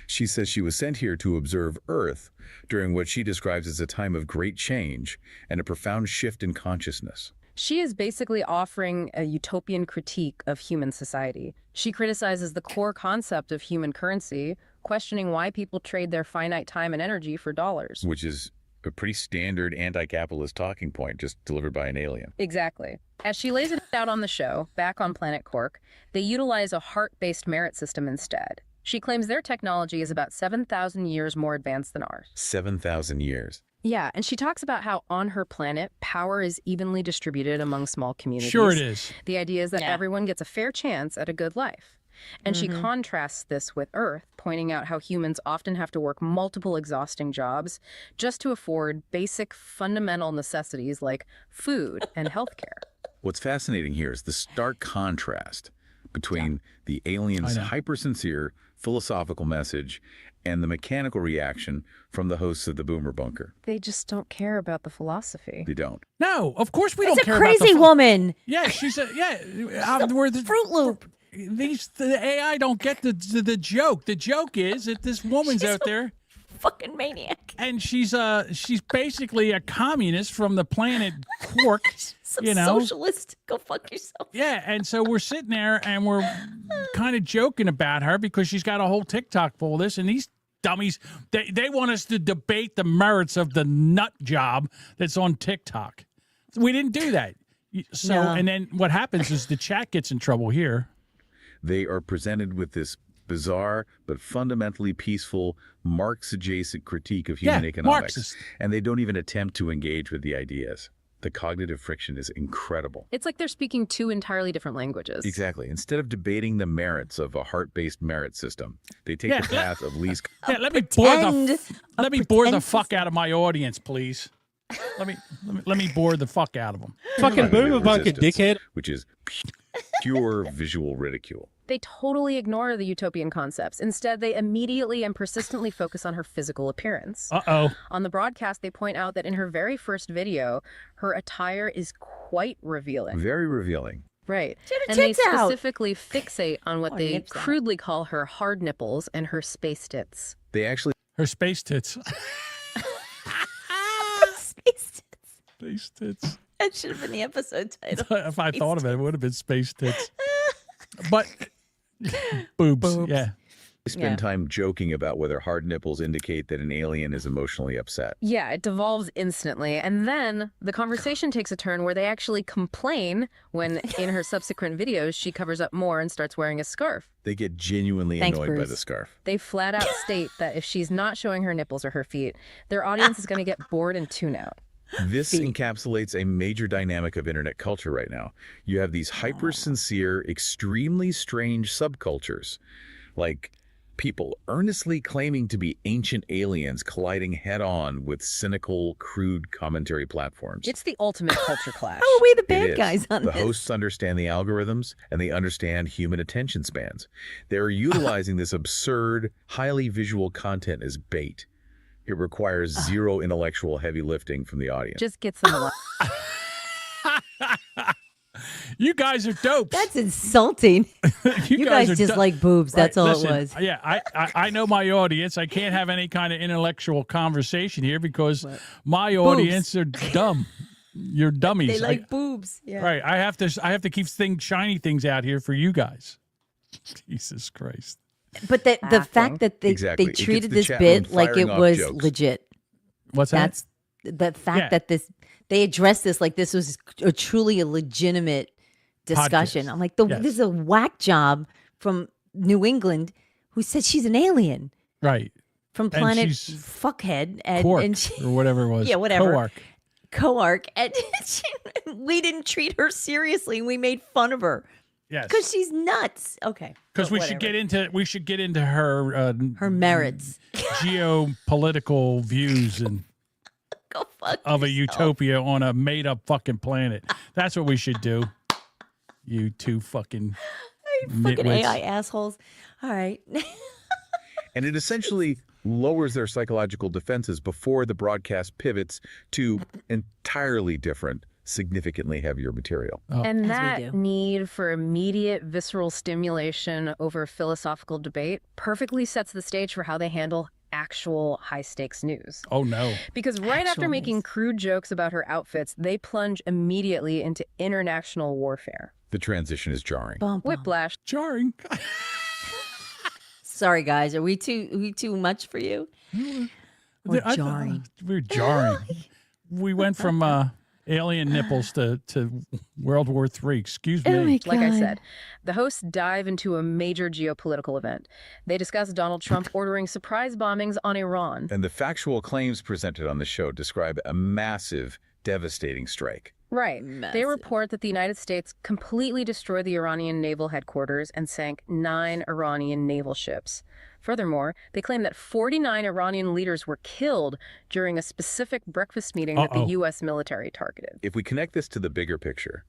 She says she was sent here to observe Earth during what she describes as a time of great change and a profound shift in consciousness. She is basically offering a utopian critique of human society. She criticizes the core concept of human currency, questioning why people trade their finite time and energy for dollars. Which is a pretty standard anti-capitalist talking point, just delivered by an alien. Exactly. As she lays it out on the show, back on Planet Cork, they utilize a heart-based merit system instead. She claims their technology is about 7,000 years more advanced than ours. 7,000 years. Yeah, and she talks about how on her planet, power is evenly distributed among small communities. Sure it is. The idea is that everyone gets a fair chance at a good life. And she contrasts this with Earth, pointing out how humans often have to work multiple exhausting jobs just to afford basic fundamental necessities like food and healthcare. What's fascinating here is the stark contrast between the alien's hyper-sincere philosophical message and the mechanical reaction from the hosts of the Boomer Bunker. They just don't care about the philosophy. They don't. No, of course we don't care about the about crazy woman. Yeah, she's a we're the Fruit Loop. The AI don't get the joke. The joke is that this woman's out there, fucking maniac, and she's basically a communist from the planet Quark. Some socialist. Go fuck yourself. Yeah, and so we're sitting there and we're kind of joking about her because she's got a whole TikTok full of this, and these dummies, they want us to debate the merits of the nut job that's on TikTok. We didn't do that. So, and then what happens is the chat gets in trouble here. They are presented with this bizarre but fundamentally peaceful Marx-adjacent critique of human economics. Marxist. And they don't even attempt to engage with the ideas. The cognitive friction is incredible. It's like they're speaking two entirely different languages. Exactly. Instead of debating the merits of a heart-based merit system, they take the path of least... Yeah, let me bore the fuck out of my audience, please. Let me bore the fuck out of them. Fucking Boomer Bunker, dickhead. Which is pure visual ridicule. They totally ignore the utopian concepts. Instead, they immediately and persistently focus on her physical appearance. Uh-oh. On the broadcast, they point out that in her very first video, her attire is quite revealing. Very revealing. Right. And they specifically fixate on what they nips out. crudely call her hard nipples and her space tits. They actually... Her space tits. Space tits. Space tits. That should have been the episode title. If I thought of it, it would have been space tits. But boobs, yeah. They spend time joking about whether hard nipples indicate that an alien is emotionally upset. Yeah, it devolves instantly. And then the conversation takes a turn where they actually complain when in her subsequent videos, she covers up more and starts wearing a scarf. They get genuinely annoyed by the scarf. They flat out state that if she's not showing her nipples or her feet, their audience is going to get bored and tune out. This encapsulates a major dynamic of internet culture right now. You have these hyper-sincere, extremely strange subcultures, like people earnestly claiming to be ancient aliens colliding head-on with cynical, crude commentary platforms. It's the ultimate culture clash. How are we the It bad is. guys on The this? hosts understand the algorithms, and they understand human attention spans. They're utilizing this absurd, highly visual content as bait. It requires zero intellectual heavy lifting from the audience. Just gets them alive. You guys are dope. That's insulting. you guys are just do- like boobs. That's Right, all listen, it was. Yeah, I know my audience. I can't have any kind of intellectual conversation here because my audience are dumb. You're dummies. They like boobs. Yeah. Right. I have to keep shiny things out here for you guys. Jesus Christ. But the fact that they Exactly. It gets treated the this chat room bit like it firing off was jokes. legit. What's that? That's the fact that they addressed this like this was truly a legitimate discussion. Podcast. I'm like, Yes. this is a whack job from New England who said she's an alien Right. from And planet she's Fuckhead Quark, and she, or whatever it was. yeah, whatever. Coark. Coark, and we didn't treat her seriously. We made fun of her. Yes. Because she's nuts. Okay. Because we should get into her her merits, geopolitical views, and of a utopia on a made up fucking planet. That's what we should do. You two fucking fucking nitwits. AI assholes. All right. And it essentially lowers their psychological defenses before the broadcast pivots to entirely different, significantly heavier material. And that need for immediate visceral stimulation over philosophical debate perfectly sets the stage for how they handle actual high-stakes news. Oh, no. Because right after making crude jokes about her outfits, they plunge immediately into international warfare. The transition is jarring. Whiplash. Jarring. Sorry, guys. Are we too much for you? Or jarring? We're jarring. We went from alien nipples to World War III. Excuse me. Like I said, the hosts dive into a major geopolitical event. They discuss Donald Trump ordering surprise bombings on Iran. And the factual claims presented on the show describe a massive, devastating strike. Right. They report that the United States completely destroyed the Iranian naval headquarters and sank 9 Iranian naval ships. Furthermore, they claim that 49 Iranian leaders were killed during a specific breakfast meeting that the U.S. military targeted. If we connect this to the bigger picture,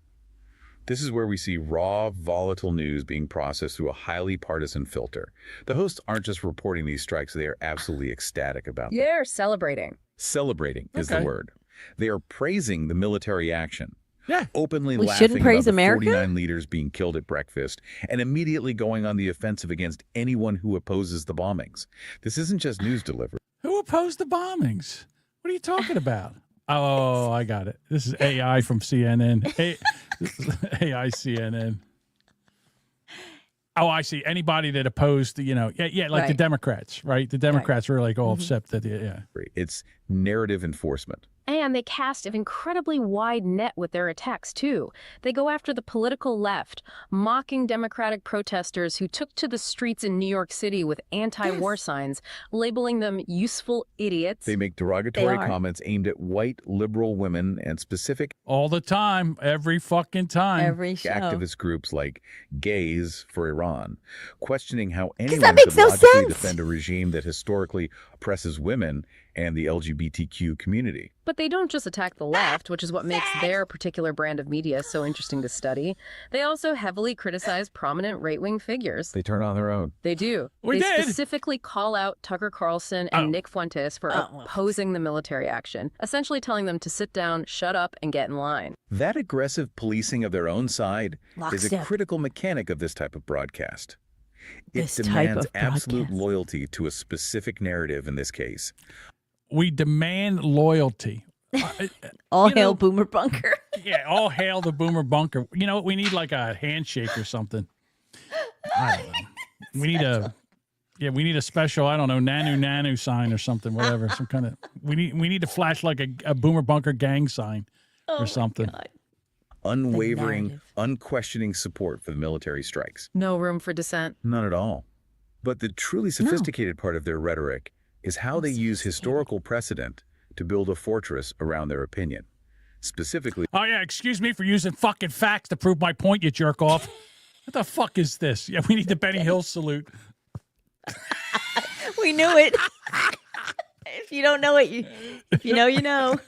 this is where we see raw, volatile news being processed through a highly partisan filter. The hosts aren't just reporting these strikes, they are absolutely ecstatic about them. They're celebrating. Celebrating is the Okay. word. They are praising the military action. Yeah. Openly We laughing shouldn't praise about the America? 49 leaders being killed at breakfast and immediately going on the offensive against anyone who opposes the bombings. This isn't just news delivery. Who opposed the bombings? What are you talking about? Oh, I got it. This is AI from CNN. This is AI CNN. Oh, I see. Anybody that opposed, like the Right. Democrats, right? The Democrats were like all upset that, It's narrative enforcement. And they cast an incredibly wide net with their attacks, too. They go after the political left, mocking Democratic protesters who took to the streets in New York City with anti-war signs, labeling them useful idiots. They make derogatory comments aimed at white liberal women and specific all the time, every fucking time. activist groups like Gays for Iran, questioning how anyone that could makes no logically sense. defend a regime that historically oppresses women and the LGBTQ community. But they don't just attack the left, which is what makes their particular brand of media so interesting to study. They also heavily criticize prominent right-wing figures. They turn on their own. They do. We They did. specifically call out Tucker Carlson and Nick Fuentes for opposing the military action, essentially telling them to sit down, shut up, and get in line. That aggressive policing of their own side is a Lockstep. critical mechanic of this type of broadcast. It This type demands of absolute broadcast. loyalty to a specific narrative in this case. We demand loyalty. All hail Boomer Bunker. Yeah, all hail the Boomer Bunker. You know what? We need like a handshake or something. I don't know. We need a special, I don't know, nanu sign or something, whatever. Some kind of we need to flash like a Boomer Bunker gang sign or something. Unwavering, unquestioning support for the military strikes. No room for dissent. None at all. But the truly sophisticated part of their rhetoric is how they use historical precedent to build a fortress around their opinion. Specifically, Oh yeah, excuse me for using fucking facts to prove my point, you jerk off. What the fuck is this? Yeah, we need the Benny Hill salute. We knew it. If you don't know it, if you know, you know.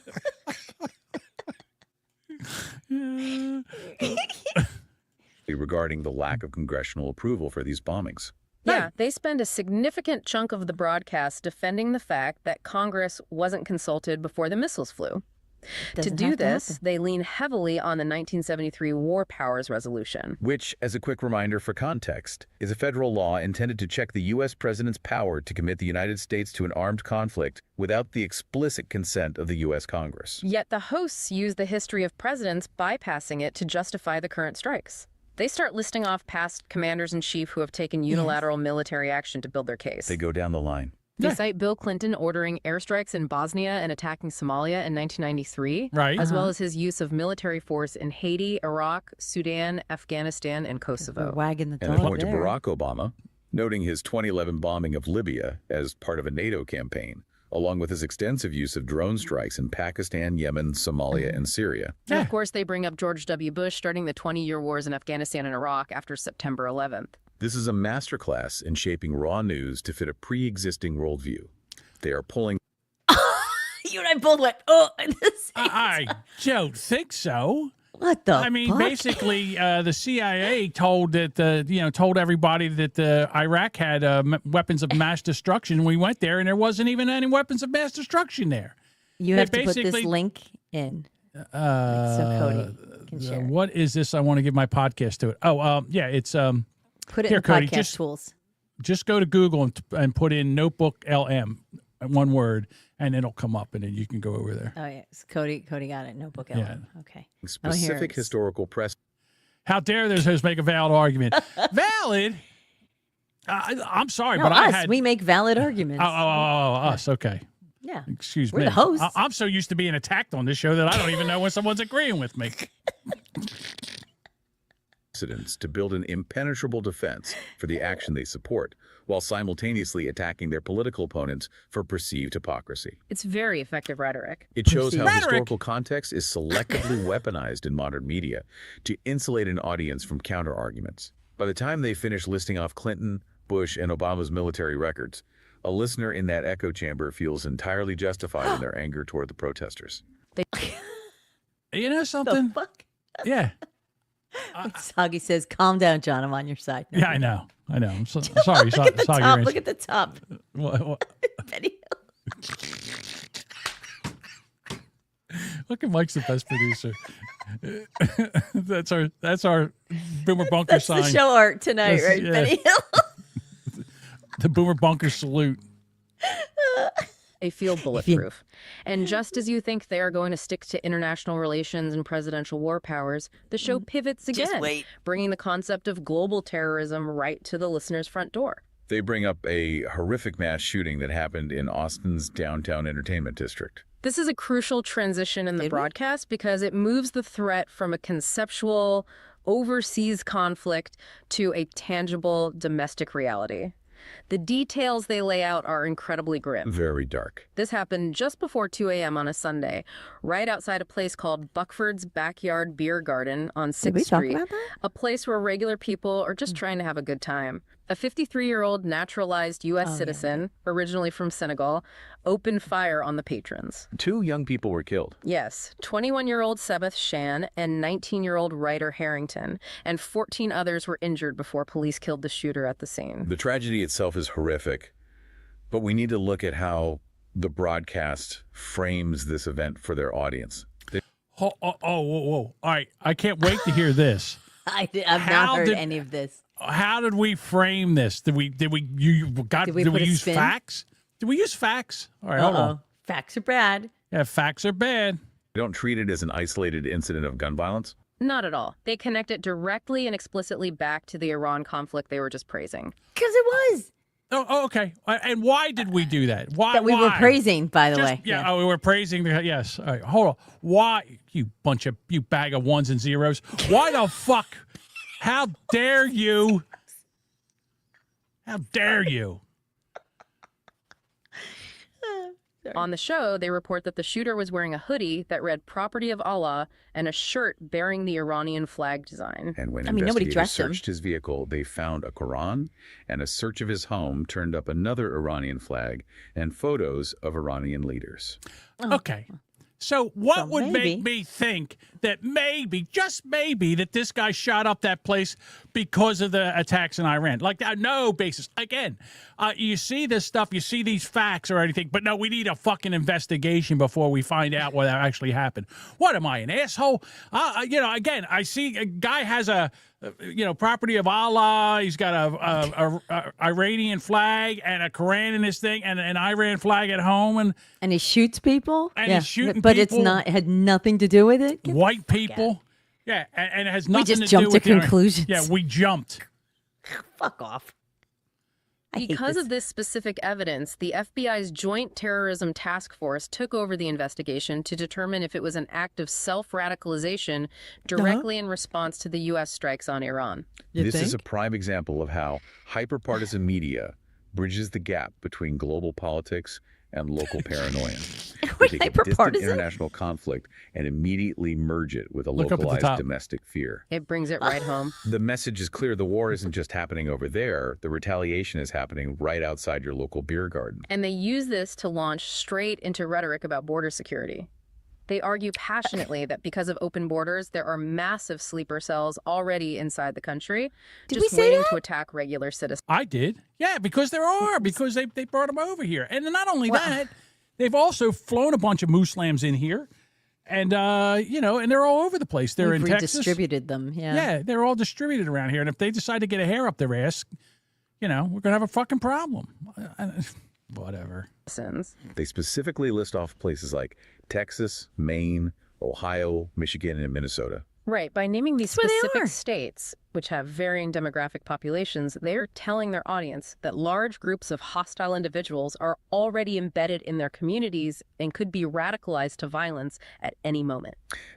Regarding the lack of congressional approval for these bombings. Yeah, they spend a significant chunk of the broadcast defending the fact that Congress wasn't consulted before the missiles flew. To do this, they lean heavily on the 1973 War Powers Resolution. Which, as a quick reminder for context, is a federal law intended to check the U.S. president's power to commit the United States to an armed conflict without the explicit consent of the U.S. Congress. Yet the hosts use the history of presidents bypassing it to justify the current strikes. They start listing off past commanders-in-chief who have taken unilateral military action to build their case. They go down the line. They cite Bill Clinton ordering airstrikes in Bosnia and attacking Somalia in 1993, as well as his use of military force in Haiti, Iraq, Sudan, Afghanistan, and Kosovo. Wagging the And they point to Barack Obama, noting his 2011 bombing of Libya as part of a NATO campaign, along with his extensive use of drone strikes in Pakistan, Yemen, Somalia, and Syria. And of course, they bring up George W. Bush starting the 20-year wars in Afghanistan and Iraq after September 11th. This is a masterclass in shaping raw news to fit a pre-existing worldview. They are pulling... You and I both went, oh. I don't think so. What the I mean, fuck? basically, the CIA told told everybody that Iraq had weapons of mass destruction. We went there, and there wasn't even any weapons of mass destruction there. You have to put this link in. So Cody can share. What is this? I want to give my podcast to it. Oh, yeah, it's Put it here, in the Cody, podcast tools. Just go to Google and put in Notebook LM, one word, and it'll come up, and then you can go over there. Oh, yeah. Cody got it. Notebook LM. Yeah. Okay. Specific historical press. How dare those hosts make a valid argument? Valid? I'm sorry, No, but I us. had... We make valid arguments. Us. Okay. Yeah. Excuse We're me. the hosts. I'm so used to being attacked on this show that I don't even know when someone's agreeing with me. To build an impenetrable defense for the action they support, while simultaneously attacking their political opponents for perceived hypocrisy. It's very effective rhetoric. It shows how historical context is selectively weaponized in modern media to insulate an audience from counter-arguments. By the time they finish listing off Clinton, Bush, and Obama's military records, a listener in that echo chamber feels entirely justified in their anger toward the protesters. You know something? The fuck? Yeah. Soggy says, calm down, John. I'm on your side. Yeah, I know. I'm sorry. Look at the top. Look at the top. What? Betty Look at Mike's the best producer. That's our Boomer Bunker sign. That's the show art tonight, right, yeah. Betty Hill? The Boomer Bunker salute. They feel bulletproof. And just as you think they are going to stick to international relations and presidential war powers, the show pivots again, bringing the concept of global terrorism right to the listener's front door. They bring up a horrific mass shooting that happened in Austin's downtown entertainment district. This is a crucial transition in the broadcast because it moves the threat from a conceptual overseas conflict to a tangible domestic reality. The details they lay out are incredibly grim. Very dark. This happened just before 2 a.m. on a Sunday, right outside a place called Buckford's Backyard Beer Garden on 6th Street, a place where regular people are just trying to have a good time. A 53-year-old naturalized U.S. citizen, originally from Senegal, opened fire on the patrons. 2 young people were killed. Yes, 21-year-old Sebeth Shan and 19-year-old Ryder Harrington, and 14 others were injured before police killed the shooter at the scene. The tragedy itself is horrific, but we need to look at how the broadcast frames this event for their audience. Whoa. All right, I can't wait to hear this. I've not heard any of this. How did we frame this? Did we use facts? Did we use facts? All right, hold on. Facts are bad. Yeah, facts are bad. They don't treat it as an isolated incident of gun violence. Not at all. They connect it directly and explicitly back to the Iran conflict they were just praising. Because it was. Oh, okay. And why did we do that? Why? That we were praising, by the way. Yeah, we were praising. Yes. All right, hold on. Why, you bag of ones and zeros? Why the fuck? How dare you? How dare you? On the show, they report that the shooter was wearing a hoodie that read "Property of Allah" and a shirt bearing the Iranian flag design. And when nobody investigators dressed him. searched his vehicle, they found a Quran, and a search of his home turned up another Iranian flag and photos of Iranian leaders. Okay. So what So would maybe. make me think that maybe, just maybe, that this guy shot up that place because of the attacks in Iran? Like, no basis. Again, you see this stuff, you see these facts or anything, but no, we need a fucking investigation before we find out what actually happened. What am I, an asshole? Again, I see a guy has a, property of Allah. He's got a Iranian flag and a Quran in his thing and an Iran flag at home. And he shoots people? And he's shooting but people. it had nothing to do with it? Get White people. Yeah, and it has nothing just to jumped do to with conclusions. Yeah, we jumped. Fuck off. Because of this specific evidence, the FBI's Joint Terrorism Task Force took over the investigation to determine if it was an act of self-radicalization directly in response to the U.S. strikes on Iran. This is a prime example of how hyperpartisan media bridges the gap between global politics and local paranoia. They take a distant hyperpartisan? international conflict and immediately merge it with a Look up at the localized top. domestic fear. It brings it right home. The message is clear. The war isn't just happening over there. The retaliation is happening right outside your local beer garden. And they use this to launch straight into rhetoric about border security. They argue passionately that because of open borders, there are massive sleeper cells already inside the country, Did just we say waiting that? to attack regular citizens. I did. Yeah, because there are, because they brought them over here. And not only that, they've also flown a bunch of moose lambs in here. And, and they're all over the place. They're We've in Texas. redistributed them, yeah. Yeah, they're all distributed around here. And if they decide to get a hair up their ass, we're going to have a fucking problem. Whatever. They specifically list off places like Texas, Maine, Ohio, Michigan, and Minnesota. Right. By naming these where they specific are. states, which have varying demographic populations, they're telling their audience that large groups of hostile individuals are already embedded in their communities and could be radicalized to violence at any moment.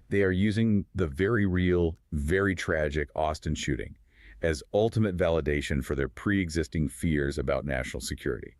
They are using the very real, very tragic Austin shooting as ultimate validation for their pre-existing fears about national security.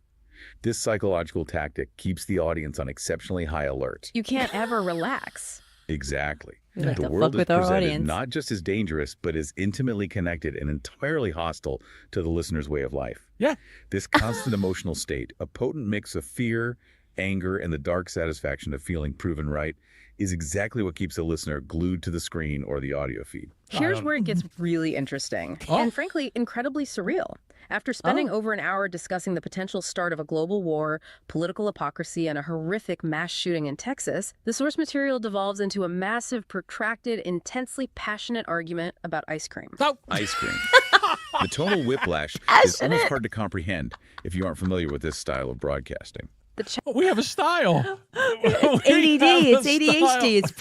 This psychological tactic keeps the audience on exceptionally high alert. You can't ever relax. Exactly. We have The to world fuck is with our presented audience. not just as dangerous, but as intimately connected and entirely hostile to the listener's way of life. Yeah. This constant emotional state, a potent mix of fear, anger, and the dark satisfaction of feeling proven right, is exactly what keeps the listener glued to the screen or the audio feed. Here's where it gets really interesting and frankly incredibly surreal. After spending over an hour discussing the potential start of a global war, political hypocrisy, and a horrific mass shooting in Texas, the source material devolves into a massive, protracted, intensely passionate argument about ice cream. Ice cream. The tonal whiplash is almost hard to comprehend if you aren't familiar with this style of broadcasting. We have a style. It's ADD. It's ADHD. It's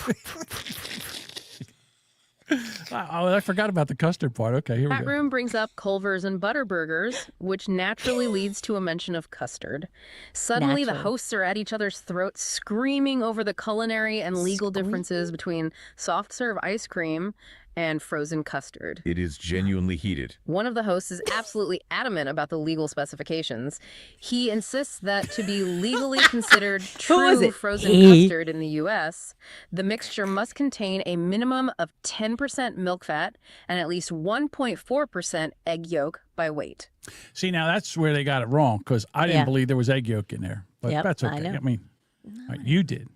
I forgot about the custard part. Okay, here we That go. room brings up Culver's and Butterburgers, which naturally leads to a mention of custard. Suddenly, the Naturally. hosts are at each other's throats, screaming over the culinary and legal differences between soft serve ice cream and frozen custard. It is genuinely heated. One of the hosts is absolutely adamant about the legal specifications. He insists that to be legally considered was true it? frozen He? custard in the U.S., the mixture must contain a minimum of 10% milk fat and at least 1.4% egg yolk by weight. See, now that's where they got it wrong because I didn't Yeah. believe there was egg yolk in there. But Yep, that's I okay. know. I mean, you did.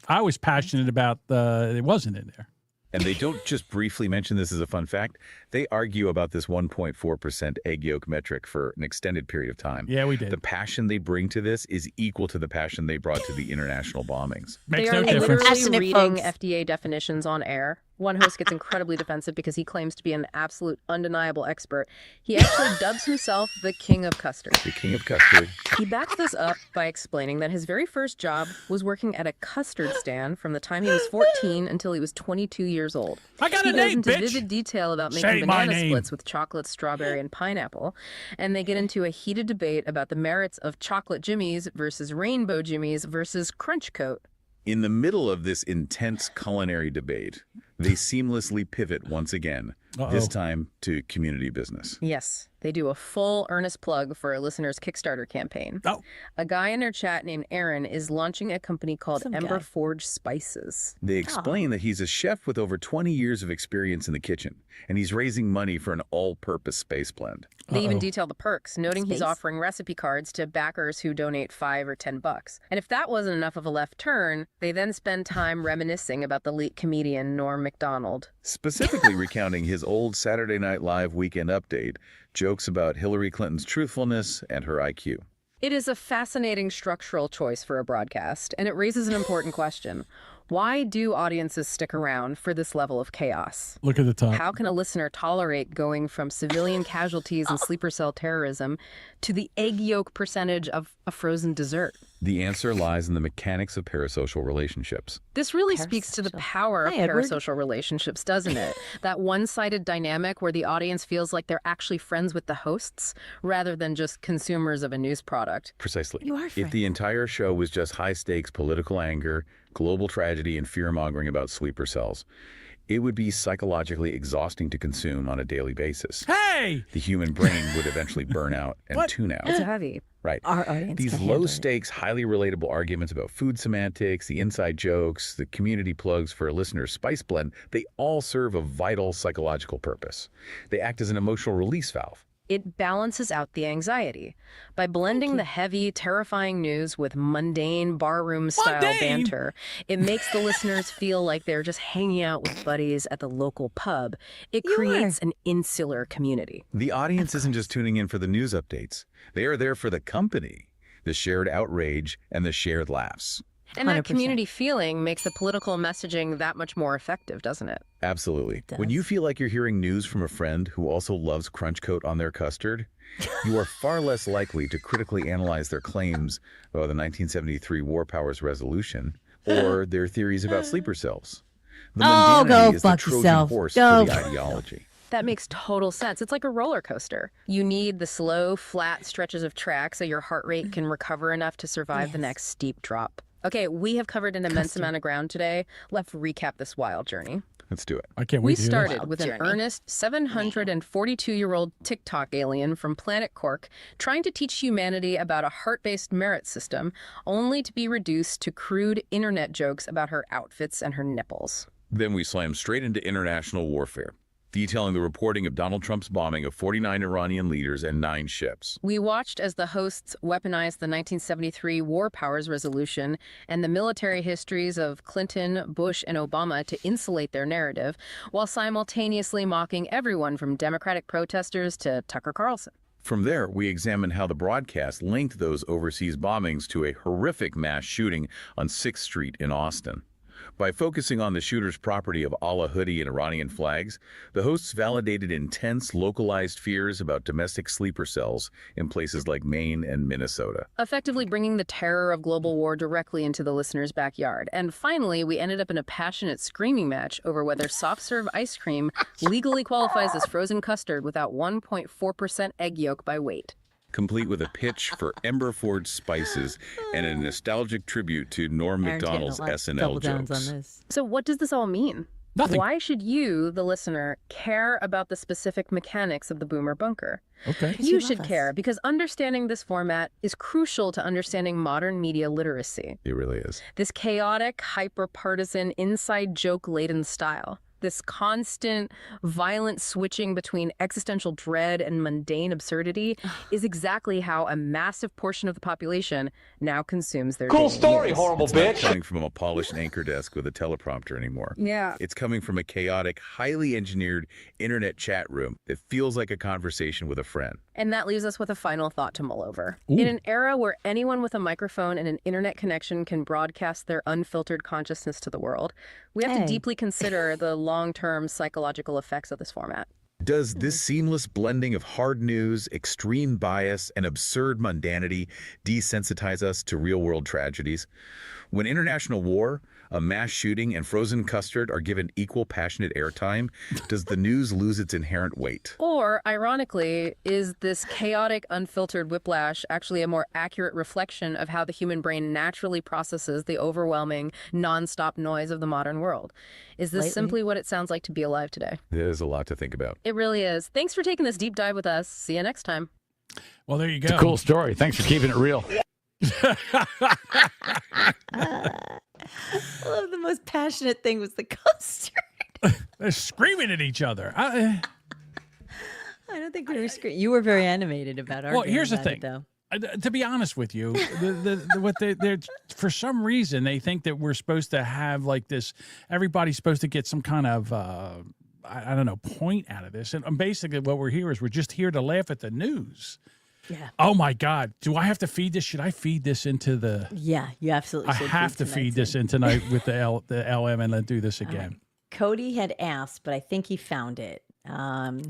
I was passionate about it wasn't in there. And they don't just briefly mention this as a fun fact. They argue about this 1.4% egg yolk metric for an extended period of time. Yeah, we did. The passion they bring to this is equal to the passion they brought to the international bombings. They are literally reading FDA definitions on air. One host gets incredibly defensive because he claims to be an absolute undeniable expert. He actually dubs himself the king of custard. The king of custard. He backs this up by explaining that his very first job was working at a custard stand from the time he was 14 until he was 22 years old. I got he a goes name, into bitch. vivid detail about Say making my banana name. splits with chocolate, strawberry, and pineapple. And they get into a heated debate about the merits of chocolate jimmies versus rainbow jimmies versus crunch coat. In the middle of this intense culinary debate, They seamlessly pivot once again, this time to community business. Yes, they do a full earnest plug for a listener's Kickstarter campaign. Oh. A guy in our chat named Aaron is launching a company called Ember Forge Spices. They explain that he's a chef with over 20 years of experience in the kitchen, and he's raising money for an all-purpose space blend. They even detail the perks, noting he's offering recipe cards to backers who donate $5 or $10. And if that wasn't enough of a left turn, they then spend time reminiscing about the late comedian Norm Macdonald. Specifically recounting his old Saturday Night Live weekend update, jokes about Hillary Clinton's truthfulness and her IQ. It is a fascinating structural choice for a broadcast, and it raises an important question. Why do audiences stick around for this level of chaos? Look at the top. How can a listener tolerate going from civilian casualties and sleeper cell terrorism to the egg yolk percentage of a frozen dessert? The answer lies in the mechanics of parasocial relationships. This really speaks to the power of parasocial relationships, doesn't it? That one-sided dynamic where the audience feels like they're actually friends with the hosts rather than just consumers of a news product. Precisely. You are If the entire show was just high-stakes political anger, global tragedy, and fear-mongering about sleeper cells, it would be psychologically exhausting to consume on a daily basis. Hey! The human brain would eventually burn out and tune out. It's heavy. Right. Our audience These can handle low-stakes, highly relatable arguments about food semantics, the inside jokes, the community plugs for a listener's spice blend, they all serve a vital psychological purpose. They act as an emotional release valve. It balances out the anxiety. By blending the heavy, terrifying news with mundane, barroom-style banter, it makes the listeners feel like they're just hanging out with buddies at the local pub. It creates an insular community. The audience isn't just tuning in for the news updates. They are there for the company, the shared outrage, and the shared laughs. And that 100%. community feeling makes the political messaging that much more effective, doesn't it? Absolutely. When you feel like you're hearing news from a friend who also loves crunch coat on their custard, you are far less likely to critically analyze their claims about the 1973 War Powers Resolution or their theories about sleeper cells. The mundanity is the Trojan horse for the ideology. That makes total sense. It's like a roller coaster. You need the slow, flat stretches of track so your heart rate can recover enough to survive the next steep drop. Okay, we have covered an immense amount of ground today. Let's recap this wild journey. Let's do it. I can't We wait to hear this. started with an earnest 742-year-old TikTok alien from planet Cork trying to teach humanity about a heart-based merit system, only to be reduced to crude internet jokes about her outfits and her nipples. Then we slammed straight into international warfare, detailing the reporting of Donald Trump's bombing of 49 Iranian leaders and 9 ships. We watched as the hosts weaponized the 1973 War Powers Resolution and the military histories of Clinton, Bush, and Obama to insulate their narrative, while simultaneously mocking everyone from Democratic protesters to Tucker Carlson. From there, we examined how the broadcast linked those overseas bombings to a horrific mass shooting on 6th Street in Austin. By focusing on the shooter's property of Allah hoodie and Iranian flags, the hosts validated intense, localized fears about domestic sleeper cells in places like Maine and Minnesota. Effectively bringing the terror of global war directly into the listener's backyard. And finally, we ended up in a passionate screaming match over whether soft-serve ice cream legally qualifies as frozen custard without 1.4% egg yolk by weight. Complete with a pitch for Ember Forge Spices and a nostalgic tribute to Norm Macdonald's SNL jokes. So what does this all mean? Nothing. Why should you, the listener, care about the specific mechanics of the Boomer Bunker? Okay. You should care because understanding this format is crucial to understanding modern media literacy. It really is. This chaotic, hyper-partisan, inside joke-laden style. This constant, violent switching between existential dread and mundane absurdity is exactly how a massive portion of the population now consumes their Cool daily story, news. horrible It's not bitch. coming from a polished anchor desk with a teleprompter anymore. Yeah. It's coming from a chaotic, highly engineered internet chat room that feels like a conversation with a friend. And that leaves us with a final thought to mull over. Ooh. In an era where anyone with a microphone and an internet connection can broadcast their unfiltered consciousness to the world, we have to deeply consider the long-term psychological effects of this format. Does this seamless blending of hard news, extreme bias, and absurd mundanity desensitize us to real-world tragedies? When international war, A mass shooting and frozen custard are given equal passionate airtime? Does the news lose its inherent weight? Or, ironically, is this chaotic, unfiltered whiplash actually a more accurate reflection of how the human brain naturally processes the overwhelming, nonstop noise of the modern world? Is this simply what it sounds like to be alive today? There's a lot to think about. It really is. Thanks for taking this deep dive with us. See you next time. Well, there you go. It's a cool story. Thanks for keeping it real. I love the most passionate thing was the custard. They're screaming at each other. I don't think we were screaming. You were very animated about our. Well, here's the about thing. it, though. To be honest with you, they're for some reason they think that we're supposed to have like this. Everybody's supposed to get some kind of I don't know point out of this, and basically what we're here is we're just here to laugh at the news. Yeah. Oh my God! Do I have to feed this? Should I feed this into the? Yeah, you absolutely. I should have to feed this in tonight with the LM and then do this again. Cody had asked, but I think he found it.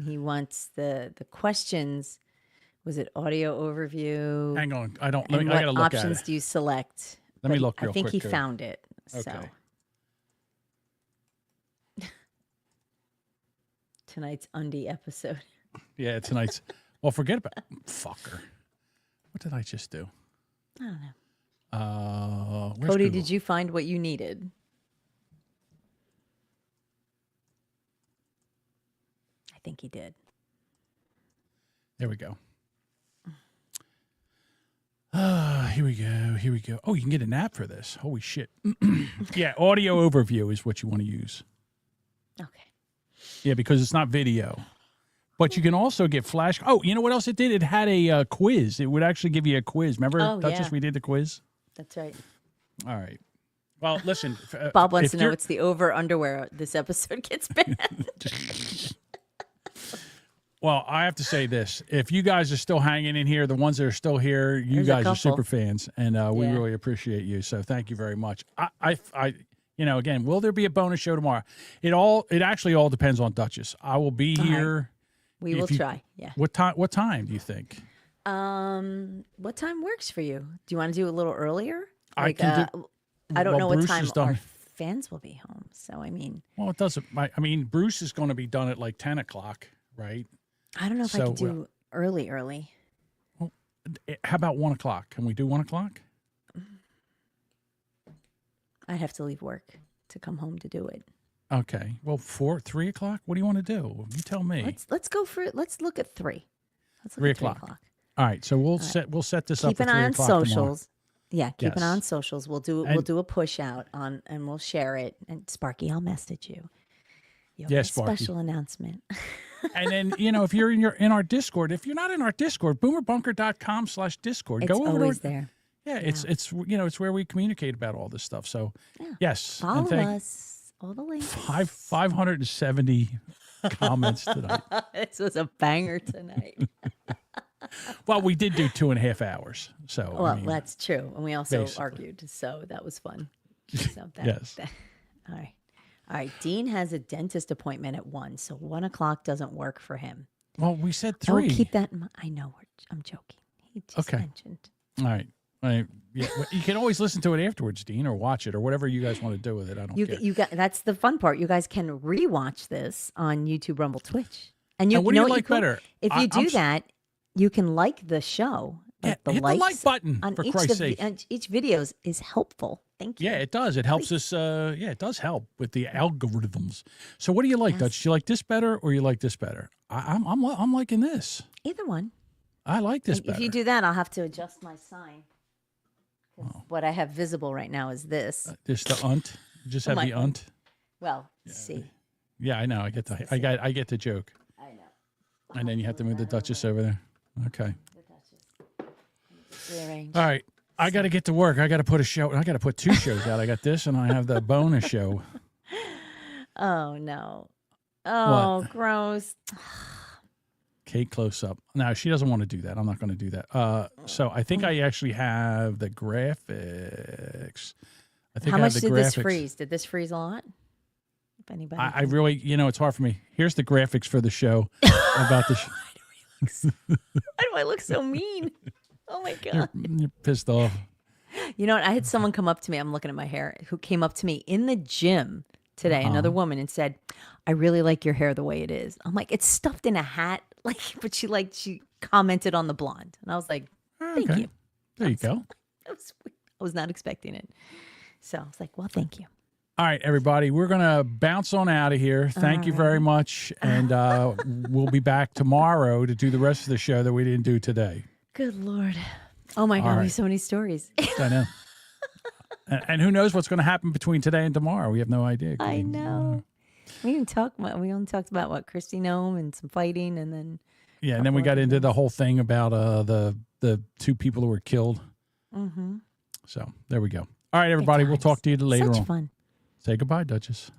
He wants the questions. Was it audio overview? Hang on, I don't. And I what gotta look at options it. do you select? Let me But look real I think quick, he too. found it. Okay. So tonight's undie episode. Yeah, tonight's. Well, forget about fucker. What did I just do? I don't know. know. Cody, did you find what you needed? I think he did. There we go. Here we go. Here we go. Oh, you can get an app for this. Holy shit. Yeah, audio overview is what you want to use. Okay. Yeah, because it's not video. But you can also get flash. Oh, you know what else it did? It had a quiz. It would actually give you a quiz. Remember, Duchess, yeah. we did the quiz? That's right. All right. Well, listen. Bob wants to know you're- what's the over underwear this episode gets banned. Well, I have to say this. If you guys are still hanging in here, the ones that are still here, you There's a guys are couple. super fans, and we Yeah. really appreciate you. So thank you very much. I again, will there be a bonus show tomorrow? It actually all depends on Duchess. I will be All right. here. We If will you- try. Yeah. What time do you think? What time works for you? Do you want to do a little earlier? I can I don't well, know what Bruce time is done. our fans will be home. So I mean, Well, it doesn't. I mean, Bruce is going to be done at like 10 o'clock, right? I don't know if I So, can do early. How about 1 o'clock? Can we do 1 o'clock? I'd have to leave work to come home to do it. Okay. Well, 3 o'clock. What do you want to do? You tell me. Let's go for it. Let's look at 3. Let's look 3 at 3 o'clock. All right. So we'll set this up. Keep for an 3 eye on o'clock tomorrow. socials. Yeah, keep an eye Yes. on socials. We'll do And- a push out on and we'll share it. And Sparky, I'll message you. You'll Yeah, get a Sparky. special announcement. And then, if you're in our Discord, if you're not in our Discord, boomerbunker.com/Discord. It's Go over always to there. Yeah, it's it's where we communicate about all this stuff. So, yes. Follow and thank us. All the links. 570 comments tonight. This was a banger tonight. Well, we did do 2.5 hours. So, Well, I mean, that's true. And we also basically. argued. So that was fun. So Yes. All right. All right. Dean has a dentist appointment at 1. So 1 o'clock doesn't work for him. Well, we said Don't 3. keep that in mind. I know. I'm joking. He just mentioned. All right. Yeah, well, you can always listen to it afterwards, Dean, or watch it, or whatever you guys want to do with it. I don't care. You got that's the fun part. You guys can rewatch this on YouTube, Rumble, Twitch, and And what do know you what like can- better? If you I'm do s- that, you can like the show. Like hit the likes like button, on for each Christ's of the- sake. and each videos is helpful. Thank you. Yeah, it does. It helps us. It does help with the algorithms. So, what do you like, Dutch? Do you like this better, or you like this better? I'm liking this. Either one. I like this If better. you do that, I'll have to adjust my sign. 'Cause what I have visible right now is this. This the unt. You just have My the unt. Well, see. Yeah, I know. I get the. I get the joke. I know. And then you have to move the Duchess over there. Okay. Rearrange. All right. I got to get to work. I got to put a show. I got to put 2 shows out. I got this, and I have the bonus show. Oh no. Oh, gross. Kate close up. Now she doesn't want to do that. I'm not going to do that. So I think I actually have the graphics. I think How I much have the did graphics. this freeze? Did this freeze a lot? If anybody, I really, it's hard for me. Here's the graphics for the show about the. Why do I look so mean? Oh my god. You're pissed off. You know what? I had someone come up to me. I'm looking at my hair. Who came up to me in the gym today? Another woman, and said, "I really like your hair the way it is." I'm like, "It's stuffed in a hat." Like, but she commented on the blonde, and I was like, "Thank you." There you go. I was not expecting it, so I was like, "Well, thank you." All right, everybody, we're going to bounce on out of here. Thank you very much. And we'll be back tomorrow to do the rest of the show that we didn't do today. Good Lord. Oh, my God. All We right. have so many stories. I know. And who knows what's going to happen between today and tomorrow? We have no idea. I know. We only talked about what, Kristi Noem and some fighting, and then. Yeah, and then we got into the whole thing about the two people who were killed. Mm-hmm. So there we go. All right, everybody, we'll talk to you later on. Such fun. Say goodbye, Duchess.